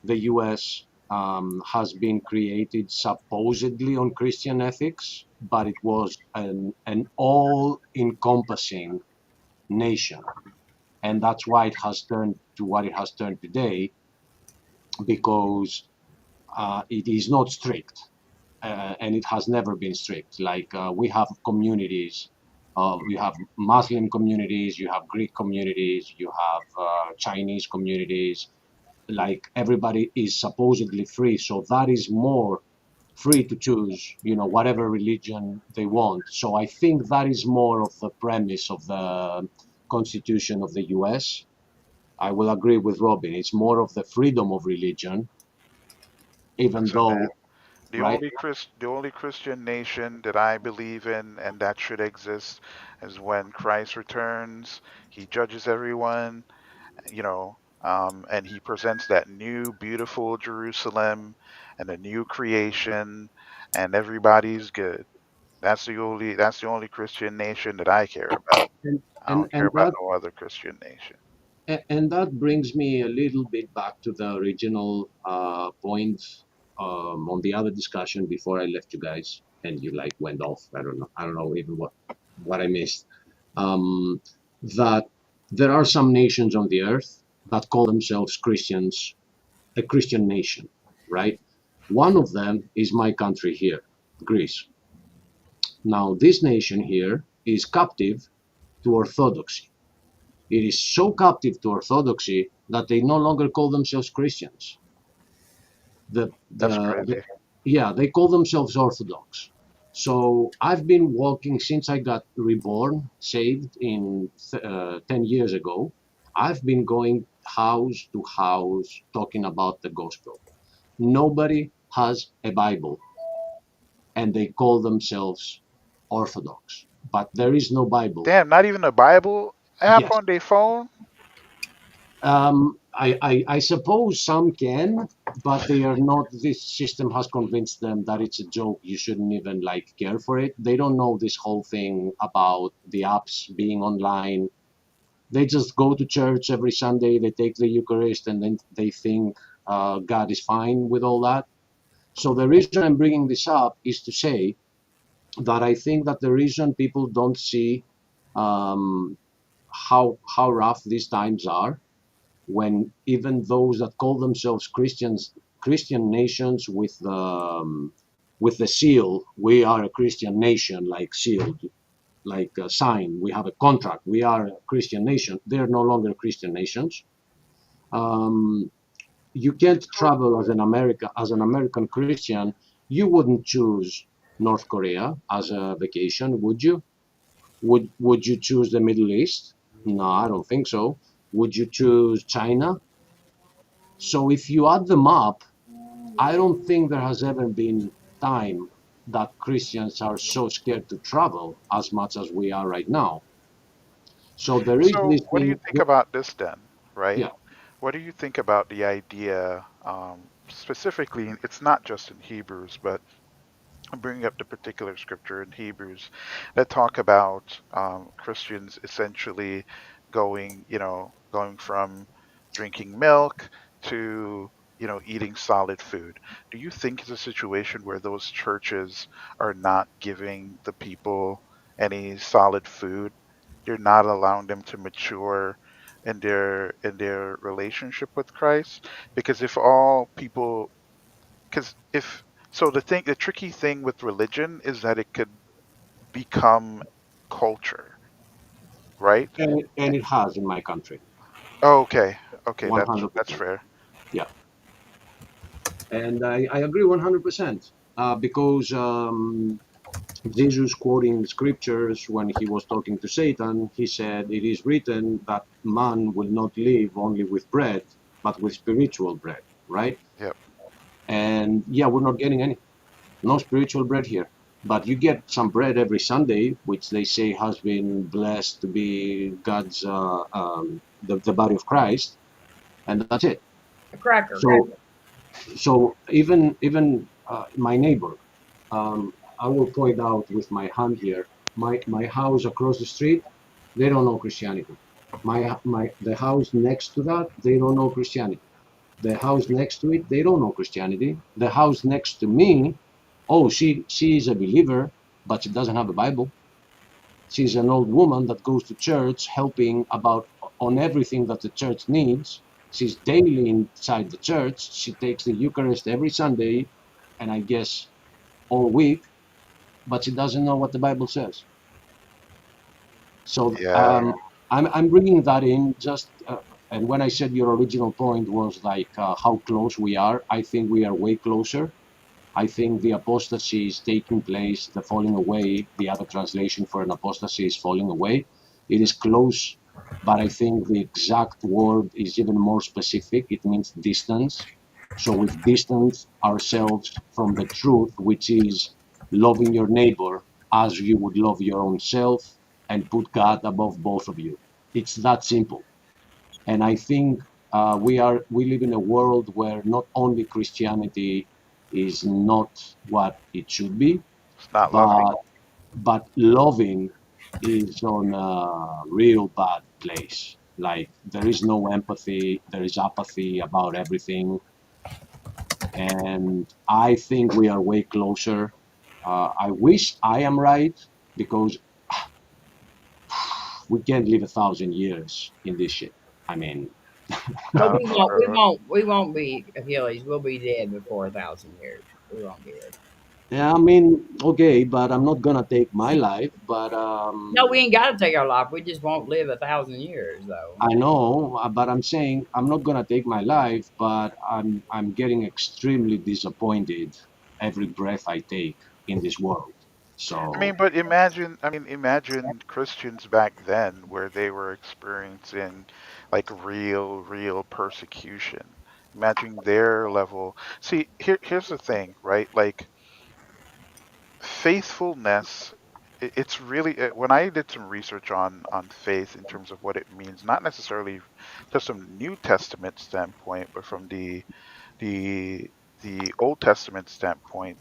the U.S. Has been created supposedly on Christian ethics, but it was an all-encompassing nation, and that's why it has turned to what it has turned today, because it is not strict, and it has never been strict. Like we have communities, you have Muslim communities, you have Greek communities, you have Chinese communities. Like everybody is supposedly free, so that is more free to choose, whatever religion they want. So I think that is more of the premise of the Constitution of the US. I will agree with Robin. It's more of the freedom of religion, even Listen, man, though, the right? only Christian nation that I believe in and that should exist is when Christ returns. He judges everyone, and he presents that new, beautiful Jerusalem and a new creation, and everybody's good. That's the only Christian nation that I care about. And I and don't care and about that no other Christian nation. and that brings me a little bit back to the original point on the other discussion before I left you guys, and you like went off. I don't know even what I missed. Um, that there are some nations on the earth that call themselves Christians, a Christian nation, right? One of them is my country here, Greece. Now, this nation here is captive to orthodoxy. It is so captive to orthodoxy that they no longer call themselves Christians. That's crazy. Yeah, they call themselves Orthodox. So I've been walking since I got reborn, saved in 10 years ago. I've been going house to house talking about the gospel. Nobody has a Bible, and they call themselves Orthodox, but there is no Bible. Damn, not even a Bible app Yes. on their phone? I suppose some can, but they are not. This system has convinced them that it's a joke. You shouldn't even care for it. They don't know this whole thing about the apps being online. They just go to church every Sunday. They take the Eucharist, and then they think God is fine with all that. So the reason I'm bringing this up is to say that I think that the reason people don't see how rough these times are, when even those that call themselves Christian nations with the seal, we are a Christian nation, like sealed, like a sign, we have a contract, we are a Christian nation. They're no longer Christian nations. You can't travel as an American Christian. You wouldn't choose North Korea as a vacation, would you? Would you choose the Middle East? No, I don't think so. Would you choose China? So if you add them up, I don't think there has ever been time that Christians are so scared to travel as much as we are right now. So there is So, this what do you thing. think about this then, right? Yeah. What do you think about the idea, specifically, it's not just in Hebrews, but I'm bringing up the particular scripture in Hebrews that talk about Christians essentially going from drinking milk to, eating solid food. Do you think it's a situation where those churches are not giving the people any solid food? They're not allowing them to mature in their relationship with Christ? Because if all people because if so the tricky thing with religion is that it could become culture, right? And it has in my country, Oh, okay, that's 100%. fair. Yeah. And I agree 100%, because Jesus, quoting scriptures when he was talking to Satan, he said, "It is written that man will not live only with bread, but with spiritual bread," right? Yep. And yeah, we're not getting no spiritual bread here. But you get some bread every Sunday, which they say has been blessed to be God's, the body of Christ, and that's it. A cracker. So even my neighbor, I will point out with my hand here, my house across the street, they don't know Christianity. The house next to that, they don't know Christianity. The house next to it, they don't know Christianity. The house next to me, oh, she is a believer, but she doesn't have a Bible. She's an old woman that goes to church, helping about on everything that the church needs. She's daily inside the church. She takes the Eucharist every Sunday, and I guess all week, but she doesn't know what the Bible says. So Yeah. I'm bringing that in just, and when I said your original point was like how close we are, I think we are way closer. I think the apostasy is taking place, the falling away, the other translation for an apostasy is falling away. It is close, but I think the exact word is even more specific. It means distance. So we've distanced ourselves from the truth, which is loving your neighbor as you would love your own self and put God above both of you. It's that simple. And I think we live in a world where not only Christianity is not what it should be, It's not loving. but loving is on a real bad place. Like there is no empathy, there is apathy about everything, and I think we are way closer. I wish I am right because we can't live 1,000 years in this shit. I mean, But we won't. We Uh, won't. We won't be Achilles. We'll be dead before 1,000 years. We won't be dead. yeah, I mean, okay, but I'm not gonna take my life. But No, we ain't got to take our life. We just won't live 1,000 years, though. I know, but I'm saying I'm not gonna take my life. But I'm getting extremely disappointed every breath I take in this world. I mean, So but imagine Christians back then where they were experiencing like real persecution. Imagine their level. See, here's the thing, right? Like faithfulness, it's really when I did some research on faith in terms of what it means, not necessarily just from New Testament standpoint, but from the the Old Testament standpoint,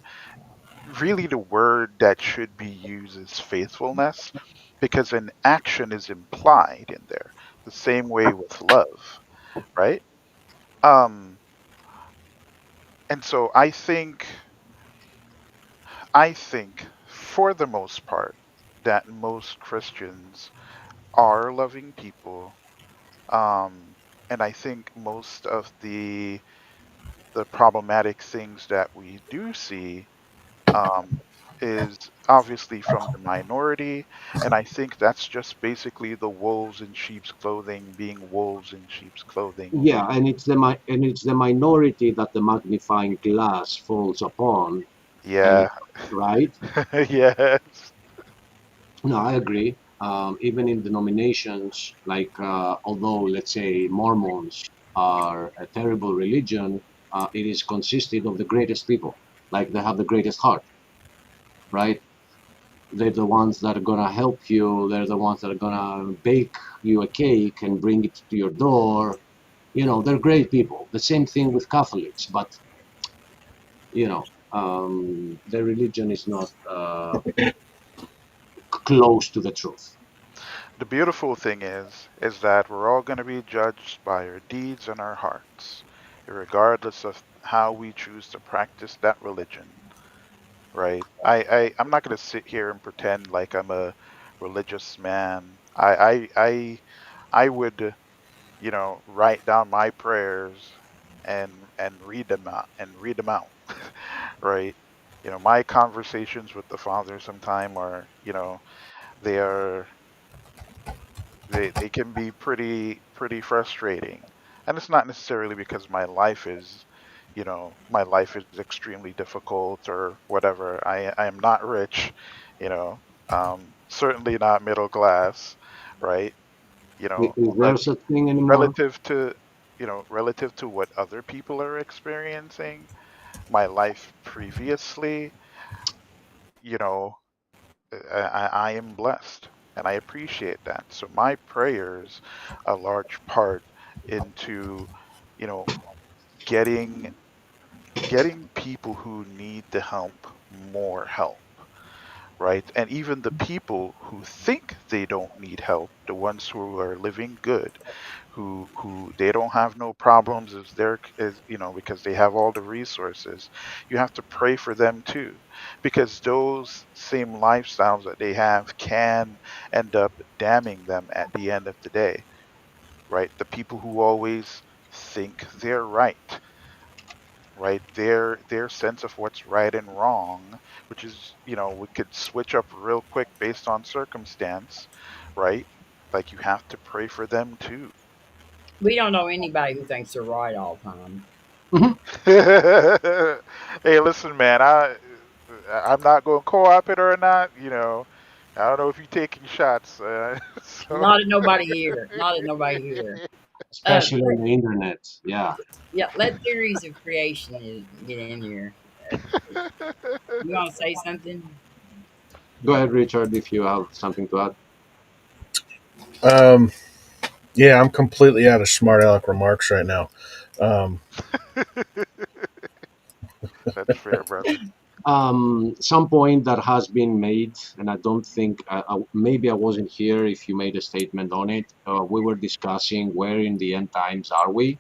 really the word that should be used is faithfulness because an action is implied in there the same way with love, right? um and so I think for the most part that most Christians are loving people. And I think most of the problematic things that we do see um, is obviously from the minority, and I think that's just basically the wolves in sheep's clothing being wolves in sheep's clothing. yeah, and it's the minority that the magnifying glass falls upon, and Yeah. it, right? Yes. No, I agree. Even in denominations, like although let's say Mormons are a terrible religion, it is consisted of the greatest people. Like they have the greatest heart, right? They're the ones that are gonna help you. They're the ones that are gonna bake you a cake and bring it to your door. You know, they're great people. The same thing with Catholics, but you know, their religion is not close to the truth. The beautiful thing is that we're all going to be judged by our deeds and our hearts, regardless of how we choose to practice that religion, right? I'm not going to sit here and pretend like I'm a religious man. I would, write down my prayers and read them out, right? My conversations with the Father sometime are, they are they can be pretty frustrating. And it's not necessarily because my life is extremely difficult or whatever. I am not rich, you know, certainly not middle class, right? Is there But such thing anymore? relative to relative to what other people are experiencing, my life previously, you know, I am blessed and I appreciate that. So my prayers, a large part into, you know, getting getting people who need the help more help. right? And even the people who think they don't need help, the ones who are living good, who they don't have no problems as they're as because they have all the resources, you have to pray for them too, because those same lifestyles that they have can end up damning them at the end of the day, right? The people who always think they're right, right? Their sense of what's right and wrong, which is, we could switch up real quick based on circumstance, right? Like, you have to pray for them too. We don't know anybody who thinks they're right all the time. Hey, listen, man, I'm not going to co-op it or not. I don't know if you're taking shots. So Not at nobody here. Not at nobody here. especially Let, on the internet. Yeah. yeah, let theories of creation get in here. You want to say something? Go ahead, Richard, if you have something to add. Um, yeah, I'm completely out of smart aleck remarks right now. Um, that's fair, brother. Some point that has been made, and I don't think, maybe I wasn't here if you made a statement on it. We were discussing where in the end times are we.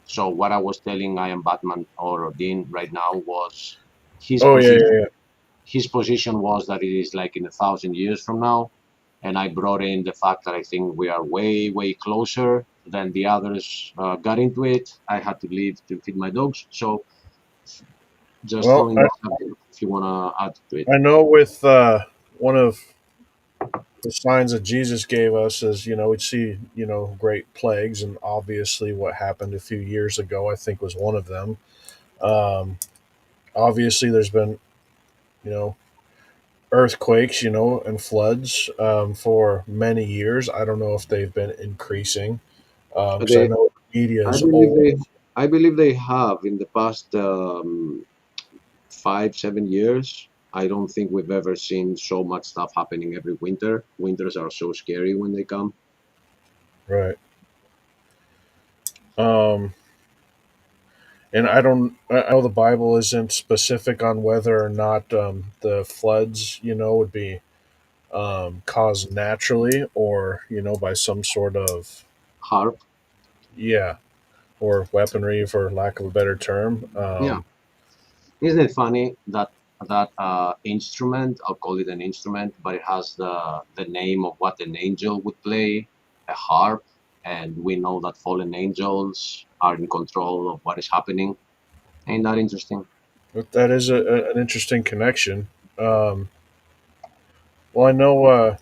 So what I was telling I am Batman or Dean right now was his oh yeah, position. yeah, yeah. His position was that it is like in 1,000 years from now, and I brought in the fact that I think we are way, way closer than the others got into it. I had to leave to feed my dogs, so just Well, throwing that out there if you want to add to it. I know with one of the signs that Jesus gave us is, we'd see, great plagues, and obviously what happened a few years ago, I think, was one of them. Um, Obviously, there's been, you know, earthquakes, and floods for many years. I don't know if they've been increasing because I They, know media I is believe old. they, I believe they have in the past 5, 7 years. I don't think we've ever seen so much stuff happening every winter. Winters are so scary when they come. Right. Um, and I know the Bible isn't specific on whether or not the floods, would be caused naturally or, by some sort of, Harp, yeah, or weaponry, for lack of a better term. yeah. Isn't it funny that instrument? I'll call it an instrument, but it has the name of what an angel would play, a harp, and we know that fallen angels are in control of what is happening. Ain't that interesting? But that is an interesting connection. Um, well, I know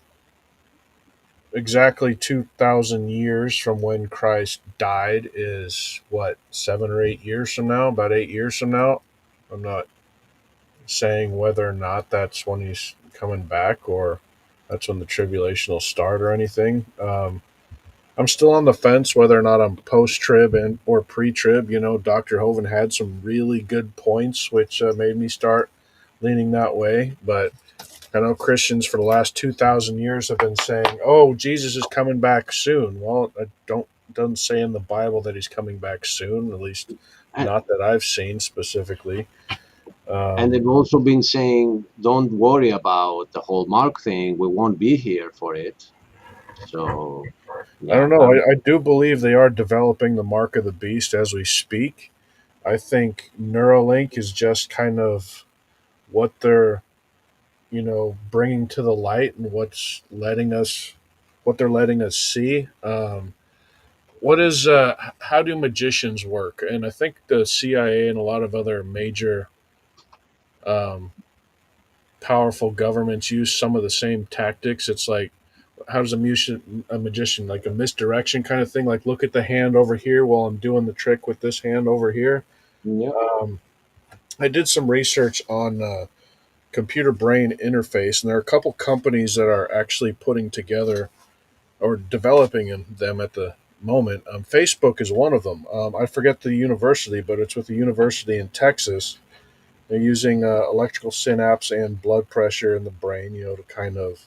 exactly 2,000 years from when Christ died is what, 7 or 8 years from now, about 8 years from now. I'm not saying whether or not that's when he's coming back or that's when the tribulation will start or anything. I'm still on the fence whether or not I'm post trib and or pre trib. Dr. Hovind had some really good points, which made me start leaning that way. But I know Christians for the last 2,000 years have been saying, "Oh, Jesus is coming back soon." Well, it doesn't say in the Bible that he's coming back soon, at least And, not that I've seen specifically. and Um, they've also been saying, don't worry about the whole mark thing. We won't be here for it. So, I yeah, don't know. I do believe they are developing the mark of the beast as we speak. I think Neuralink is just kind of what they're, bringing to the light and what they're letting us see. How do magicians work? And I think the CIA and a lot of other major um, powerful governments use some of the same tactics. It's like, how does a magician, like a misdirection kind of thing, like look at the hand over here while I'm doing the trick with this hand over here. yeah. um, I did some research on computer brain interface, and there are a couple companies that are actually putting together or developing them at the moment. Facebook is one of them. I forget the university, but it's with a university in Texas. They're using electrical synapse and blood pressure in the brain, to kind of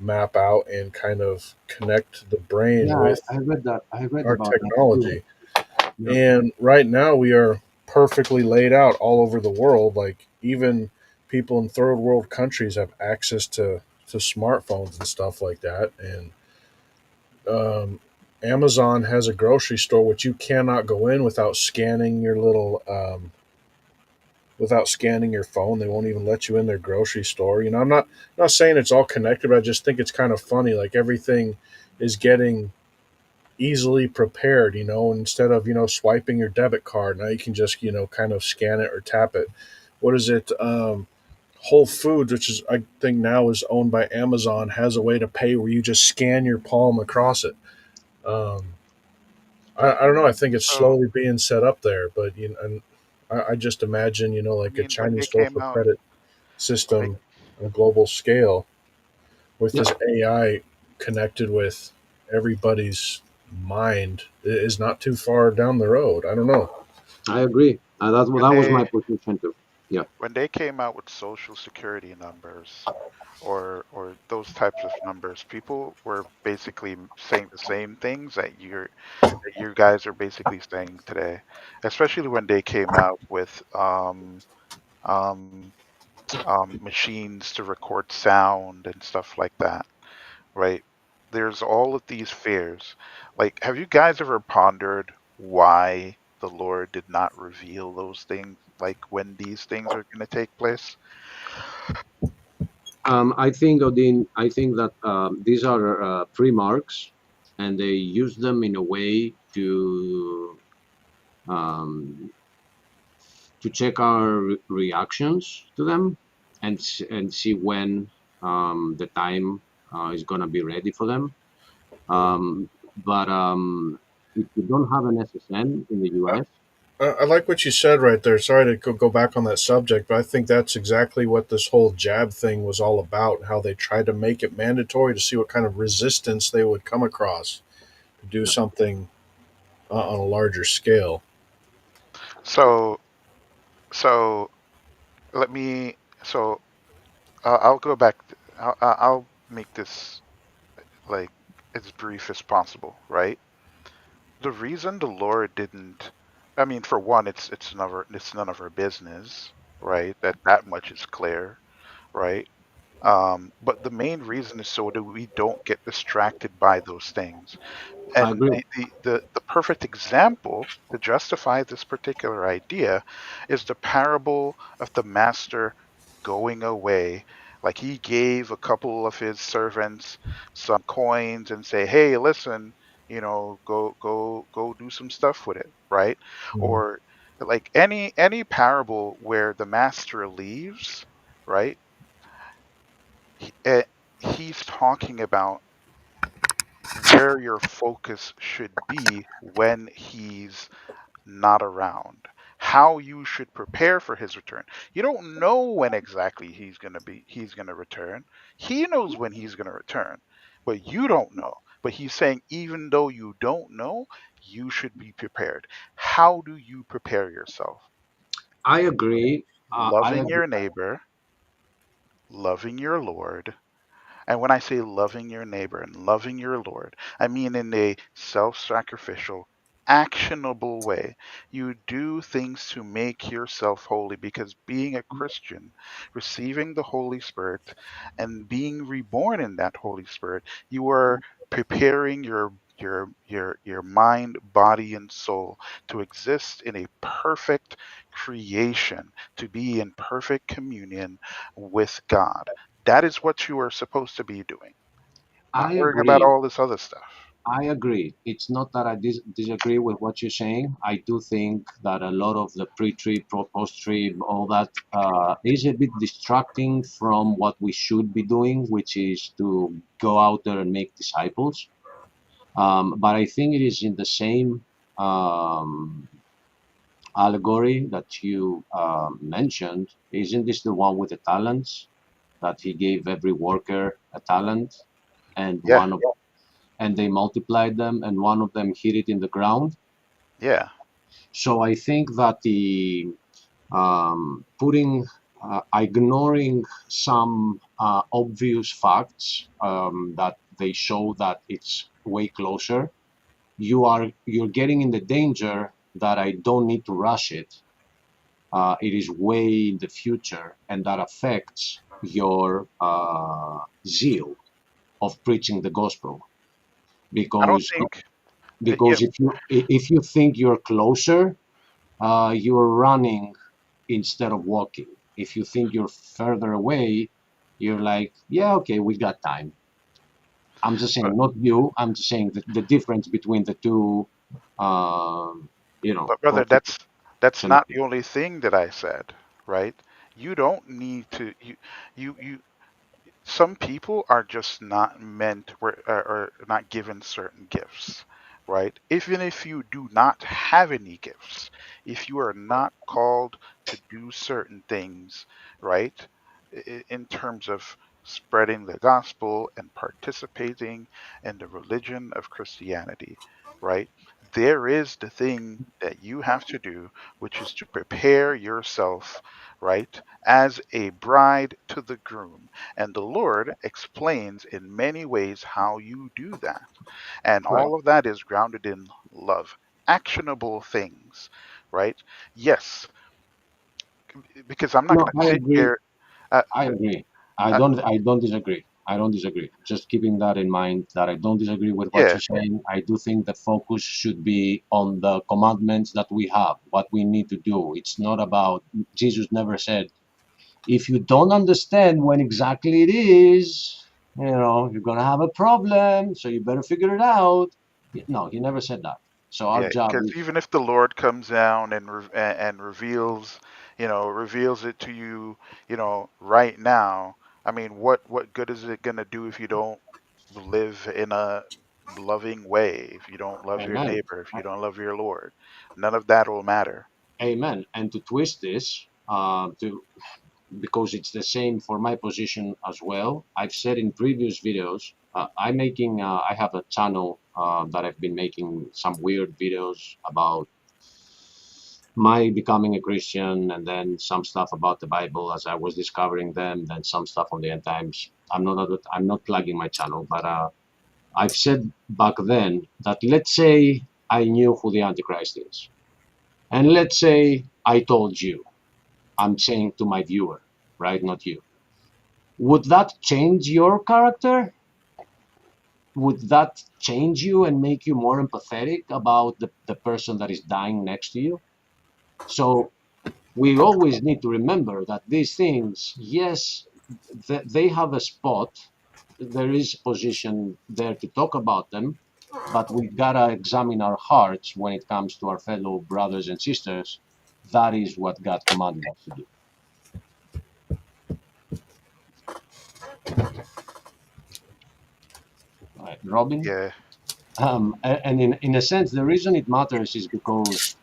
map out and kind of connect the brain Yeah, with I read that. I read our about that too. technology. Yeah. And right now we are perfectly laid out all over the world. Like, even people in third world countries have access to smartphones and stuff like that, and Amazon has a grocery store which you cannot go in without scanning your little without scanning your phone. They won't even let you in their grocery store. You know, I'm not saying it's all connected, but I just think it's kind of funny. Like everything is getting easily prepared. You know, instead of swiping your debit card, now you can just kind of scan it or tap it. What is it? Whole Foods, which is I think now is owned by Amazon, has a way to pay where you just scan your palm across it. Um, I don't know. I think it's So, slowly being set up there, but and I just imagine I like a mean, when they Chinese came social out, credit when they system on a global scale with Yeah, this AI connected with everybody's mind is not too far down the road. I don't know. I agree. when That was my they position too. Yeah. when they came out with social security numbers or those types of numbers, people were basically saying the same things that you guys are basically saying today, especially when they came out with um, machines to record sound and stuff like that, right? There's all of these fears. Like, have you guys ever pondered why the Lord did not reveal those things, like when these things are going to take place? I think, Odin, I think that these are pre-marks, and they use them in a way um, to check our reactions to them, and see when the time is gonna be ready for them. But if you don't have an SSN in the US, I like what you said right there. Sorry to go back on that subject, but I think that's exactly what this whole jab thing was all about. How they tried to make it mandatory to see what kind of resistance they would come across to do something on a larger scale. So, so let me. So I'll go back. I'll make this like as brief as possible, right? The reason the Lord didn't, I mean, for one, it's none of our business, right? That much is clear, right? But the main reason is so that we don't get distracted by those things. I And agree. the perfect example to justify this particular idea is the parable of the master going away. Like he gave a couple of his servants some coins and say, "Hey, listen, go do some stuff with it," right? Mhm. Or like any parable where the master leaves, right? He, eh, he's talking about where your focus should be when he's not around, how you should prepare for his return. You don't know when exactly he's going to return. He knows when he's going to return, but you don't know. But he's saying even though you don't know, you should be prepared. How do you prepare yourself? I agree. I Loving agree. your neighbor, loving your Lord. And when I say loving your neighbor and loving your Lord, I mean in a self sacrificial, actionable way. You do things to make yourself holy because being a Christian, receiving the Holy Spirit, and being reborn in that Holy Spirit, you are preparing your mind, body, and soul to exist in a perfect creation, to be in perfect communion with God. That is what you are supposed to be doing, not I worrying about agree. all this other stuff. I agree. It's not that I disagree with what you're saying. I do think that a lot of the pre-trib, post-trib, all that is a bit distracting from what we should be doing, which is to go out there and make disciples. But I think it is in the same um, allegory that you mentioned. Isn't this the one with the talents that he gave every worker a talent, and Yeah, and they multiplied them, and one of them hid it in the ground? yeah, So I think that the ignoring some obvious facts that they show that it's way closer, you're getting in the danger that I don't need to rush it. it is way in the future, and that affects your zeal of preaching the gospel. I don't Because think. Yeah, because if you think you're closer, you're running instead of walking. If you think you're further away, you're like, yeah, okay, we got time. I'm just saying, but not you. I'm just saying the difference between the two, um, but brother, concepts. that's not the only thing that I said, right? You don't need to. You. Some people are just not meant or not given certain gifts, right? Even if you do not have any gifts, if you are not called to do certain things, right, in terms of spreading the gospel and participating in the religion of Christianity, right? There is the thing that you have to do, which is to prepare yourself, right, as a bride to the groom. And the Lord explains in many ways how you do that. And Correct. all of that is grounded in love, actionable things, right? Yes, because I'm not No, going to I sit agree. here. Uh, I agree. I uh, don't. I don't disagree. I don't disagree. Just keeping that in mind, that I don't disagree with what yeah, you're saying. I do think the focus should be on the commandments that we have, what we need to do. It's not about, Jesus never said, if you don't understand when exactly it is, you're gonna have a problem. So you better figure it out. No, he never said that. So our yeah, job because is, even if the Lord comes down and and reveals, reveals it to you, right now, I mean, what good is it going to do if you don't live in a loving way, if you don't love your amen. neighbor, if you don't love your Lord? None of that will matter. Amen. And to twist this, to because it's the same for my position as well. I've said in previous videos, I have a channel that I've been making some weird videos about my becoming a Christian, and then some stuff about the Bible as I was discovering them, then some stuff on the end times. I'm not plugging my channel, but I've said back then that, let's say I knew who the Antichrist is, and let's say I told you. I'm saying to my viewer, right? Not you. Would that change your character? Would that change you and make you more empathetic about the person that is dying next to you? So we always need to remember that these things, yes, they have a spot. There is a position there to talk about them, but we gotta examine our hearts when it comes to our fellow brothers and sisters. That is what God commanded us to do. Right, Robin? Yeah, And in a sense, the reason it matters is because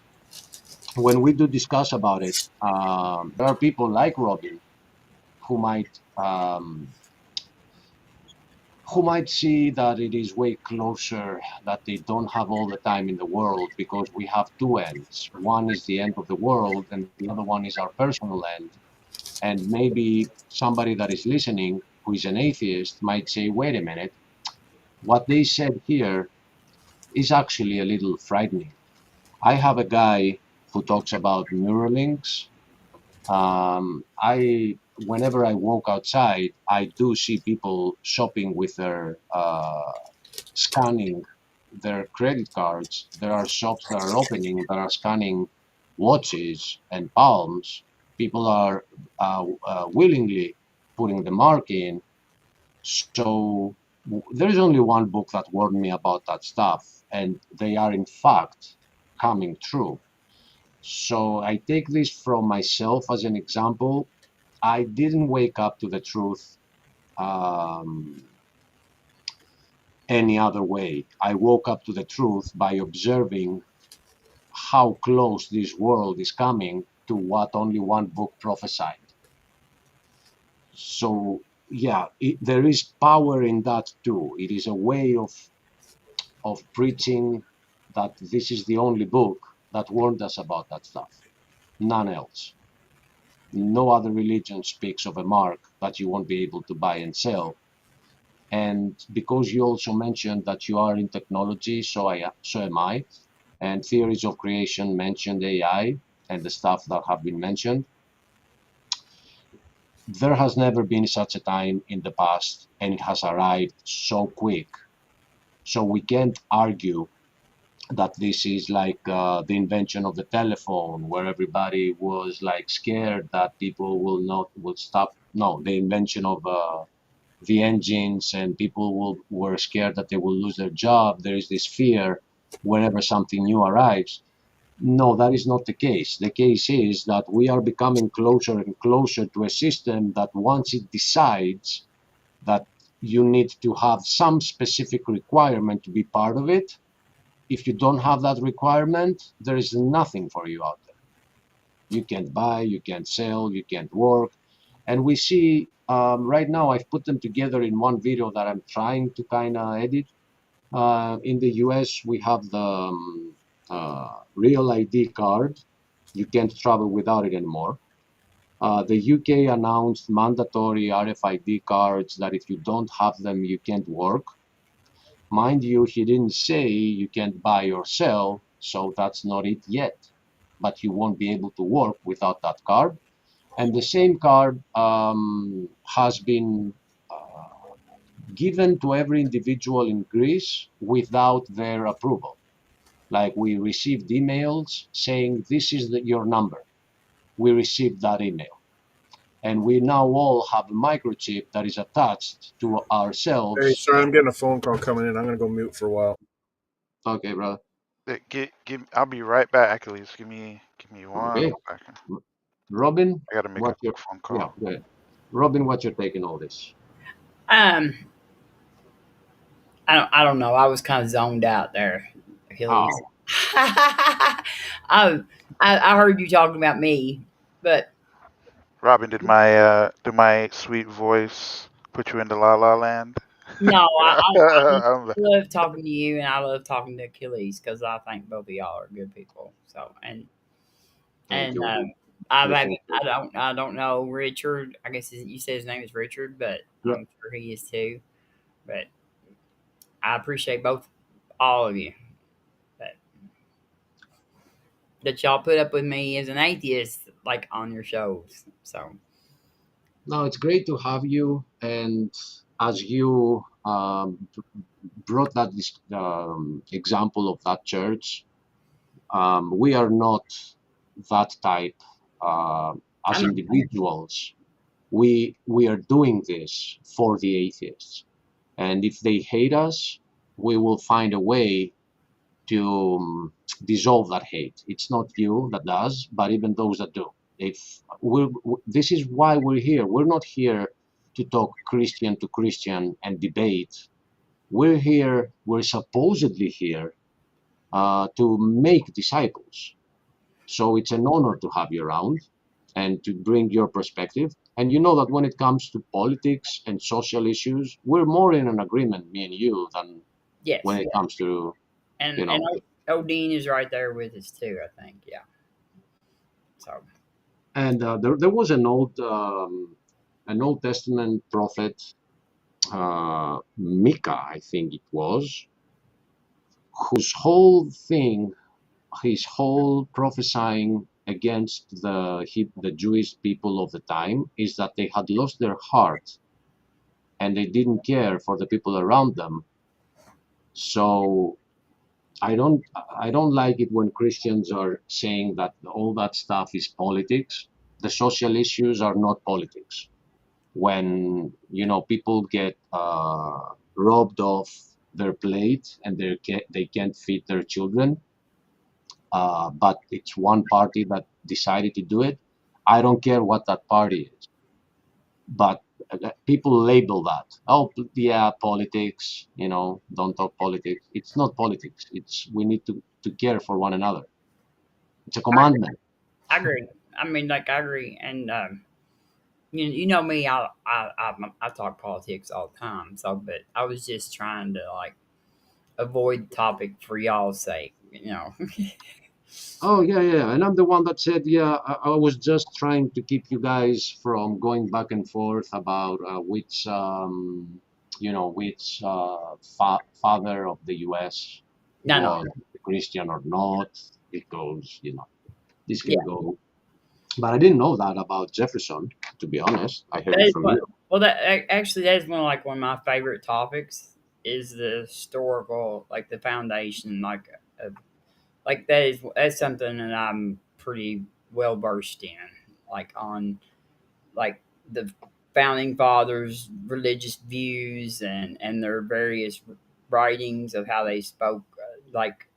when we do discuss about it, there are people like Robin who might see that it is way closer, that they don't have all the time in the world because we have two ends. One is the end of the world, and the other one is our personal end. And maybe somebody that is listening who is an atheist might say, wait a minute, what they said here is actually a little frightening. I have a guy who talks about Neuralinks. Whenever I walk outside, I do see people shopping with their scanning their credit cards. There are shops that are opening that are scanning watches and palms. People are willingly putting the mark in. So there is only one book that warned me about that stuff, and they are in fact coming true. So I take this from myself as an example. I didn't wake up to the truth um, any other way. I woke up to the truth by observing how close this world is coming to what only one book prophesied. So yeah, there is power in that too. It is a way of preaching that this is the only book that warned us about that stuff. None else. No other religion speaks of a mark that you won't be able to buy and sell. And because you also mentioned that you are in technology, so am I. And theories of creation mentioned AI. and the stuff that have been mentioned, there has never been such a time in the past, and it has arrived so quick. So we can't argue that this is like the invention of the telephone, where everybody was like scared that people will stop. No, the invention of the engines, and people were scared that they will lose their job. There is this fear whenever something new arrives. No, that is not the case. The case is that we are becoming closer and closer to a system that once it decides that you need to have some specific requirement to be part of it, if you don't have that requirement, there is nothing for you out there. You can't buy, you can't sell, you can't work. And we see right now, I've put them together in one video that I'm trying to kind of edit. In the US, we have the Real ID card. You can't travel without it anymore. The UK announced mandatory RFID cards that if you don't have them, you can't work. Mind you, he didn't say you can't buy or sell, so that's not it yet. But you won't be able to work without that card. And the same card has been given to every individual in Greece without their approval. Like, we received emails saying, this is your number. We received that email. And we now all have a microchip that is attached to ourselves. Hey, sorry, I'm getting a phone call coming in. I'm going to go mute for a while. Okay, brother. I'll be right back, Achilles. Give me one Okay. second. Robin, I gotta make a quick phone call. Yeah, go ahead. Robin, what's your take on all this? I don't know. I was kind of zoned out there, Achilles. I heard you talking about me, but Robin, did my sweet voice put you into La La Land? no, I love talking to you, and I love talking to Achilles because I think both of y'all are good people. So Thank you. I don't know Richard. I guess you said his name is Richard, but Yeah. I'm sure he is too. But I appreciate all of you. But that y'all put up with me as an atheist, like on your shows. So No, it's great to have you. And as you brought that example of that church, we are not that type as individuals. We are doing this for the atheists. And if they hate us, we will find a way to dissolve that hate. It's not you that does, but even those that do. This is why we're here. We're not here to talk Christian to Christian and debate. We're supposedly here to make disciples. So it's an honor to have you around and to bring your perspective. And you know that when it comes to politics and social issues, we're more in an agreement, me and you, than when it comes to, and you know. and Odin is right there with us too. I think, yeah. So. And there was an Old Testament prophet, Micah, I think it was, whose whole thing, his whole prophesying against the Jewish people of the time is that they had lost their heart and they didn't care for the people around them. So I don't like it when Christians are saying that all that stuff is politics. The social issues are not politics. When, you know, people get robbed of their plate and they can't feed their children, but it's one party that decided to do it. I don't care what that party is, but people label that, oh yeah, politics, you know, don't talk politics. It's not politics. We need to care for one another. It's a commandment. I agree. I mean, like, I agree. And you know me, I talk politics all the time. So, but I was just trying to like avoid the topic for y'all's sake, you know. Oh yeah, and I'm the one that said, yeah, I was just trying to keep you guys from going back and forth about which father of the U.S. No. was Christian or not, because, you know, This can go. But I didn't know that about Jefferson, to be honest. I heard That it is from one, you. well, actually that is one of my favorite topics is the historical, like the foundation, like that's something that I'm pretty well versed in, like on like the founding fathers' religious views and their various writings of how they spoke. Like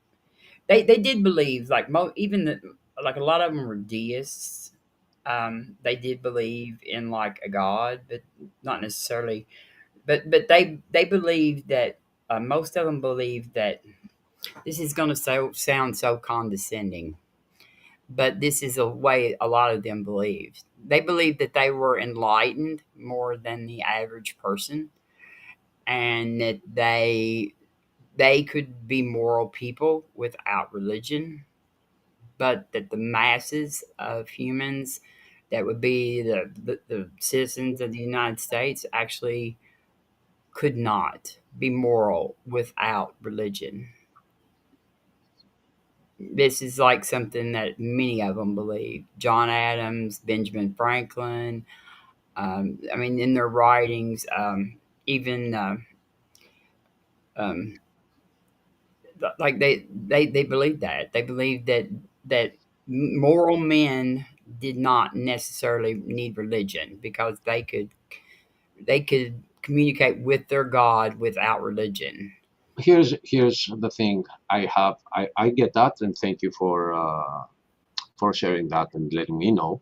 they did believe, like even like a lot of them were deists. They did believe in like a god, but not necessarily. But they believed that most of them believed that this is going to sound so condescending, but this is a way a lot of them believed. They believed that they were enlightened more than the average person, and that they could be moral people without religion, but that the masses of humans that would be the citizens of the United States actually could not be moral without religion. This is like something that many of them believe. John Adams, Benjamin Franklin. I mean, in their writings, even um, like they believe that they believe that moral men did not necessarily need religion because they could communicate with their God without religion. Here's the thing. I get that, and thank you for sharing that and letting me know.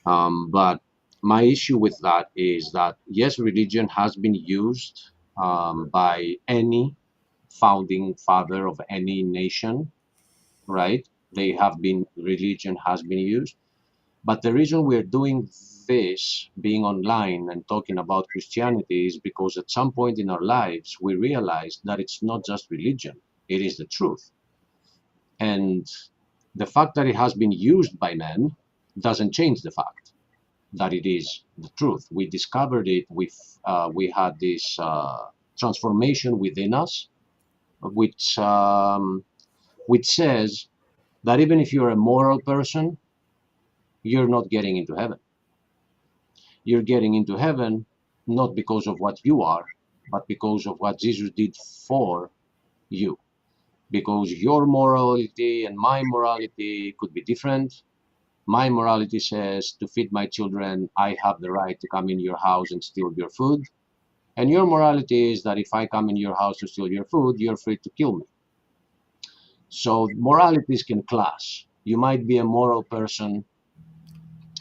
But my issue with that is that yes, religion has been used by any founding father of any nation, right? Religion has been used. But the reason we're doing this, being online and talking about Christianity, is because at some point in our lives we realized that it's not just religion, it is the truth. And the fact that it has been used by men doesn't change the fact that it is the truth. We discovered it. We had this transformation within us, which says that even if you're a moral person, you're not getting into heaven. You're getting into heaven not because of what you are, but because of what Jesus did for you. Because your morality and my morality could be different. My morality says to feed my children, I have the right to come in your house and steal your food. And your morality is that if I come in your house to steal your food, you're free to kill me. So moralities can clash. You might be a moral person,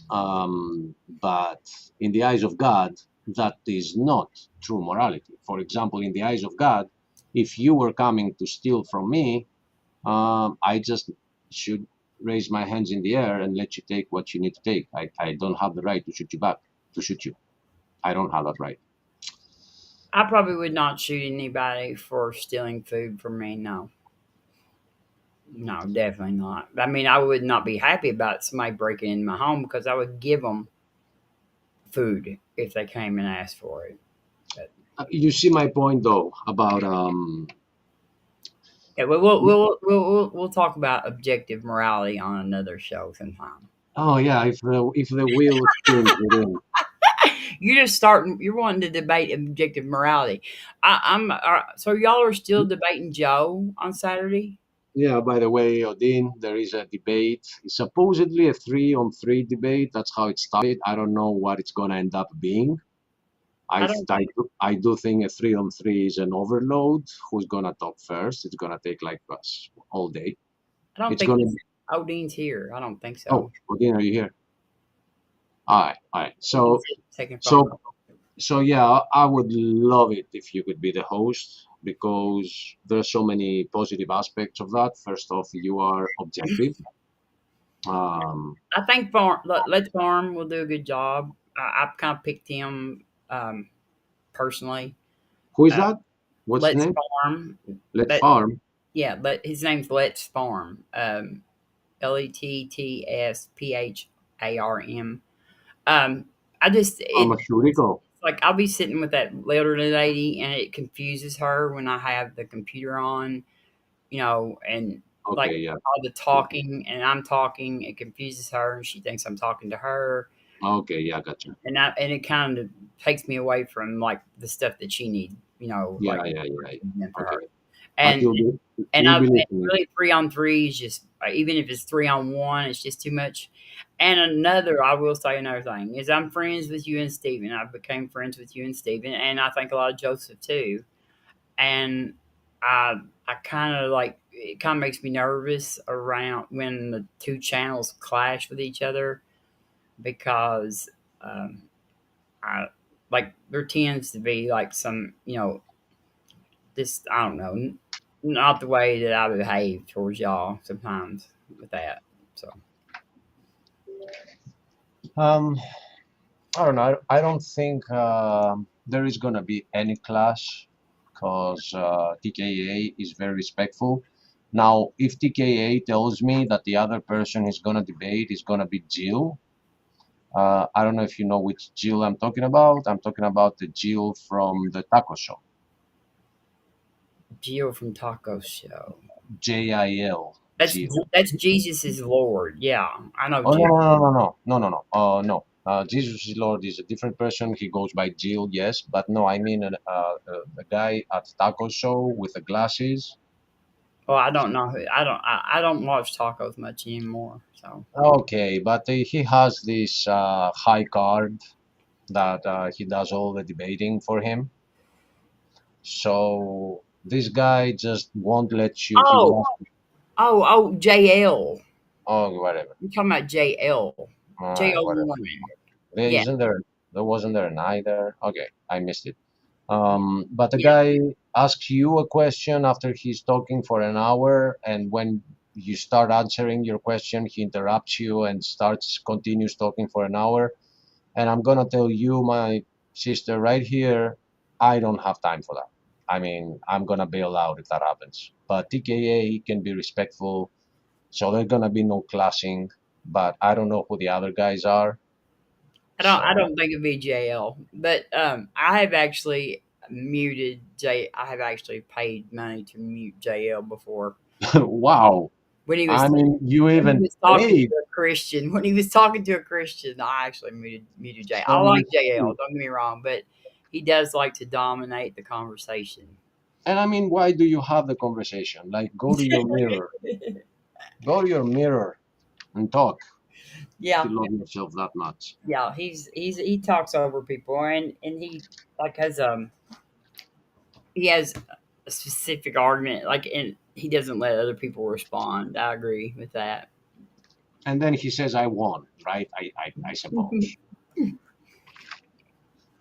but in the eyes of God, that is not true morality. For example, in the eyes of God, if you were coming to steal from me, I just should raise my hands in the air and let you take what you need to take. I don't have the right to shoot you back, to shoot you. I don't have that right. I probably would not shoot anybody for stealing food from me. No. No, definitely not. I mean, I would not be happy about somebody breaking in my home because I would give them food if they came and asked for it. You see my point, though, about Yeah, we'll talk about objective morality on another show sometime. oh yeah, if the wheel spins within. You're wanting to debate objective morality. So y'all are still debating Joe on Saturday? Yeah, by the way, Odin, there is a debate. It's supposedly a 3-on-3 debate. That's how it started. I don't know what it's gonna end up being. I don't I do think a 3-on-3 is an overload. Who's gonna talk first? It's gonna take like us all day. I don't It's think gonna. Odine's here. I don't think so. Oh, Odin, are you here? All right. So Taking phone so calls. so yeah, I would love it if you could be the host because there are so many positive aspects of that. First off, you are objective. I think Let's Farm will do a good job. I've kind of picked him personally. Who is Uh, that? What's the Let's name? Farm. Let's Let Farm. Yeah, but his name's Let's Farm. LETTSPHARM. I just Pharmaceutical. like I'll be sitting with that elderly lady, and it confuses her when I have the computer on, and Like Okay, yeah. all the talking, and I'm talking, it confuses her, and she thinks I'm talking to her, Okay, yeah, gotcha. and it kind of takes me away from like the stuff that she needs, Yeah, like yeah, yeah, yeah. for her. Okay. But And you'll be and listening. really 3-on-3 is just even if it's 3-on-1, it's just too much. And I will say another thing is I'm friends with you and Stephen. I became friends with you and Stephen, and I think a lot of Joseph too. And I kind of like it kind of makes me nervous around when the two channels clash with each other because um, I like there tends to be like some this I don't know not the way that I behave towards y'all sometimes with that. So Um, I don't know. I don't think there is gonna be any clash because TKA is very respectful. Now, if TKA tells me that the other person is gonna debate is gonna be Jill, I don't know if you know which Jill I'm talking about. I'm talking about the Jill from the taco show, Jill from Taco Show. JIL That's Jill. that's Jesus is Lord. Yeah, I know Oh no Jill. no no no no no no no. No. Jesus is Lord is a different person. He goes by Jill, yes, but no, I mean the guy at taco show with the glasses. Well, I don't know who. I don't watch tacos much anymore. So Okay, but he has this high card that he does all the debating for him. So this guy just won't let you. He oh wants. JL. Oh, whatever. You're talking about JL. All right, JL whatever. Warren. There Yeah, isn't there. There wasn't there neither. Okay, I missed it. But the yeah. guy asks you a question after he's talking for an hour, and when you start answering your question, he interrupts you and continues talking for an hour. And I'm gonna tell you, my sister, right here, I don't have time for that. I mean, I'm gonna bail out if that happens. But TKA can be respectful, so there's gonna be no clashing. But I don't know who the other guys are. I So, don't think it'd be JL, but I have actually muted J. I have actually paid money to mute JL before wow. when he was I mean, you when he even was talking to paid. a Christian. When he was talking to a Christian, I actually muted J. I So like you JL. see. Don't get me wrong, but he does like to dominate the conversation. And I mean, why do you have the conversation? Like, go to your mirror. Go to your mirror and talk if Yeah, you love yourself that much. yeah. He talks over people, and he like has he has a specific argument, like, and he doesn't let other people respond. I agree with that. And then he says, I won, right? I suppose.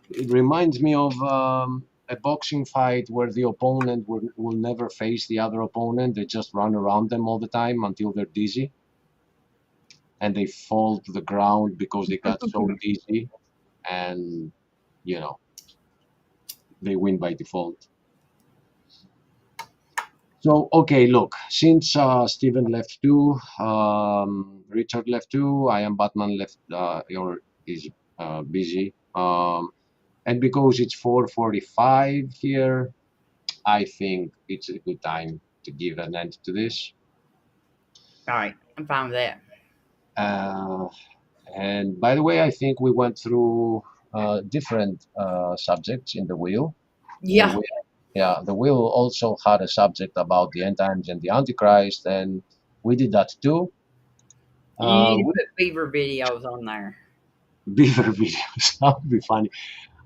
It reminds me of a boxing fight where the opponent will never face the other opponent. They just run around them all the time until they're dizzy and they fall to the ground because they got so dizzy and, you know, they win by default. So, okay, look, since Stephen left too, Richard left too, I am Batman left, or is busy. And because it's 4:45 here, I think it's a good time to give an end to this. All right, I'm fine with that. Uh, and by the way, I think we went through different subjects in the wheel. The Yeah, wheel, yeah, the wheel also had a subject about the end times and the Antichrist, and we did that too. you need to We put beaver videos on there. beaver videos. That would be funny.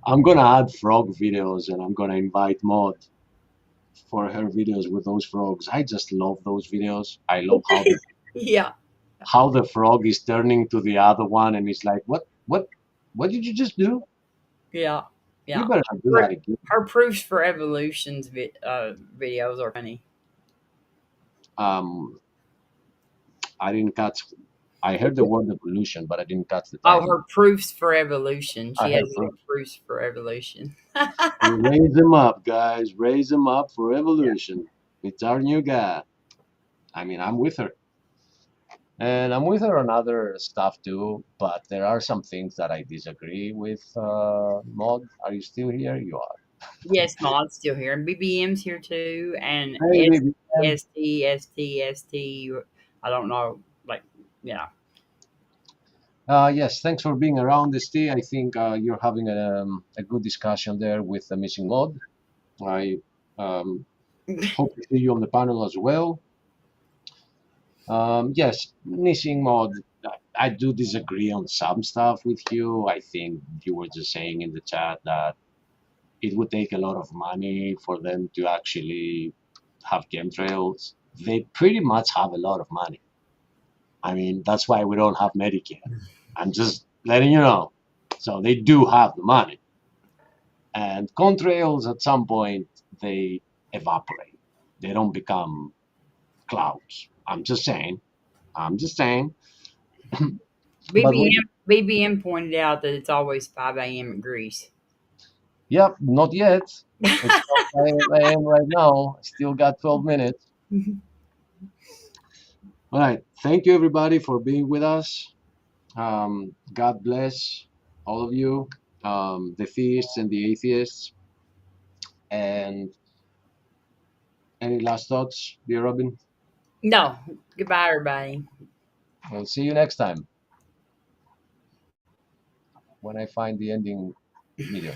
I'm gonna add frog videos, and I'm gonna invite Maud for her videos with those frogs. I just love those videos. I love Yeah, how the frog is turning to the other one, and it's like, what did you just do? yeah, You yeah. better not do that again. Her proofs for evolutions videos are funny. Um, I didn't catch. I heard the word evolution, but I didn't catch the Oh, title. her proofs for evolution. I She has heard her proofs for evolution. raise them up, guys. Raise them up for evolution. It's our new guy. I mean, I'm with her. And I'm with her on other stuff too, but there are some things that I disagree with. Maud, are you still here? You are. Yes, Maud's still here, and BBM's here too, and Hey, baby. ST. I don't know, like, yeah. Yes, thanks for being around, Steve. I think you're having a good discussion there with the missing mod. I hope to see you on the panel as well. Yes, missing mod. I do disagree on some stuff with you. I think you were just saying in the chat that it would take a lot of money for them to actually have chemtrails. They pretty much have a lot of money. I mean, that's why we don't have Medicare. I'm just letting you know. So they do have the money. And contrails at some point, they evaporate. They don't become clouds. I'm just saying. But BBM pointed out that it's always 5 a.m. in Greece. yep, not yet. It's 5 a.m. right now. I still got 12 minutes. All right. Thank you, everybody, for being with us. God bless all of you, the theists and the atheists. And any last thoughts, dear Robin? No, goodbye, everybody. We'll see you next time when I find the ending video.